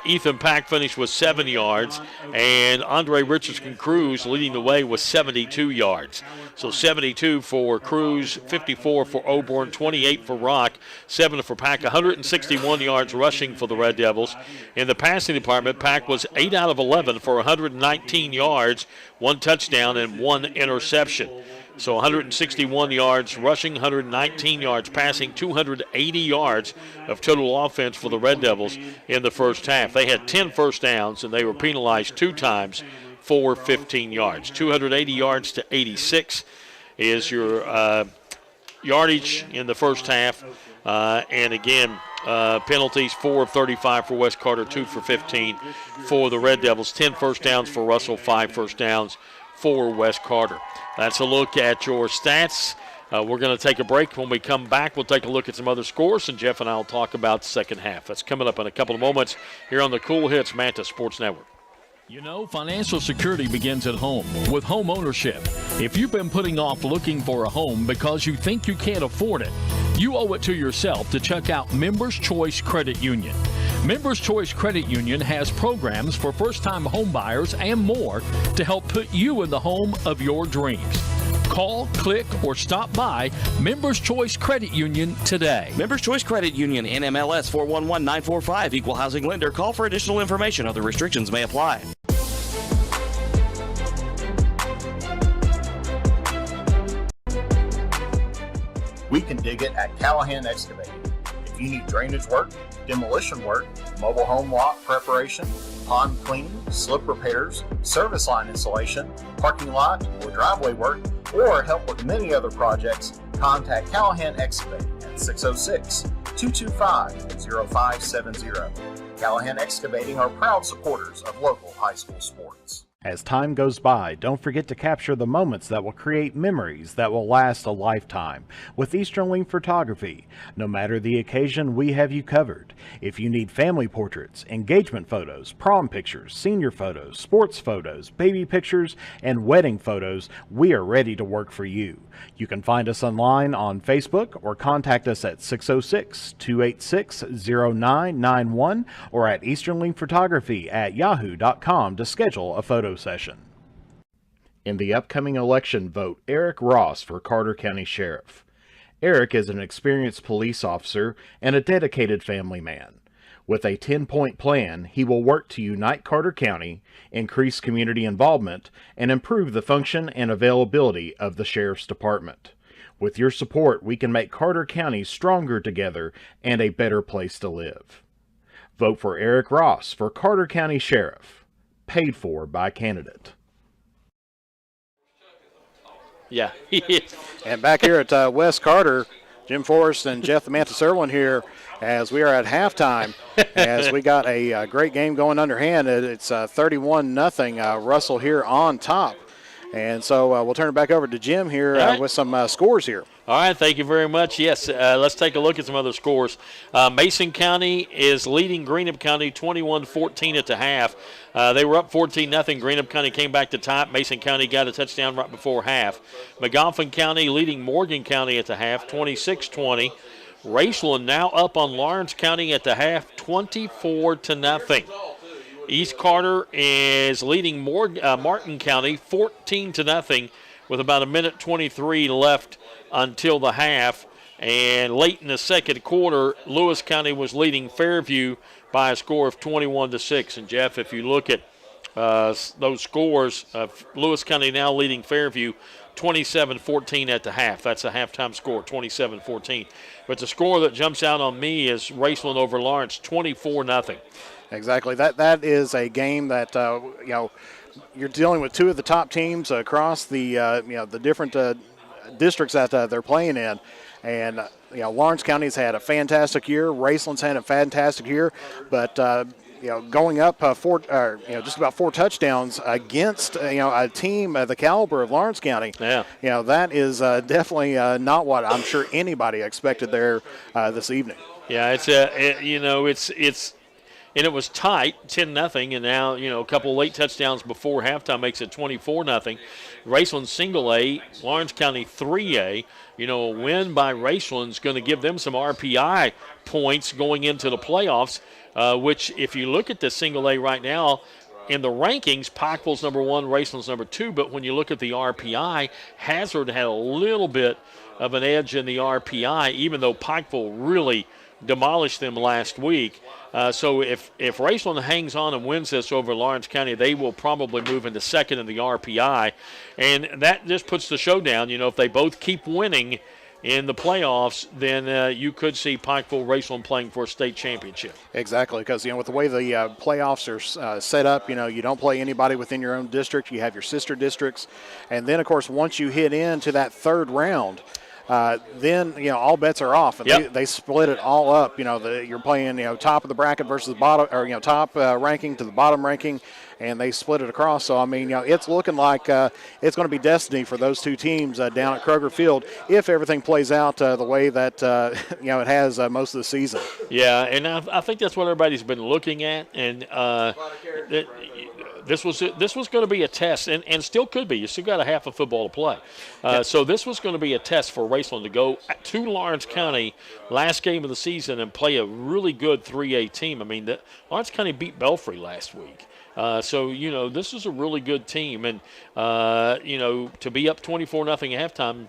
Ethan Pack finished with 7 yards, and Andre Richardson Cruz leading the way with 72 yards. So 72 for Cruz, 54 for Oborn, 28 for Rock, 7 for Pack, 161 yards rushing for the Red Devils. In the passing department, Pack was 8 out of 11 for 119 yards, 1 touchdown, and 1 interception. So 161 yards rushing, 119 yards passing, 280 yards of total offense for the Red Devils in the first half. They had 10 first downs, and they were penalized 2 times for 15 yards. 280 yards to 86 is your yardage in the first half. And again, penalties, 4 of 35 for West Carter, 2 for 15 for the Red Devils. 10 first downs for Russell, 5 first downs for West Carter. That's a look at your stats. We're going to take a break. When we come back, we'll take a look at some other scores, and Jeff and I will talk about the second half. That's coming up in a couple of moments here on the Cool Hits Manta Sports Network. You know, financial security begins at home with home ownership. If you've been putting off looking for a home because you think you can't afford it, you owe it to yourself to check out Members Choice Credit Union. Members Choice Credit Union has programs for first-time home buyers and more to help put you in the home of your dreams. Call, click, or stop by Members Choice Credit Union today. Members Choice Credit Union, NMLS 411945, Equal Housing Lender. Call for additional information. Other restrictions may apply. We can dig it at Callahan Excavating. If you need drainage work, demolition work, mobile home lot preparation, pond cleaning, slip repairs, service line installation, parking lot or driveway work, or help with many other projects, contact Callahan Excavating at 606-225-0570. Callahan Excavating are proud supporters of local high school sports. As time goes by, don't forget to capture the moments that will create memories that will last a lifetime with Eastern Photography. No matter the occasion, we have you covered. If you need family portraits, engagement photos, prom pictures, senior photos, sports photos, baby pictures, and wedding photos, we are ready to work for you. You can find us online on Facebook or contact us at 606-286-0991 or at easternlinkphotography@yahoo.com to schedule a photo session. In the upcoming election, vote Eric Ross for Carter County Sheriff. Eric is an experienced police officer and a dedicated family man. With a 10-point plan, he will work to unite Carter County, increase community involvement, and improve the function and availability of the Sheriff's Department. With your support, we can make Carter County stronger together and a better place to live. Vote for Eric Ross for Carter County Sheriff. Paid for by candidate. Yeah. And back here at West Carter, Jim Forrest and Jeff the Manta Serlin here as we are at halftime as we got a great game going underhand. It's 31-0, Russell here on top. And so we'll turn it back over to Jim here with some scores here. All right, thank you very much. Yes, let's take a look at some other scores. Mason County is leading Greenup County 21-14 at the half. They were up 14-0. Greenup County came back to top. Mason County got a touchdown right before half. McGoffin County leading Morgan County at the half 26-20. Raceland now up on Lawrence County at the half 24-0. East Carter is leading Martin County 14-0 with about 1:23 left until the half. And late in the second quarter, Lewis County was leading Fairview by a score of 21-6. And Jeff, if you look at those scores, Lewis County now leading Fairview 27-14 at the half. That's a halftime score, 27-14. But the score that jumps out on me is Raceland over Lawrence, 24-0. Exactly. That is a game that you're dealing with two of the top teams across the the different districts that they're playing in, and Lawrence County's had a fantastic year. Raceland's had a fantastic year, but going up just about 4 touchdowns against a team of the caliber of Lawrence County. Yeah. That is definitely not what I'm sure anybody expected there this evening. Yeah, and it was tight, 10-0, and now, a couple late touchdowns before halftime makes it 24-0. Raceland single A, Lawrence County 3A. A win by Raceland's going to give them some RPI points going into the playoffs, which if you look at the single A right now, in the rankings, Pikeville's number 1, Raceland's number 2, but when you look at the RPI, Hazard had a little bit of an edge in the RPI, even though Pikeville really demolished them last week. So if Raceland hangs on and wins this over Lawrence County, they will probably move into second in the RPI. And that just puts the showdown. If they both keep winning, in the playoffs, then you could see Pikeville Raceland playing for a state championship. Exactly, because with the way the playoffs are set up, you don't play anybody within your own district. You have your sister districts, and then of course once you hit into that third round, then all bets are off, and they split it all up. You're playing top of the bracket versus the bottom, or top ranking to the bottom ranking, and they split it across. So it's looking like it's going to be destiny for those two teams down at Kroger Field if everything plays out the way that it has most of the season. Yeah, and I think that's what everybody's been looking at, and this was going to be a test, and still could be. You still got a half of football to play. So this was going to be a test for Raceland to go to Lawrence County last game of the season and play a really good 3A team. Lawrence County beat Belfry last week. So this is a really good team. And, to be up 24-0 at halftime,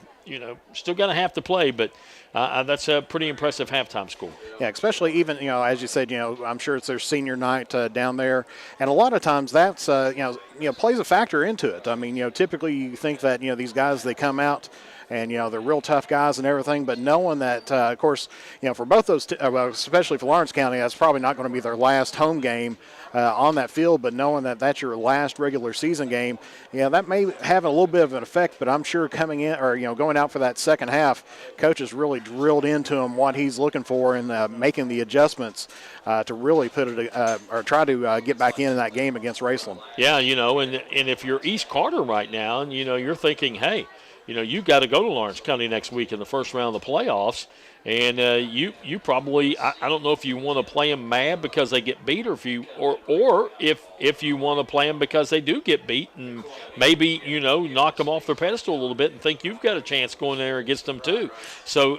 still got a half to play, but that's a pretty impressive halftime score. Yeah, especially even, as you said, I'm sure it's their senior night down there. And a lot of times that's, plays a factor into it. Typically you think that, these guys, they come out and, they're real tough guys and everything, but knowing that, of course, for both those, especially for Lawrence County, that's probably not going to be their last home game on that field, but knowing that that's your last regular season game, that may have a little bit of an effect, but I'm sure coming in or, going out for that second half, coach has really drilled into him what he's looking for and making the adjustments to really put it or try to get back in that game against Raceland. Yeah, and if you're East Carter right now and, you're thinking, hey, you got to go to Lawrence County next week in the first round of the playoffs. And you probably, I don't know if you want to play them mad because they get beat, or if you want to play them because they do get beat and maybe knock them off their pedestal a little bit and think you've got a chance going there against them too. So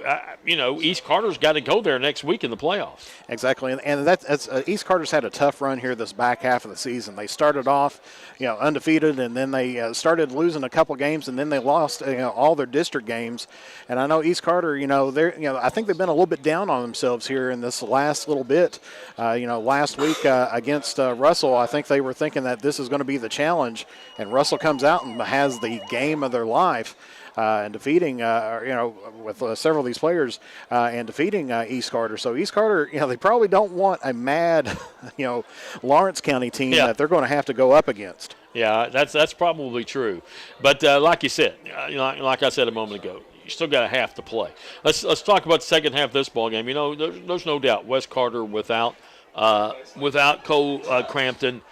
East Carter's got to go there next week in the playoffs. Exactly, and that's East Carter's had a tough run here this back half of the season. They started off undefeated, and then they started losing a couple games, and then they lost all their district games. And I know East Carter, I think they've been a little bit down on themselves here in this last little bit. Last week against Russell, I think they were thinking that this is going to be the challenge, and Russell comes out and has the game of their life. And defeating, with several of these players and defeating East Carter. So East Carter, they probably don't want a mad, Lawrence County team that they're going to have to go up against. Yeah, that's probably true. But like you said, like I said a moment ago, you still got a half to play. Let's talk about the second half of this ball game. There's no doubt West Carter without Cole Crampton.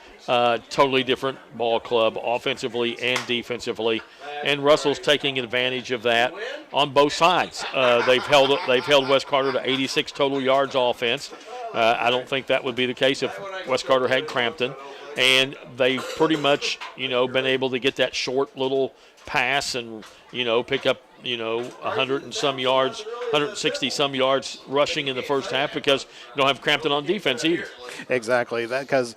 Totally different ball club offensively and defensively, and Russell's taking advantage of that on both sides. They've held West Carter to 86 total yards offense. I don't think that would be the case if West Carter had Crampton, and they've pretty much been able to get that short little pass and pick up 100 and some yards, 160 some yards rushing in the first half because you don't have Crampton on defense either. Exactly, that because.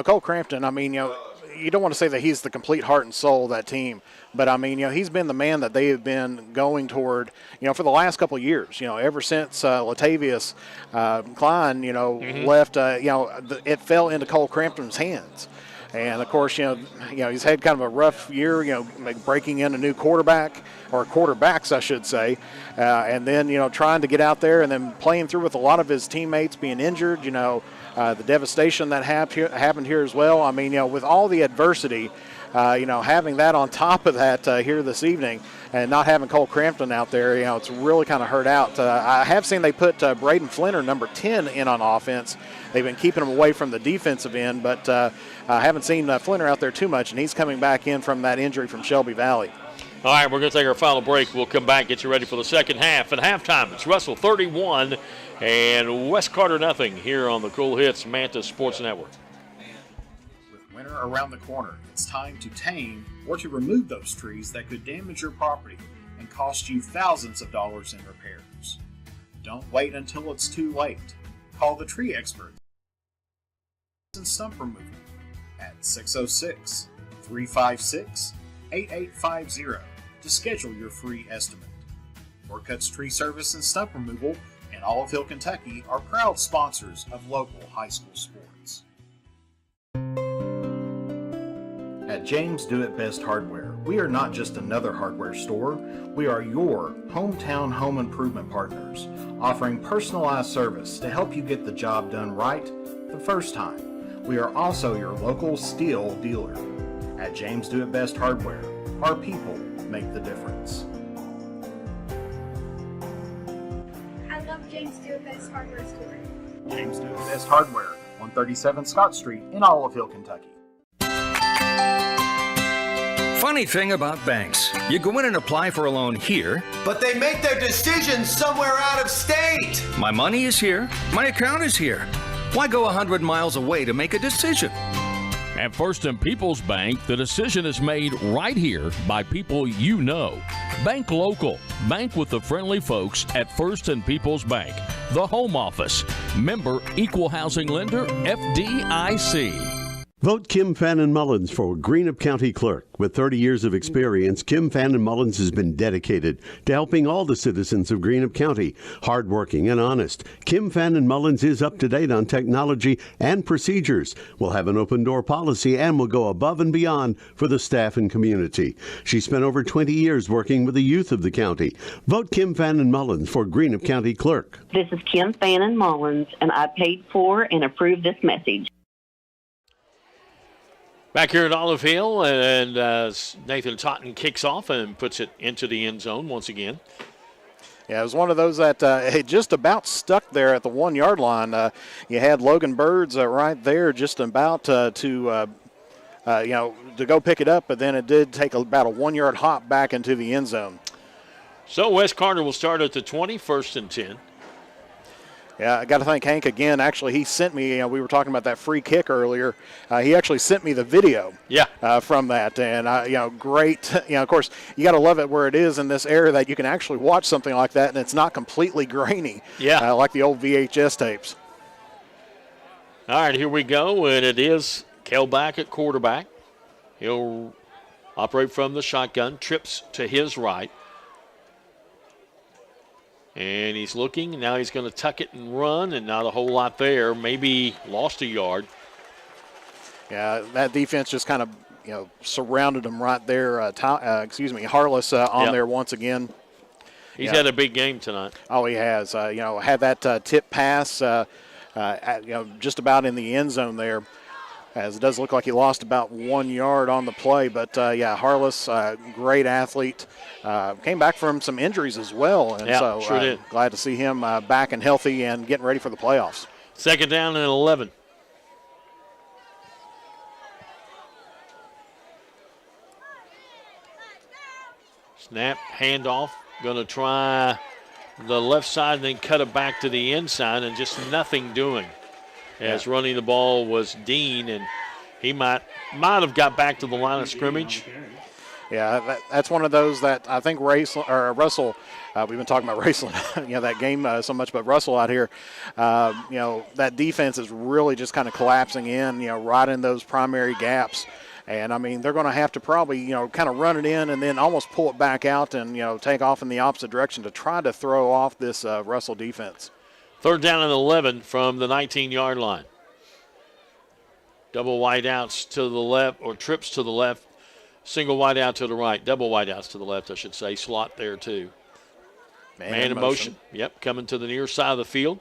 Cole Crampton, you don't want to say that he's the complete heart and soul of that team, but, he's been the man that they have been going toward, for the last couple of years, ever since Latavius Klein, left, it fell into Cole Crampton's hands. And, of course, he's had kind of a rough year, breaking in a new quarterback, or quarterbacks, I should say, and then, trying to get out there and then playing through with a lot of his teammates being injured, the devastation that happened here as well. With all the adversity, having that on top of that here this evening and not having Cole Crampton out there, it's really kind of hurt out. I have seen they put Braden Flinner, number 10, in on offense. They've been keeping him away from the defensive end, but I haven't seen Flinner out there too much, and he's coming back in from that injury from Shelby Valley. All right, we're going to take our final break. We'll come back, get you ready for the second half. At halftime, it's Russell 31 and West Carter nothing here on the Cool Hits Manta Sports Network. With winter around the corner, it's time to tame or to remove those trees that could damage your property and cost you thousands of dollars in repairs. Don't wait until it's too late. Call the tree experts and stump removal at 606-356-8850 to schedule your free estimate. Orcutt's Tree Service and Stump Removal in Olive Hill, Kentucky are proud sponsors of local high school sports. At James Do It Best Hardware, We are not just another hardware store. We are your hometown home improvement partners, offering personalized service to help you get the job done right the first time. We are also your local steel dealer. At James Do It Best Hardware, our people make the difference. I love James Do It Best Hardware Store. James Do It Best Hardware, 137 Scott Street in Olive Hill, Kentucky. Funny thing about banks, you go in and apply for a loan here, but they make their decisions somewhere out of state. My money is here, my account is here. Why go 100 miles away to make a decision? At First and People's Bank, the decision is made right here by people you know. Bank local. Bank with the friendly folks at First and People's Bank. The Home Office. Member Equal Housing Lender, FDIC. Vote Kim Fannin Mullins for Greenup County Clerk. With 30 years of experience, Kim Fannin Mullins has been dedicated to helping all the citizens of Greenup County. Hardworking and honest, Kim Fannin Mullins is up to date on technology and procedures, will have an open door policy, and will go above and beyond for the staff and community. She spent over 20 years working with the youth of the county. Vote Kim Fannin Mullins for Greenup County Clerk. This is Kim Fannin Mullins, and I paid for and approved this message. Back here at Olive Hill, and Nathan Totten kicks off and puts it into the end zone once again. Yeah, it was one of those that had just about stuck there at the 1 yard line. You had Logan Birds right there, just about to go pick it up, but then it did take about a 1 yard hop back into the end zone. So Wes Carter will start at the 20, 1st and 10. Yeah, I got to thank Hank again. Actually, he sent me, we were talking about that free kick earlier. He actually sent me the video from that. And, great. Of course, you got to love it where it is in this area that you can actually watch something like that and it's not completely grainy. Yeah. Like the old VHS tapes. All right, here we go. And it is Kelback at quarterback. He'll operate from the shotgun, trips to his right. And he's looking. Now he's going to tuck it and run, and not a whole lot there. Maybe lost a yard. Yeah, that defense just kind of, surrounded him right there. Harless on there once again. He's had a big game tonight. Oh, he has. Had that tip pass, just about in the end zone there. As it does look like he lost about 1 yard on the play. But, Harless, great athlete. Came back from some injuries as well. And sure did. Glad to see him back and healthy and getting ready for the playoffs. 2nd down and 11. Snap, handoff. Going to try the left side and then cut it back to the inside, and just nothing doing. As running the ball was Dean, and he might have got back to the line of scrimmage. Yeah, that's one of those that I think Russell, we've been talking about racing, that game so much, but Russell out here, that defense is really just kind of collapsing in, right in those primary gaps. And, they're going to have to probably, kind of run it in and then almost pull it back out and, take off in the opposite direction to try to throw off this Russell defense. 3rd down and 11 from the 19-yard line. Double wide outs to the left, or trips to the left. Single wide out to the right. Double wide outs to the left, I should say. Slot there, too. Man in motion. Yep, coming to the near side of the field.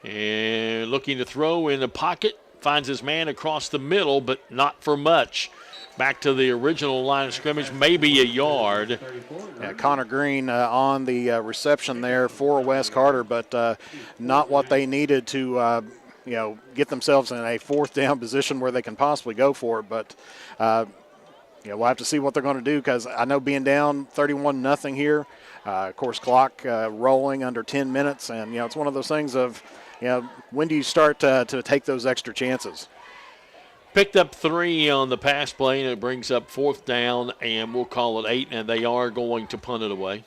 And looking to throw in the pocket. Finds his man across the middle, but not for much. Back to the original line of scrimmage, maybe a yard. Yeah, Connor Green on the reception there for Wes Carter, but not what they needed to, get themselves in a 4th down position where they can possibly go for it. But, we'll have to see what they're going to do, because I know being down 31-0 here, of course, clock rolling under 10 minutes, and, it's one of those things of, when do you start to take those extra chances? Picked up 3 on the pass play, and it brings up 4th down, and we'll call it 8, and they are going to punt it away,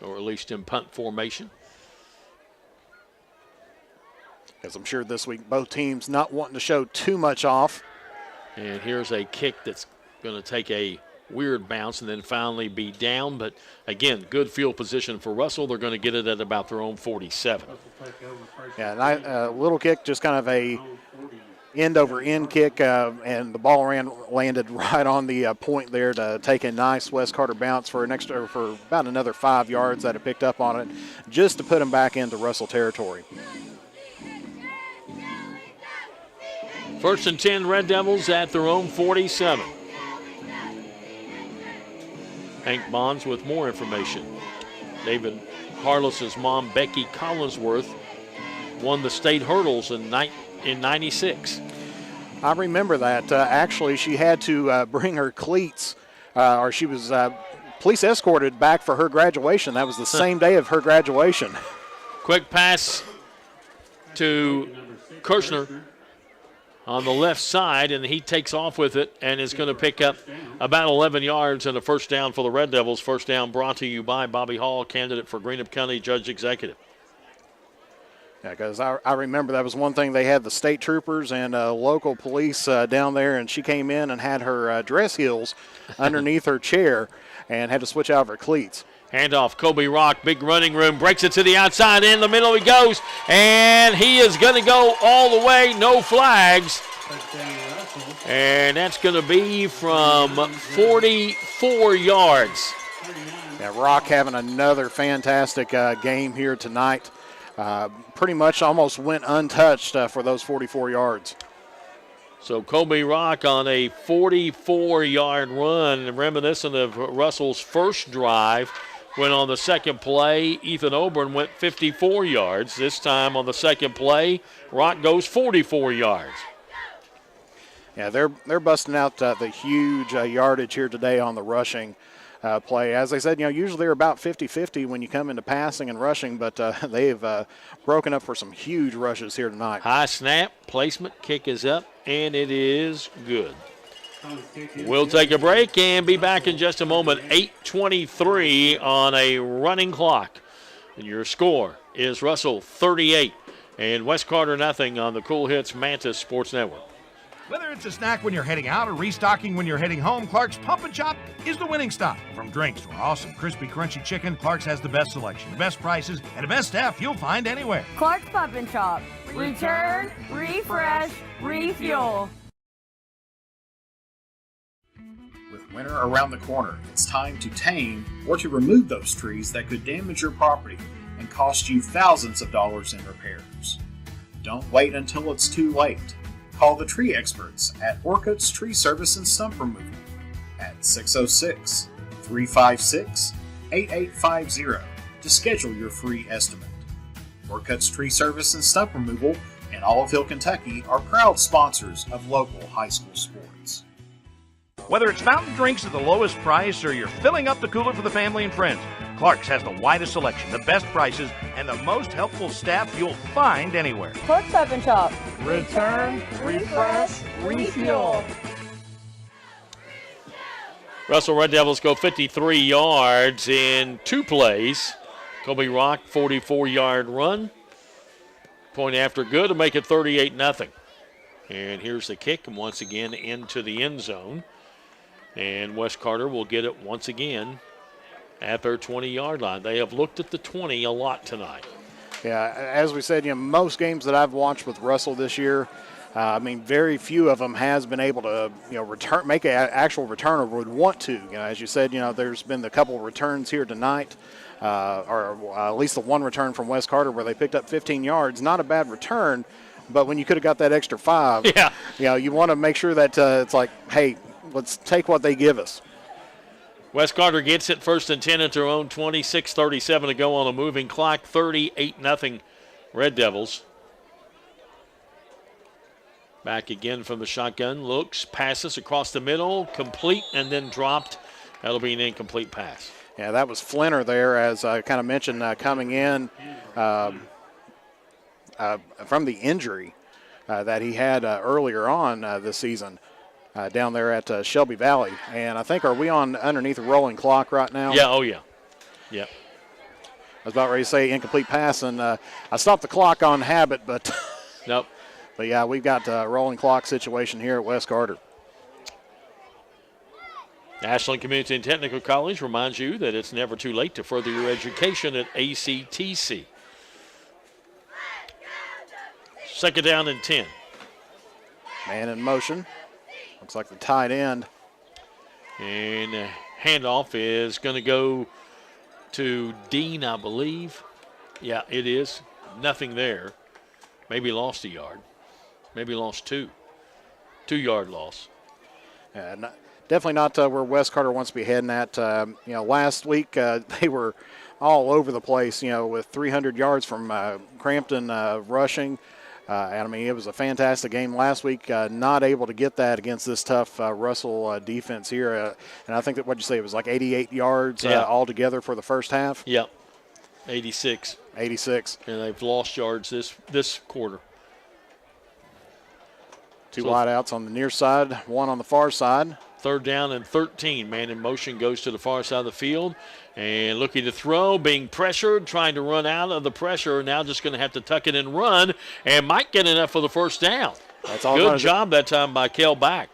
or at least in punt formation. As I'm sure this week both teams not wanting to show too much off. And here's a kick that's going to take a weird bounce and then finally be down. But, again, good field position for Russell. They're going to get it at about their own 47. Yeah, a little kick, just kind of a end-over-end kick, and the ball landed right on the point there to take a nice West Carter bounce for about another 5 yards that it picked up on it, just to put him back into Russell territory. 1st and 10, Red Devils at their own 47. Hank Bonds with more information. David Harless's mom, Becky Collinsworth, won the state hurdles in 96. I remember that. Actually, she had to bring her cleats, or she was police escorted back for her graduation. That was the same day of her graduation. Quick pass to Kirshner on the left side, and he takes off with it and is going to pick up about 11 yards and a first down for the Red Devils. First down brought to you by Bobby Hall, candidate for Greenup County Judge Executive. Yeah, because I remember that was one thing. They had the state troopers and local police down there, and she came in and had her dress heels underneath her chair and had to switch out of her cleats. Handoff, Kobe Rock, big running room, breaks it to the outside, in the middle he goes, and he is going to go all the way, no flags. And that's going to be from 44 yards. Yeah, Rock having another fantastic game here tonight. Pretty much almost went untouched for those 44 yards. So Kobe Rock on a 44-yard run, reminiscent of Russell's first drive. When on the second play, Ethan Oborn went 54 yards. This time on the second play, Rock goes 44 yards. Yeah, they're busting out the huge yardage here today on the rushing play. As I said, usually they're about 50-50 when you come into passing and rushing, but they've broken up for some huge rushes here tonight. High snap, placement, kick is up, and it is good. We'll take a break and be back in just a moment. 8:23 on a running clock. And your score is Russell 38 and West Carter nothing on the Cool Hits Mantis Sports Network. Whether it's a snack when you're heading out or restocking when you're heading home, Clark's Pump and Chop is the winning stop. From drinks to our awesome crispy, crunchy chicken, Clark's has the best selection, the best prices, and the best staff you'll find anywhere. Clark's Pump and Chop. Return, refresh, refuel. With winter around the corner, it's time to tame or to remove those trees that could damage your property and cost you thousands of dollars in repairs. Don't wait until it's too late. Call the tree experts at Orcutt's Tree Service and Stump Removal at 606-356-8850 to schedule your free estimate. Orcutt's Tree Service and Stump Removal in Olive, Kentucky are proud sponsors of local high school sports. Whether it's fountain drinks at the lowest price or you're filling up the cooler for the family and friends, Clark's has the widest selection, the best prices, and the most helpful staff you'll find anywhere. Clark's Pump and Chop. Return, refresh, refuel. Russell Red Devils go 53 yards in 2 plays. Kobe Rock, 44-yard run. Point after good to make it 38-0. And here's the kick, and once again into the end zone. And West Carter will get it once again at their 20-yard line. They have looked at the 20 a lot tonight. Yeah, as we said, most games that I've watched with Russell this year, very few of them has been able to, make an actual return or would want to. As you said, there's been a couple returns here tonight, or at least the one return from West Carter where they picked up 15 yards. Not a bad return, but when you could have got that extra 5, you want to make sure that it's like, hey, let's take what they give us. West Carter gets it 1st and 10 at their own 20, 6:37 to go on a moving clock, 38-0 Red Devils. Back again from the shotgun, looks, passes across the middle, complete, and then dropped. That'll be an incomplete pass. Yeah, that was Flinner there, as I kind of mentioned, coming in from the injury that he had earlier on this season. Down there at Shelby Valley. And I think, are we on underneath a rolling clock right now? Yeah, oh yeah. Yep. I was about ready to say incomplete pass, and I stopped the clock on habit, but nope. But yeah, we've got a rolling clock situation here at West Carter. Ashland Community and Technical College reminds you that it's never too late to further your education at ACTC. 2nd down and 10. Man in motion. Looks like the tight end. And handoff is going to go to Dean, I believe. Yeah, it is. Nothing there. Maybe lost a yard. Maybe lost 2. 2-yard loss. Definitely not where West Carter wants to be heading at. Last week they were all over the place, with 300 yards from Crampton rushing. It was a fantastic game last week. Not able to get that against this tough Russell defense here. And I think that, what'd you say, it was like 88 yards altogether for the first half? Yep, 86. 86. And they've lost yards this quarter. 2 wideouts on the near side, 1 on the far side. 3rd down and 13. Man in motion goes to the far side of the field. And looking to throw, being pressured, trying to run out of the pressure. Now just going to have to tuck it and run. And might get enough for the first down. That's all. Good job that time by Kel Back.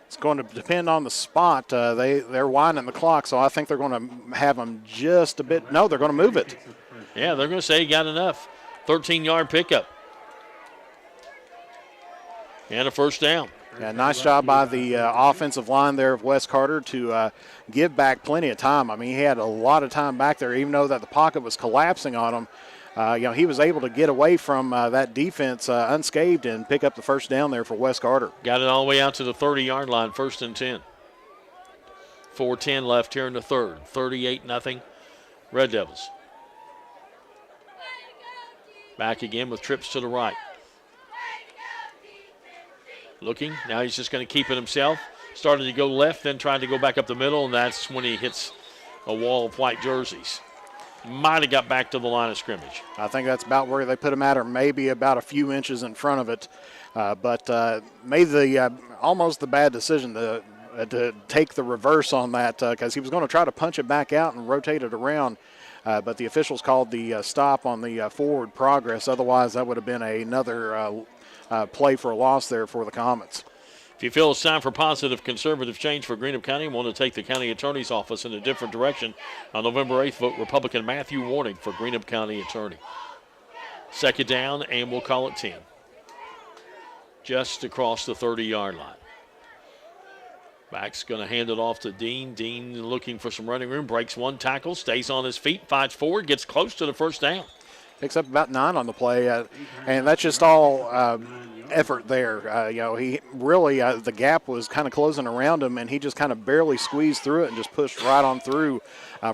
It's going to depend on the spot. They're winding the clock, so I think they're going to have them just a bit. No, they're going to move it. Yeah, they're going to say he got enough. 13-yard pickup. And a first down. Yeah, nice job by the offensive line there of West Carter to give back plenty of time. He had a lot of time back there, even though that the pocket was collapsing on him. He was able to get away from that defense unscathed and pick up the first down there for West Carter. Got it all the way out to the 30-yard line, 1st and 10. 4:10 left here in the 3rd. 38-0 Red Devils. Back again with trips to the right. Looking. Now he's just going to keep it himself. Started to go left, then tried to go back up the middle, and that's when he hits a wall of white jerseys. Might have got back to the line of scrimmage. I think that's about where they put him at, or maybe about a few inches in front of it. But made the almost the bad decision to take the reverse on that, because he was going to try to punch it back out and rotate it around. But the officials called the stop on the forward progress. Otherwise, that would have been another play for a loss there for the Comets. If you feel it's time for positive conservative change for Greenup County and want to take the county attorney's office in a different direction, on November 8th, vote Republican Matthew Warning for Greenup County attorney. 2nd down, and we'll call it 10. Just across the 30-yard line. Back's going to hand it off to Dean. Dean looking for some running room, breaks 1 tackle, stays on his feet, fights forward, gets close to the first down. Picks up about 9 on the play, and that's just all effort there. He really, the gap was kind of closing around him, and he just kind of barely squeezed through it and just pushed right on through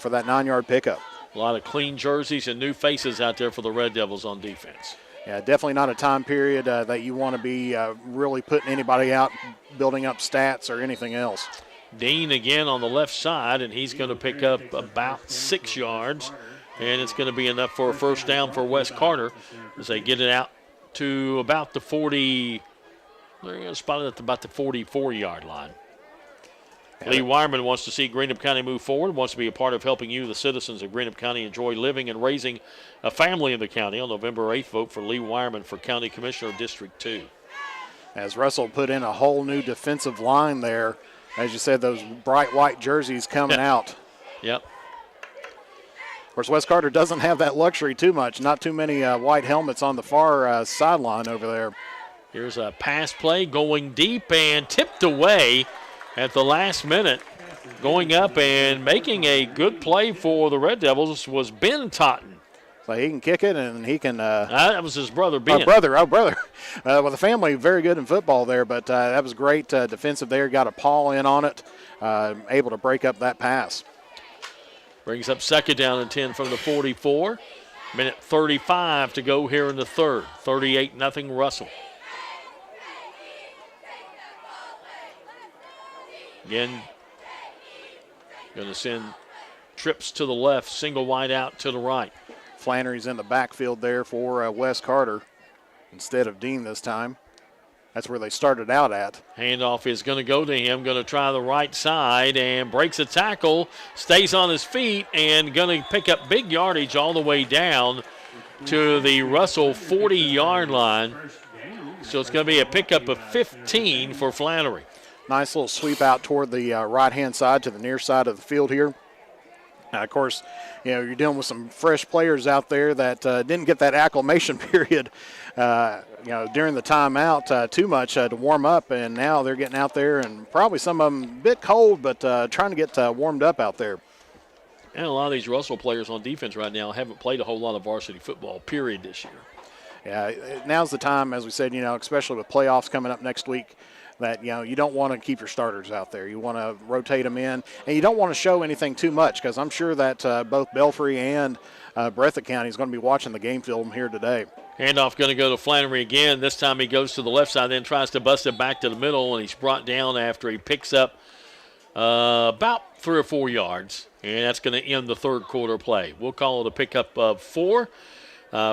for that 9-yard pickup. A lot of clean jerseys and new faces out there for the Red Devils on defense. Yeah, definitely not a time period that you want to be really putting anybody out, building up stats or anything else. Dean again on the left side, and he's going to pick up about 6 yards. And it's going to be enough for a first down for West Carter as they get it out to about the 40. They're going to spot it at about the 44-yard line. Lee Wireman wants to see Greenup County move forward, wants to be a part of helping you, the citizens of Greenup County, enjoy living and raising a family in the county. On November 8th, vote for Lee Wireman for County Commissioner of District 2. As Russell put in a whole new defensive line there, as you said, those bright white jerseys coming out. Yep. Of course, West Carter doesn't have that luxury too much. Not too many white helmets on the far sideline over there. Here's a pass play going deep and tipped away at the last minute. Going up and making a good play for the Red Devils was Ben Totten. So he can kick it and he can. That was his brother, Ben. Brother. Well, the family very good in football there, but that was great defensive there. Got a paw in on it, able to break up that pass. Brings up 2nd down and 10 from the 44. Minute 35 to go here in the 3rd. 38-0 Russell. Again, going to send trips to the left, single wide out to the right. Flannery's in the backfield there for West Carter instead of Dean this time. That's where they started out at. Handoff is going to go to him, going to try the right side and breaks a tackle, stays on his feet, and going to pick up big yardage all the way down to the Russell 40-yard line. So it's going to be a pickup of 15 for Flannery. Nice little sweep out toward the right-hand side to the near side of the field here. Of course, you're dealing with some fresh players out there that didn't get that acclimation period, during the timeout too much to warm up, and now they're getting out there, and probably some of them a bit cold, but trying to get warmed up out there. And a lot of these Russell players on defense right now haven't played a whole lot of varsity football, period, this year. Yeah, now's the time, as we said, especially with playoffs coming up next week, that, you don't want to keep your starters out there. You want to rotate them in, and you don't want to show anything too much, because I'm sure that both Belfry and Breathitt County is going to be watching the game film here today. Handoff going to go to Flannery again. This time he goes to the left side, then tries to bust it back to the middle, and he's brought down after he picks up about 3 or 4 yards, and that's going to end the third quarter play. We'll call it a pickup of 4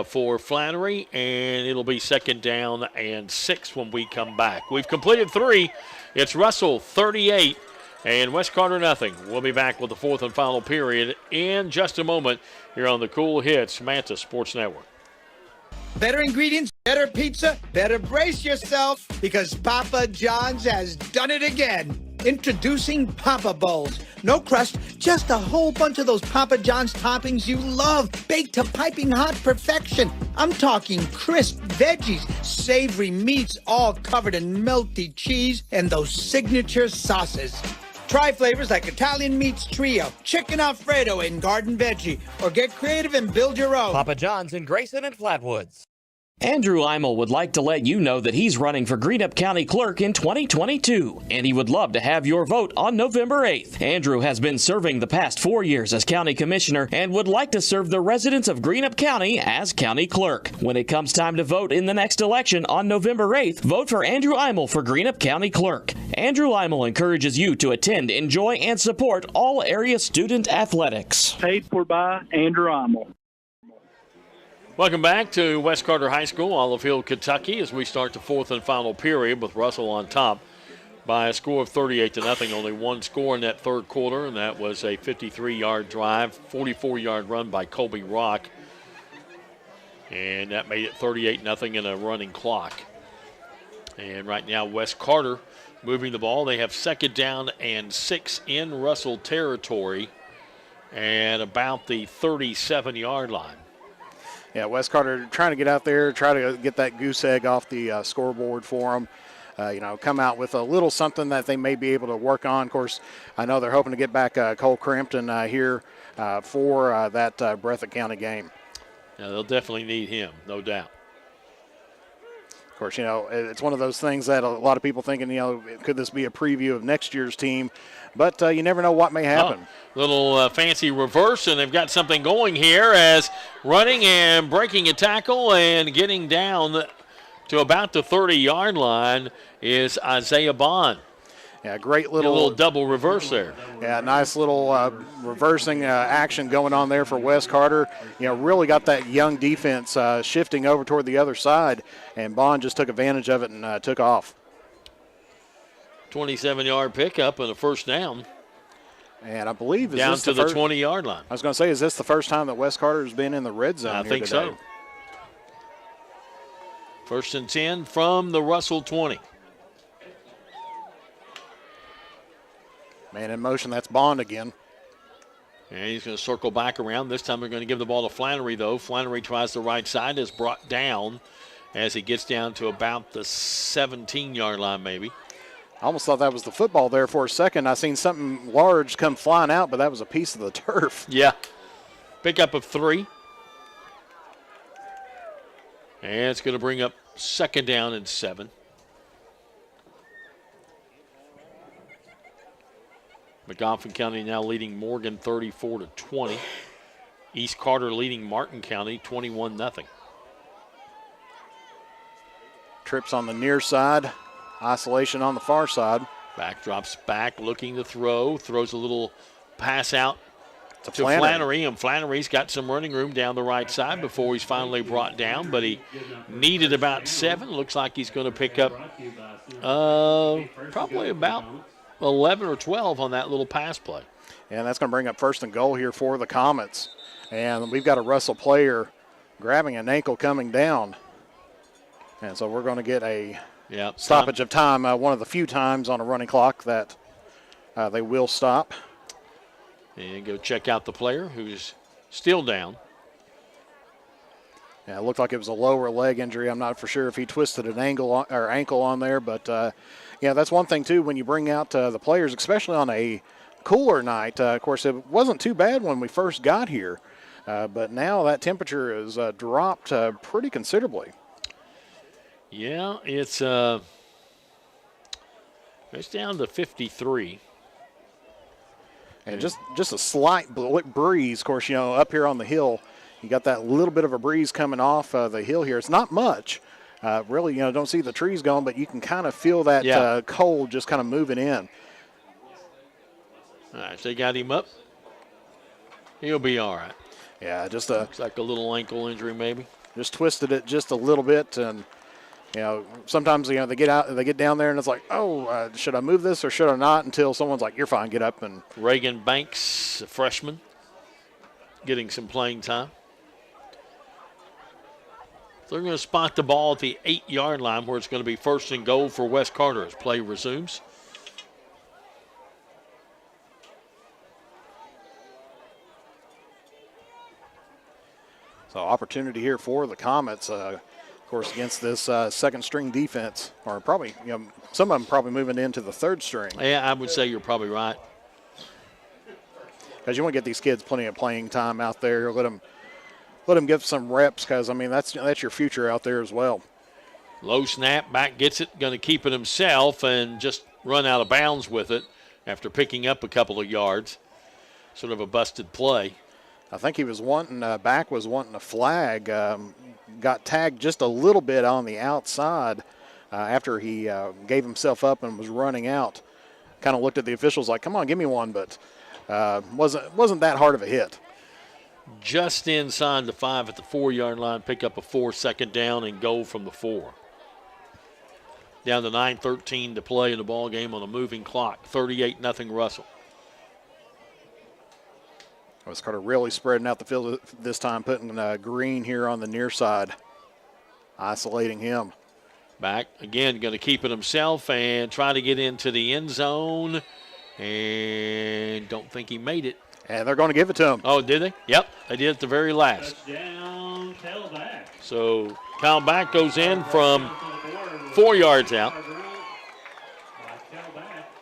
for Flannery, and it'll be 2nd down and 6 when we come back. We've completed 3. It's Russell 38 and West Carter nothing. We'll be back with the 4th and final period in just a moment here on the Cool Hits Manta Sports Network. Better ingredients, better pizza, better brace yourself because Papa John's has done it again. Introducing Papa Bowls. No crust, just a whole bunch of those Papa John's toppings you love, baked to piping hot perfection. I'm talking crisp veggies, savory meats, all covered in melty cheese, and those signature sauces. Try flavors like Italian Meats Trio, Chicken Alfredo, and Garden Veggie, or get creative and build your own. Papa John's in Grayson and Flatwoods. Andrew Eimel would like to let you know that he's running for Greenup County Clerk in 2022, and he would love to have your vote on November 8th. Andrew has been serving the past 4 years as County Commissioner and would like to serve the residents of Greenup County as County Clerk. When it comes time to vote in the next election on November 8th, vote for Andrew Eimel for Greenup County Clerk. Andrew Eimel encourages you to attend, enjoy, and support all area student athletics. Paid for by Andrew Eimel. Welcome back to West Carter High School, Olive Hill, Kentucky, as we start the 4th and final period with Russell on top by a score of 38-0. Only one score in that third quarter, and that was a 53-yard drive, 44-yard run by Colby Rock. And that made it 38-0 in a running clock. And right now, West Carter moving the ball. They have 2nd down and 6 in Russell territory and about the 37-yard line. Yeah, West Carter trying to get out there, try to get that goose egg off the scoreboard for them. Come out with a little something that they may be able to work on. Of course, I know they're hoping to get back Cole Crampton here for that Breathitt County game. Yeah, they'll definitely need him, no doubt. Of course, it's one of those things that a lot of people thinking, could this be a preview of next year's team? But you never know what may happen. Little fancy reverse, and they've got something going here as running and breaking a tackle and getting down to about the 30-yard line is Isaiah Bond. Yeah, great a little double reverse there. Yeah, nice little reversing action going on there for West Carter. Really got that young defense shifting over toward the other side, and Bond just took advantage of it and took off. 27-yard pickup and a first down. And I believe down to the 20-yard line. I was going to say, is this the first time that West Carter has been in the red zone? I here think today? so. 1st and 10 from the Russell 20. Man in motion, that's Bond again. And he's going to circle back around. This time they're going to give the ball to Flannery, though. Flannery tries the right side, is brought down as he gets down to about the 17-yard line maybe. I almost thought that was the football there for a second. I seen something large come flying out, but that was a piece of the turf. Yeah. Pickup of 3. And it's going to bring up 2nd down and 7. McGoffin County now leading Morgan 34-20. East Carter leading Martin County 21-0. Trips on the near side. Isolation on the far side. Back drops back, looking to throw. Throws a little pass out to Flannery. Flannery, and Flannery's got some running room down the right side before he's finally brought down, but he needed about 7. Looks like he's going to pick up probably about 11 or 12 on that little pass play. And that's going to bring up 1st and goal here for the Comets. And we've got a Russell player grabbing an ankle coming down. And so we're going to get a stoppage of time, one of the few times on a running clock that they will stop. And go check out the player who's still down. Yeah, it looked like it was a lower leg injury. I'm not for sure if he twisted an ankle on there, but yeah, that's one thing too when you bring out the players, especially on a cooler night. Of course, it wasn't too bad when we first got here, but now that temperature has dropped pretty considerably. Yeah, it's down to 53. And just a slight breeze. Of course, up here on the hill, you got that little bit of a breeze coming off the hill here. It's not much. Really, don't see the trees going, but you can kind of feel that cold just kind of moving in. All right, so they got him up. He'll be all right. Yeah, just looks like a little ankle injury maybe. Just twisted it just a little bit, and sometimes they get down there, and it's like, oh, should I move this or should I not? Until someone's like, you're fine, get up. And Reagan Banks, a freshman, getting some playing time. They're going to spot the ball at the 8-yard line where it's going to be 1st and goal for West Carter as play resumes. So opportunity here for the Comets, of course, against this second-string defense, or probably, some of them probably moving into the 3rd string. Yeah, I would say you're probably right. Because you want to get these kids plenty of playing time out there. Let them get some reps, because that's your future out there as well. Low snap, back gets it, going to keep it himself and just run out of bounds with it after picking up a couple of yards. Sort of a busted play. I think he was wanting a flag. Got tagged just a little bit on the outside after he gave himself up and was running out. Kind of looked at the officials like, "Come on, give me one," but wasn't that hard of a hit. Just inside the 5 at the 4-yard line, pick up a 4, 2nd down, and goal from the 4. Down to 9:13 to play in the ball game on a moving clock. 38-0 Russell. West Carter really spreading out the field this time, putting Green here on the near side, isolating him. Back again, going to keep it himself and try to get into the end zone, and don't think he made it. And they're going to give it to him. Oh, did they? Yep, they did at the very last. Touchdown, Kyle Back. So Kyle Back goes in from 4 yards out.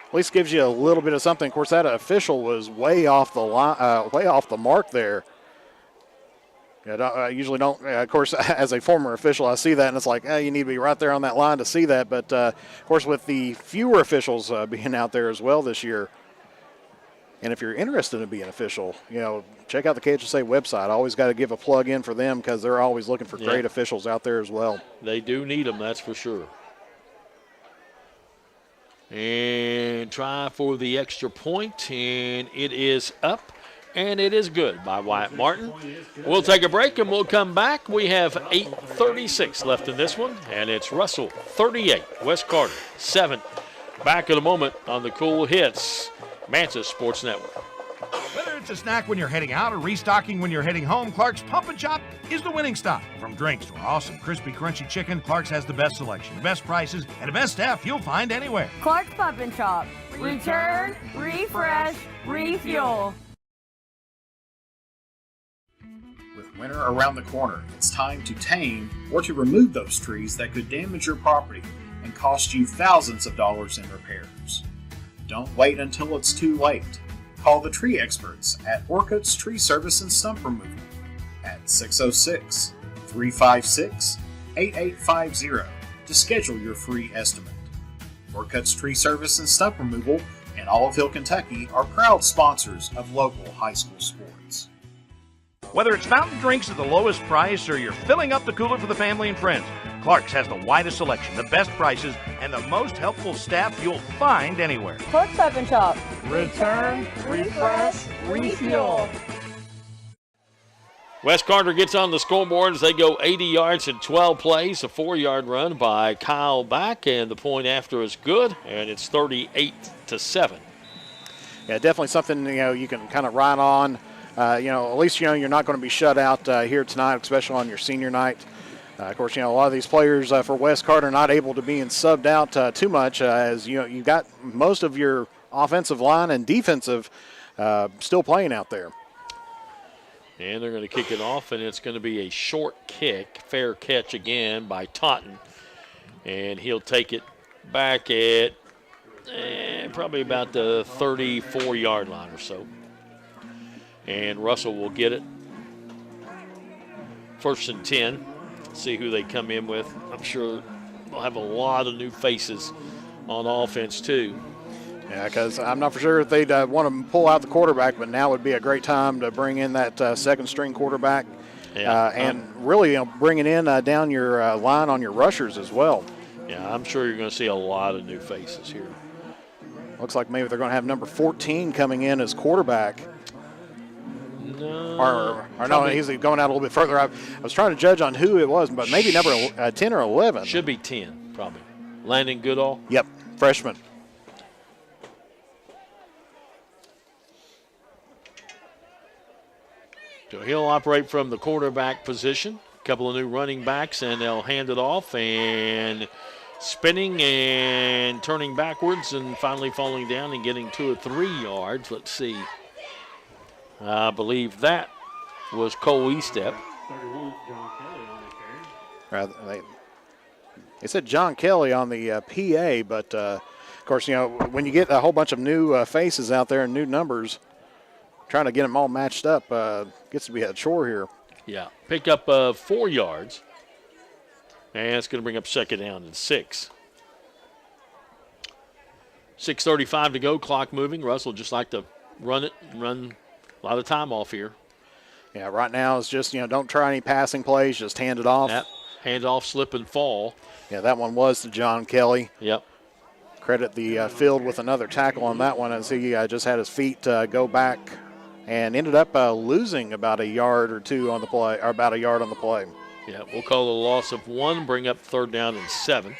At least gives you a little bit of something. Of course, that official was way off the line, way off the mark there. I usually don't. Of course, as a former official, I see that, and it's like, you need to be right there on that line to see that. But of course, with the fewer officials being out there as well this year, and if you're interested in being an official, check out the KHSA website. I always got to give a plug in for them because they're always looking for great officials out there as well. They do need them, that's for sure. And try for the extra point, and it is up, and it is good by Wyatt Martin. We'll take a break, and we'll come back. We have 8:36 left in this one, and it's Russell 38, West Carter 7. Back in a moment on the Cool Hits, Manta Sports Network. Whether it's a snack when you're heading out or restocking when you're heading home, Clark's Pump and Chop is the winning stop. From drinks to our awesome crispy, crunchy chicken, Clark's has the best selection, the best prices, and the best staff you'll find anywhere. Clark's Pump and Chop. Return, refresh, refuel. With winter around the corner, it's time to tame or to remove those trees that could damage your property and cost you thousands of dollars in repairs. Don't wait until it's too late. Call the tree experts at Orcutt's Tree Service and Stump Removal at 606-356-8850 to schedule your free estimate. Orcutt's Tree Service and Stump Removal in Olive Hill, Kentucky are proud sponsors of local high school sports. Whether it's fountain drinks at the lowest price or you're filling up the cooler for the family and friends, Clark's has the widest selection, the best prices, and the most helpful staff you'll find anywhere. Clark's Pump and Chop. Return, refresh, refuel. West Carter gets on the scoreboard as they go 80 yards in 12 plays. A 4-yard run by Kyle Back, and the point after is good, and it's 38-7. Yeah, definitely something you can kind of ride on. At least you're not going to be shut out here tonight, especially on your senior night. Of course, a lot of these players for West Carter not able to be subbed out too much, as you got most of your offensive line and defensive still playing out there. And they're going to kick it off, and it's going to be a short kick, fair catch again by Totten. And he'll take it back at probably about the 34-yard line or so. And Russell will get it. 1st and 10. See who they come in with. I'm sure they'll have a lot of new faces on offense too. Yeah, because I'm not for sure if they'd want to pull out the quarterback, but now would be a great time to bring in that second-string quarterback. Yeah, and really bringing in down your line on your rushers as well. Yeah, I'm sure you're going to see a lot of new faces here. Looks like maybe they're going to have number 14 coming in as quarterback. No. Or no, he's going out a little bit further. I was trying to judge on who it was, but maybe number 10 or 11. Should be 10, probably. Landon Goodall? Yep, freshman. So he'll operate from the quarterback position. A couple of new running backs, and they'll hand it off and spinning and turning backwards and finally falling down and getting 2 or 3 yards. Let's see. I believe that was Cole Estep. They said John Kelly on the PA, but of course, when you get a whole bunch of new faces out there and new numbers, trying to get them all matched up gets to be a chore here. Yeah, pick up 4 yards, and it's going to bring up 2nd down and 6. 6:35 to go, clock moving. Russell just like to run a lot of time off here. Yeah, right now it's just, don't try any passing plays, just hand it off. Yep. Hand off, slip, and fall. Yeah, that one was to John Kelly. Yep. Credit the field with another tackle on that one as he just had his feet go back and ended up losing about a yard or 2 on the play, or about a yard on the play. Yeah, we'll call it a loss of 1, bring up 3rd down and 7.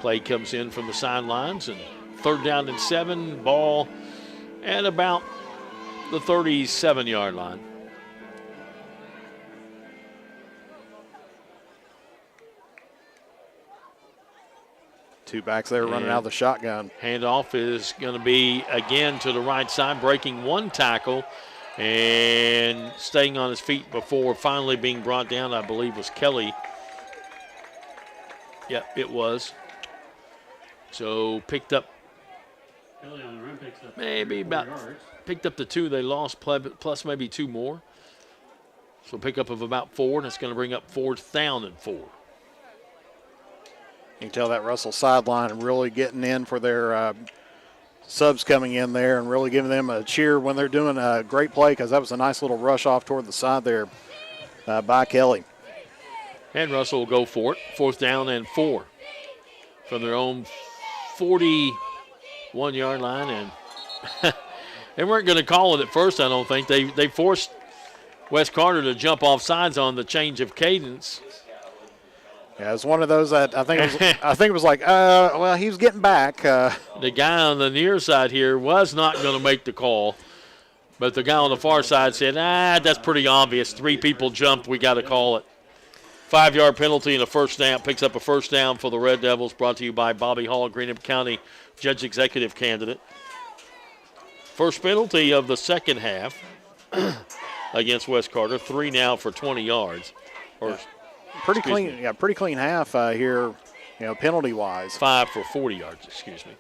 Play comes in from the sidelines, and 3rd down and 7, ball at about the 37-yard line. Two backs there running out of the shotgun. Handoff is going to be again to the right side, breaking 1 tackle and staying on his feet before finally being brought down, I believe was Kelly. Yep, it was. So picked up maybe about, picked up the 2 they lost, plus maybe 2 more. So pickup of about 4, and it's going to bring up 4th down and 4. You can tell that Russell sideline really getting in for their subs coming in there and really giving them a cheer when they're doing a great play, because that was a nice little rush off toward the side there by Kelly. And Russell will go for it. 4th down and 4 from their own 41-yard line. And they weren't going to call it at first, I don't think. They forced Wes Carter to jump off sides on the change of cadence. Yeah, it's one of those that I think it was like, well, he was getting back. The guy on the near side here was not going to make the call, but the guy on the far side said, that's pretty obvious. 3 people jumped. We got to call it. 5-yard penalty and a 1st down. Picks up a 1st down for the Red Devils, brought to you by Bobby Hall, Greenup County Judge Executive candidate. First penalty of the 2nd half against Wes Carter. 3 now for 20 yards. Pretty clean half here, penalty-wise. 5 for 40 yards, excuse me.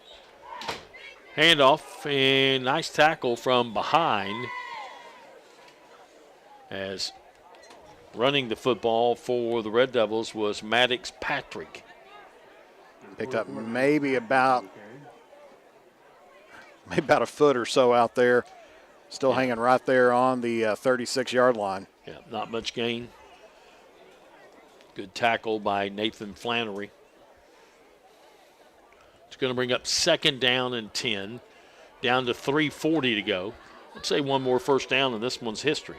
Handoff and nice tackle from behind as running the football for the Red Devils was Maddox Patrick. Picked up maybe about a foot or so out there. Still hanging right there on the 36-yard line. Yeah, not much gain. Good tackle by Nathan Flannery. It's going to bring up 2nd down and 10, down to 3:40 to go. Let's say 1 more 1st down, and this one's history.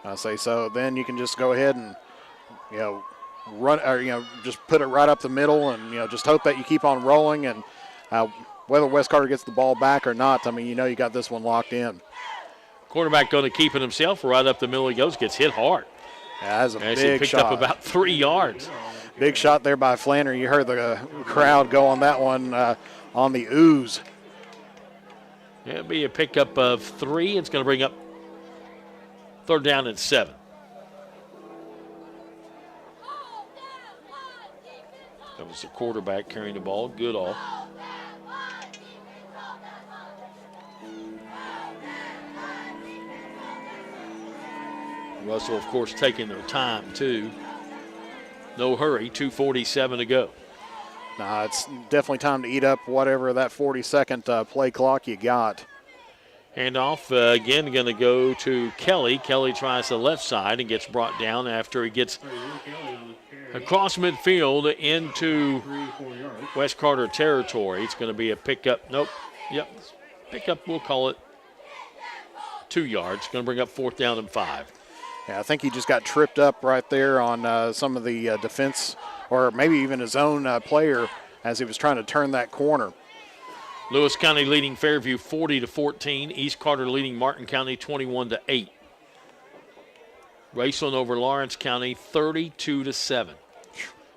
I say so. Then you can just go ahead and, run, or just put it right up the middle, and just hope that you keep on rolling. And whether Wes Carter gets the ball back or not, you got this one locked in. Quarterback going to keep it himself. Right up the middle he goes. Gets hit hard. Yeah, that's a big he picked shot. up about 3 yards. Big shot there by Flannery. You heard the crowd go on that one on the ooze. It'll be a pickup of 3. It's going to bring up 3rd down and 7. That was the quarterback carrying the ball. Good all. Russell, of course, taking their time, too. No hurry, 2:47 to go. Nah, it's definitely time to eat up whatever that 40-second play clock you got. Handoff again going to go to Kelly. Kelly tries the left side and gets brought down after he gets across midfield into West Carter territory. It's going to be a pickup. Nope. Yep. Pickup, we'll call it 2 yards. Going to bring up 4th down and 5. Yeah, I think he just got tripped up right there on some of the defense, or maybe even his own player as he was trying to turn that corner. Lewis County leading Fairview 40-14. East Carter leading Martin County 21-8. Raceland over Lawrence County 32-7.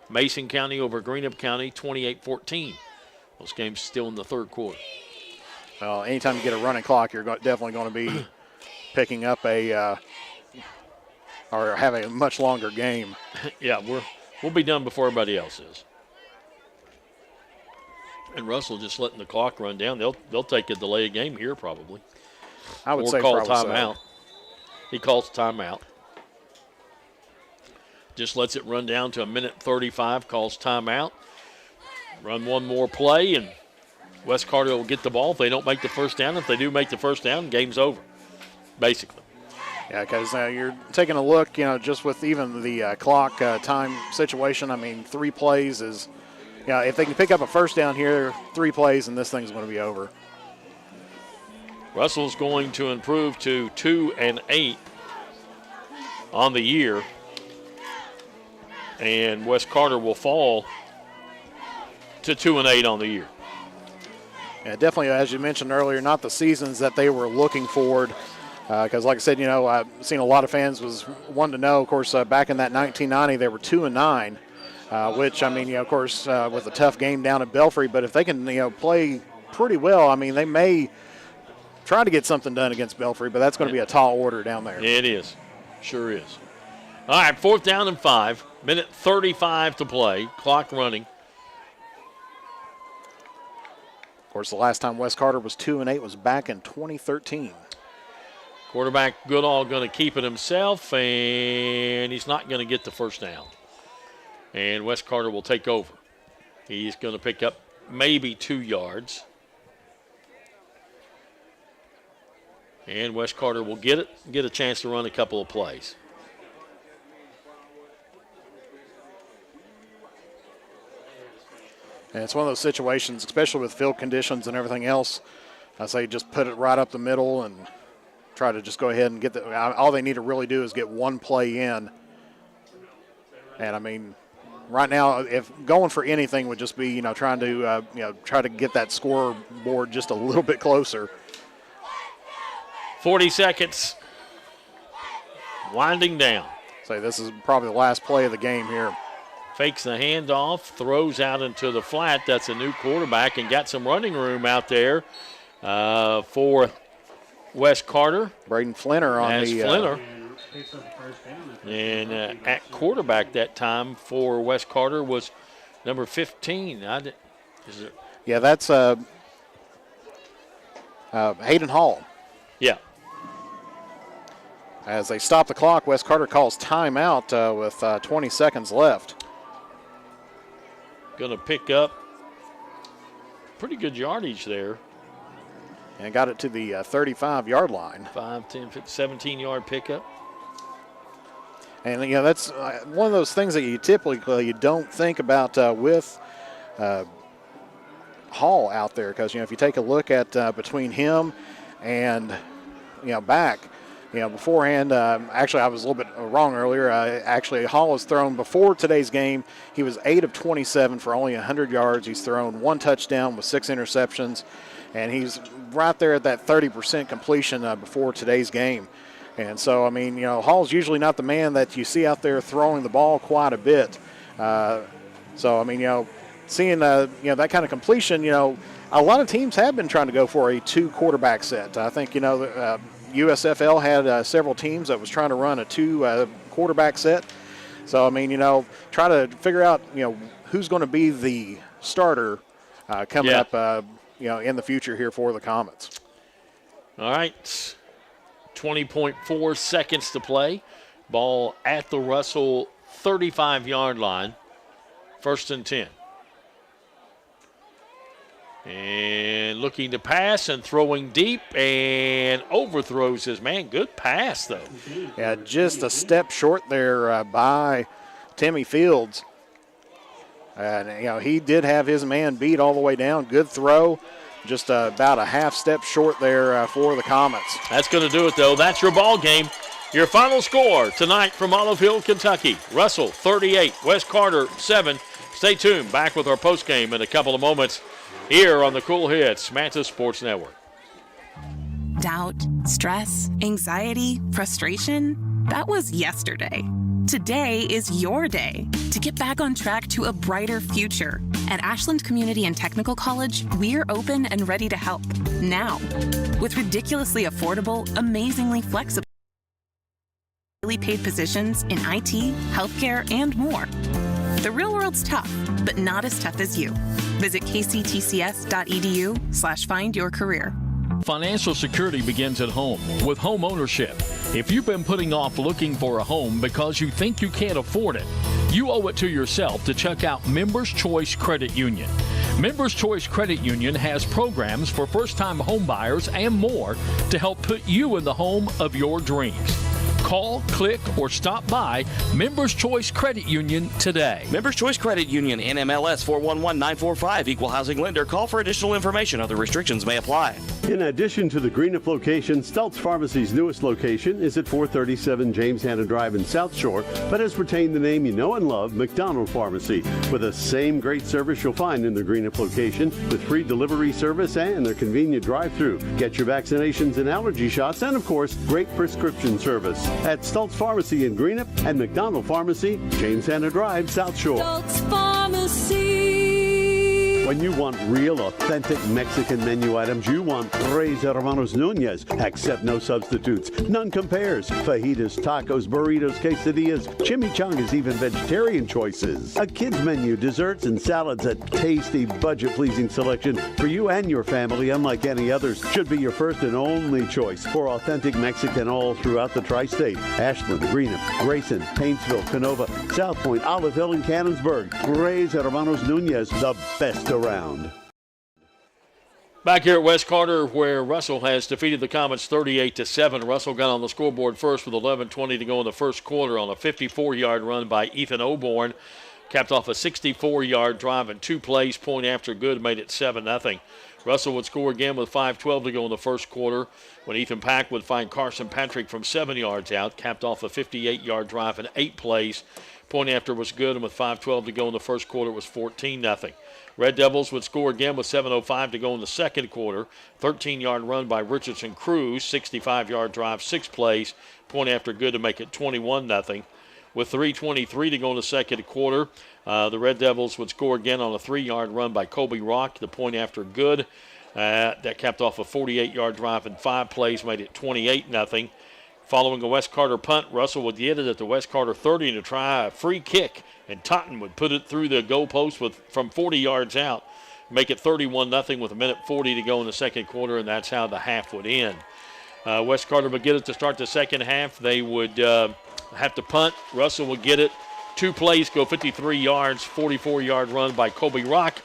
Mason County over Greenup County 28-14. Those games still in the 3rd quarter. Well, anytime you get a running clock, you're definitely going to be picking up a or having a much longer game. Yeah, we'll be done before everybody else is. And Russell just letting the clock run down. They'll take a delay of game here probably. I would say call probably timeout. So. He calls timeout. Just lets it run down to 1:35, calls timeout. Run one more play, and West Carter will get the ball if they don't make the first down. If they do make the first down, game's over, basically. Yeah, because you're taking a look, just with even the clock time situation. I mean, 3 plays is, if they can pick up a first down here, 3 plays, and this thing's going to be over. Russell's going to improve to 2-8 on the year, and West Carter will fall to 2-8 on the year. Yeah, definitely, as you mentioned earlier, not the seasons that they were looking forward. Because, like I said, I've seen a lot of fans was wanting to know. Of course, back in that 1990, they were 2-9, which, I mean, of course, with a tough game down at Belfry. But if they can, play pretty well, I mean, they may try to get something done against Belfry. But that's going to be a tall order down there. It is, sure is. All right, 4th down and 5. 1:35 to play. Clock running. Of course, the last time West Carter was 2-8 was back in 2013. Quarterback Goodall going to keep it himself, and he's not going to get the first down. And West Carter will take over. He's going to pick up maybe 2 yards. And West Carter will get a chance to run a couple of plays. And it's one of those situations, especially with field conditions and everything else, I say just put it right up the middle and try to just go ahead and get all they need to really do is get 1 play in. And I mean, right now, if going for anything would just be, trying to, try to get that scoreboard just a little bit closer. 40 seconds. Winding down. Say this is probably the last play of the game here. Fakes the handoff, throws out into the flat. That's a new quarterback and got some running room out there for West Carter. Braden Flinner on the Flinner. And at quarterback that time for West Carter was number 15. Yeah, that's Hayden Hall. Yeah. As they stop the clock, West Carter calls timeout with 20 seconds left. Going to pick up pretty good yardage there. And got it to the 35-yard line. 5, 10, 15, 17-yard pickup. And, that's one of those things that you typically don't think about with Hall out there. Because, if you take a look at between him and, back, beforehand, actually I was a little bit wrong earlier. Actually, Hall has thrown before today's game. He was 8 of 27 for only 100 yards. He's thrown 1 touchdown with 6 interceptions. And he's right there at that 30% completion before today's game. And so, I mean, Hall's usually not the man that you see out there throwing the ball quite a bit. So, I mean, seeing, that kind of completion, a lot of teams have been trying to go for a 2-quarterback set. I think, USFL had several teams that was trying to run a 2-quarterback set. So, I mean, try to figure out, who's going to be the starter coming up, in the future here for the Comets. All right. 20.4 seconds to play. Ball at the Russell 35-yard line. 1st and 10. And looking to pass and throwing deep and overthrows his man. Good pass, though. Yeah, just a step short there by Timmy Fields. And, he did have his man beat all the way down. Good throw. Just about a half step short there for the Comets. That's going to do it, though. That's your ball game. Your final score tonight from Olive Hill, Kentucky. Russell 38, West Carter 7. Stay tuned. Back with our postgame in a couple of moments here on the Cool Hits Manta Sports Network. Doubt, stress, anxiety, frustration. That was yesterday. Today is your day to get back on track to a brighter future. At Ashland Community and Technical College, we're open and ready to help now. With ridiculously affordable, amazingly flexible, paid positions in IT, healthcare, and more. The real world's tough, but not as tough as you. Visit kctcs.edu/findyourcareer. Financial security begins at home with home ownership. If you've been putting off looking for a home because you think you can't afford it, you owe it to yourself to check out Members Choice Credit Union. Members Choice Credit Union has programs for first-time home buyers and more to help put you in the home of your dreams. Call, click, or stop by Members Choice Credit Union today. Members Choice Credit Union, NMLS 411945, Equal Housing Lender. Call for additional information. Other restrictions may apply. In addition to the Greenup location, Stultz Pharmacy's newest location is at 437 James Hanna Drive in South Shore, but has retained the name you know and love, McDonald Pharmacy, with the same great service you'll find in the Greenup location, with free delivery service and their convenient drive-thru. Get your vaccinations and allergy shots, and of course, great prescription service at Stultz Pharmacy in Greenup and McDonald Pharmacy, James Hanna Drive, South Shore. Stultz Pharmacy. When you want real, authentic Mexican menu items, you want Tres Hermanos Nunez. Accept no substitutes. None compares. Fajitas, tacos, burritos, quesadillas, chimichangas, even vegetarian choices. A kids menu, desserts and salads, a tasty, budget-pleasing selection for you and your family, unlike any others. Should be your first and only choice for authentic Mexican all throughout the tri-state. Ashland, Greenup, Grayson, Paintsville, Canova, South Point, Olive Hill, and Cannonsburg. Tres Hermanos Nunez, the best around. Back here at West Carter, where Russell has defeated the Comets 38-7. Russell got on the scoreboard first with 11:20 to go in the first quarter on a 54-yard run by Ethan Oborn. Capped off a 64-yard drive in 2 plays. Point after good made it 7-0. Russell would score again with 5:12 to go in the first quarter when Ethan Pack would find Carson Patrick from 7 yards out. Capped off a 58-yard drive in 8 plays. Point after was good, and with 5:12 to go in the first quarter, it was 14-0. Red Devils would score again with 7:05 to go in the second quarter. 13-yard run by Richardson Cruz, 65-yard drive, 6 plays. Point after good to make it 21-0. With 3:23 to go in the second quarter, the Red Devils would score again on a 3-yard run by Colby Rock. The point after good, that capped off a 48-yard drive in 5 plays, made it 28-0. Following a West Carter punt, Russell would get it at the West Carter 30 to try a free kick, and Totten would put it through the goalpost from 40 yards out, make it 31-0 with 1:40 to go in the second quarter, and that's how the half would end. West Carter would get it to start the second half. They would have to punt. Russell would get it. 2 plays, go 53 yards, 44-yard run by Colby Rock.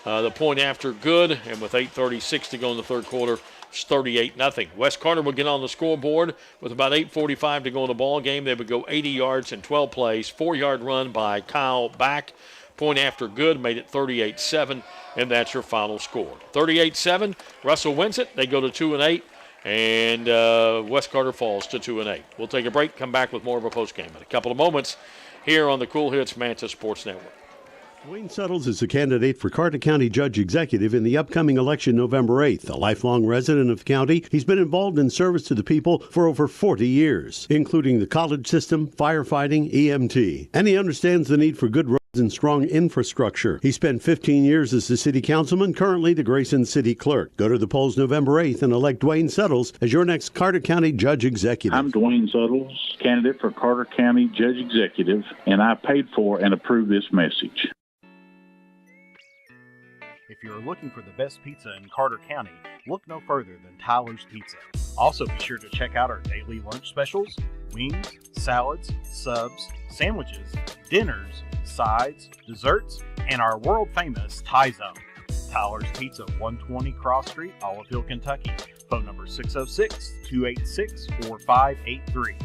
The point after good, and with 8:36 to go in the third quarter, it's 38-0. West Carter would get on the scoreboard with about 8:45 to go in the ball game. They would go 80 yards in 12 plays. 4-yard run by Kyle Back. Point after good made it 38-7, and that's your final score. 38-7. Russell wins it. They go to 2-8, and West Carter falls to 2-8. We'll take a break. Come back with more of a postgame in a couple of moments here on the Cool Hits Manta Sports Network. Wayne Suttles is a candidate for Carter County Judge Executive in the upcoming election November 8th. A lifelong resident of the county, he's been involved in service to the people for over 40 years, including the college system, firefighting, EMT. And he understands the need for good and strong infrastructure. He spent 15 years as the city councilman, currently the Grayson City Clerk. Go to the polls November 8th and elect Dwayne Suttles as your next Carter County Judge Executive. I'm Dwayne Suttles, candidate for Carter County Judge Executive, and I paid for and approved this message. If you're looking for the best pizza in Carter County, look no further than Tyler's Pizza. Also be sure to check out our daily lunch specials, wings, salads, subs, sandwiches, dinners, sides, desserts, and our world-famous Thai Zone. Tyler's Pizza, 120 Cross Street, Olive Hill, Kentucky. Phone number 606-286-4583.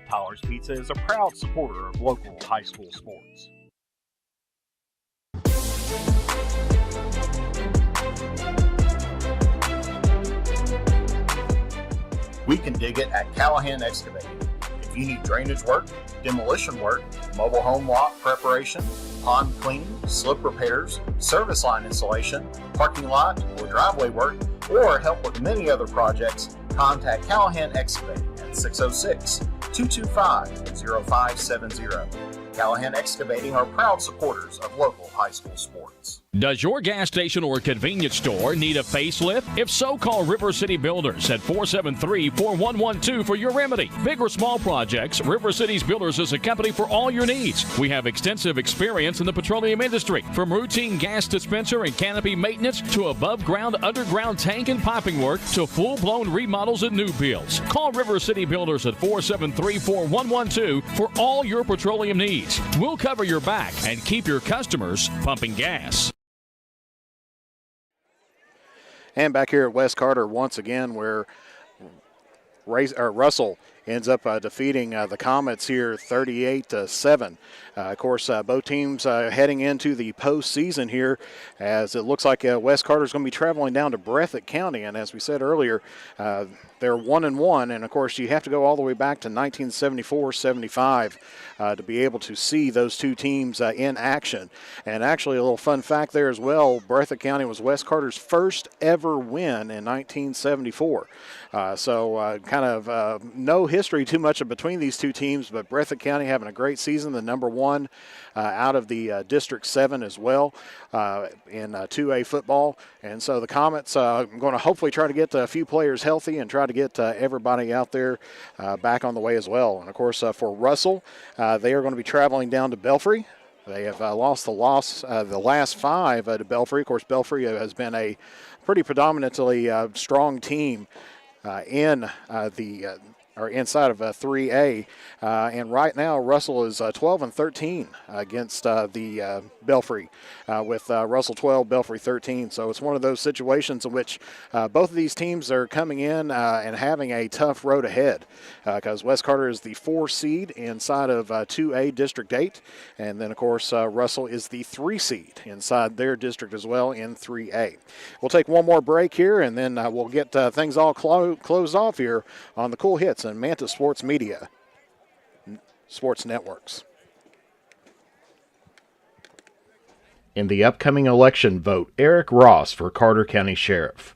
Tyler's Pizza is a proud supporter of local high school sports. We can dig it at Callahan Excavating. If you need drainage work, demolition work, mobile home lot preparation, pond cleaning, slip repairs, service line installation, parking lot or driveway work, or help with many other projects, contact Callahan Excavating at 606-225-0570. Callahan Excavating are proud supporters of local high school sports. Does your gas station or convenience store need a facelift? If so, call River City Builders at 473-4112 for your remedy. Big or small projects, River City's Builders is a company for all your needs. We have extensive experience in the petroleum industry, from routine gas dispenser and canopy maintenance to above-ground, underground tank and piping work to full-blown remodels and new builds. Call River City Builders at 473-4112 for all your petroleum needs. We'll cover your back and keep your customers pumping gas. And back here at West Carter once again, where Russell ends up defeating the Comets here 38-7. Of course, both teams heading into the postseason here, as it looks like West Carter's going to be traveling down to Breathitt County. And as we said earlier, they're 1-1, and of course you have to go all the way back to 1974-75 to be able to see those two teams in action. And actually, a little fun fact there as well: Breathitt County was West Carter's first ever win in 1974. So kind of no history too much between these two teams, but Breathitt County having a great season, the number one out of the District 7 as well in 2A football. And so the Comets going to hopefully try to get a few players healthy and try to get everybody out there back on the way as well. And of course for Russell, they are going to be traveling down to Belfry. They have lost the last 5 to Belfry. Of course, Belfry has been a pretty predominantly strong team in or inside of 3A, and right now Russell is 12-13 against the Belfry, with Russell 12, Belfry 13. So it's one of those situations in which both of these teams are coming in and having a tough road ahead, because West Carter is the 4 seed inside of 2A District 8, and then of course Russell is the 3 seed inside their district as well in 3A. We'll take one more break here, and then we'll get things all closed off here on the Cool Hits and Manta Sports Media Sports Networks. In the upcoming election, vote Eric Ross for Carter County Sheriff.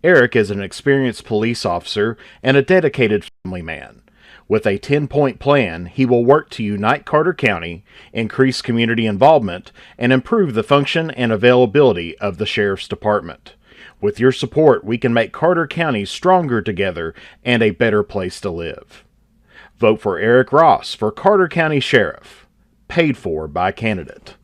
Eric is an experienced police officer and a dedicated family man. With a 10-point plan, he will work to unite Carter County, increase community involvement, and improve the function and availability of the Sheriff's Department. With your support, we can make Carter County stronger together and a better place to live. Vote for Eric Ross for Carter County Sheriff. Paid for by candidate.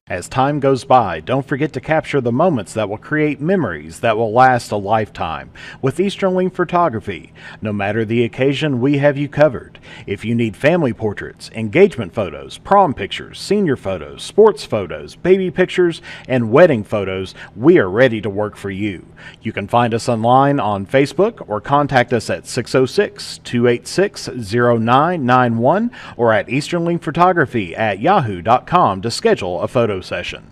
As time goes by, don't forget to capture the moments that will create memories that will last a lifetime with Easterling Photography. No matter the occasion, we have you covered. If you need family portraits, engagement photos, prom pictures, senior photos, sports photos, baby pictures, and wedding photos, we are ready to work for you. You can find us online on Facebook or contact us at 606-286-0991 or at easterlingphotography@yahoo.com to schedule a photo session.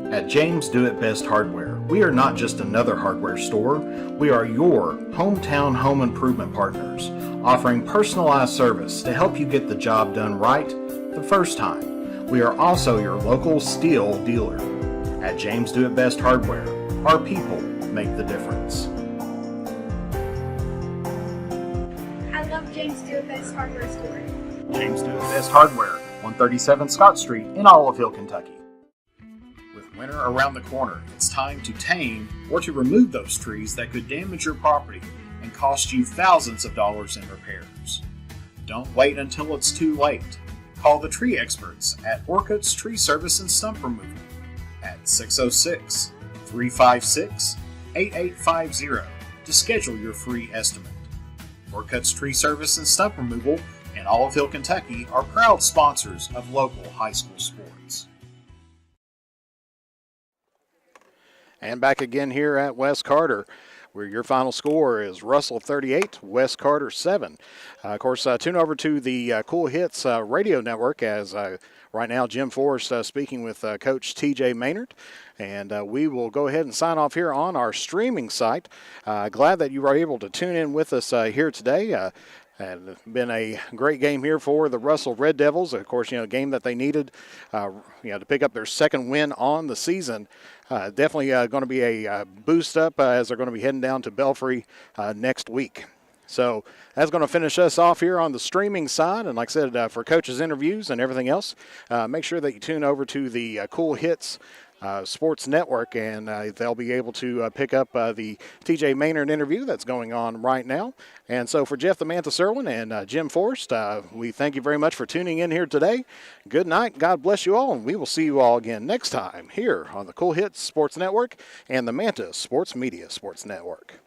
At James Do It Best Hardware, we are not just another hardware store, we are your hometown home improvement partners, offering personalized service to help you get the job done right the first time. We are also your local steel dealer. At James Do It Best Hardware, our people make the difference. I love James Do It Best Hardware store. James Do It Best Hardware, 137 Scott Street in Olive Hill, Kentucky. With winter around the corner, it's time to tame or to remove those trees that could damage your property and cost you thousands of dollars in repairs. Don't wait until it's too late. Call the tree experts at Orcutt's Tree Service and Stump Removal at 606-356-8850 to schedule your free estimate. Orcutt's Tree Service and Stump Removal in Olive Hill, Kentucky are proud sponsors of local high school sports. And back again here at West Carter, where your final score is Russell 38, West Carter 7. Of course, tune over to the Cool Hits radio network as right now Jim Forrest speaking with Coach TJ Maynard. And we will go ahead and sign off here on our streaming site. Glad that you were able to tune in with us here today. And it's been a great game here for the Russell Red Devils. Of course, a game that they needed, to pick up their second win on the season. Definitely going to be a boost up as they're going to be heading down to Belfry next week. So that's going to finish us off here on the streaming side. And like I said, for coaches' interviews and everything else, make sure that you tune over to the Cool Hits Sports Network, and they'll be able to pick up the TJ Maynard interview that's going on right now. And so for Jeff the Manta Serwin and Jim Forrest, we thank you very much for tuning in here today. Good night. God bless you all, and we will see you all again next time here on the Cool Hits Sports Network and the Manta Sports Media Sports Network.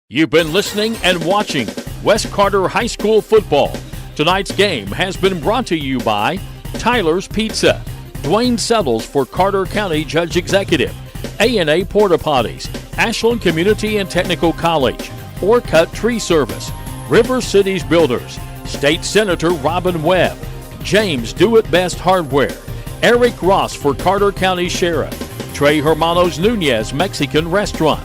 You've been listening and watching West Carter High School football. Tonight's game has been brought to you by Tyler's Pizza, Dwayne Settles for Carter County Judge Executive, A&A Porta Potties, Ashland Community and Technical College, Orcutt Tree Service, River Cities Builders, State Senator Robin Webb, James Do It Best Hardware, Eric Ross for Carter County Sheriff, Trey Hermanos Nunez Mexican Restaurant,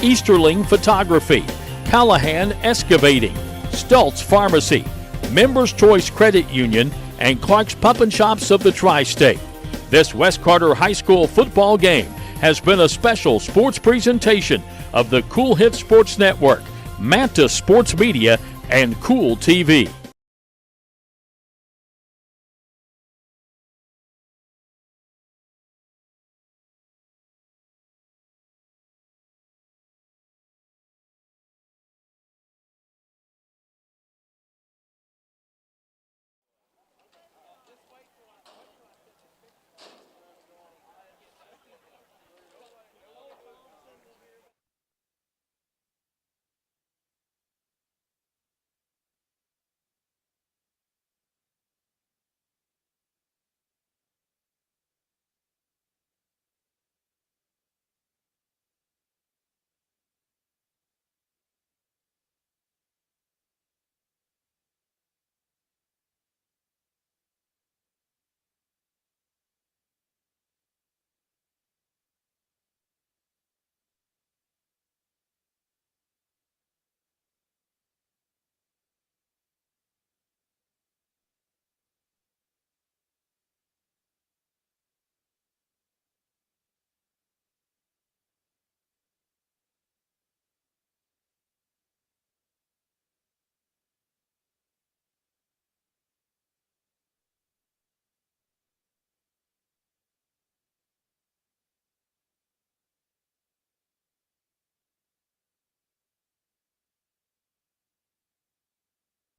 Easterling Photography, Callahan Excavating, Stultz Pharmacy, Members Choice Credit Union, and Clark's Pup and Shops of the Tri-State. This West Carter High School football game has been a special sports presentation of the Cool Hits Sports Network, Manta Sports Media, and Cool TV.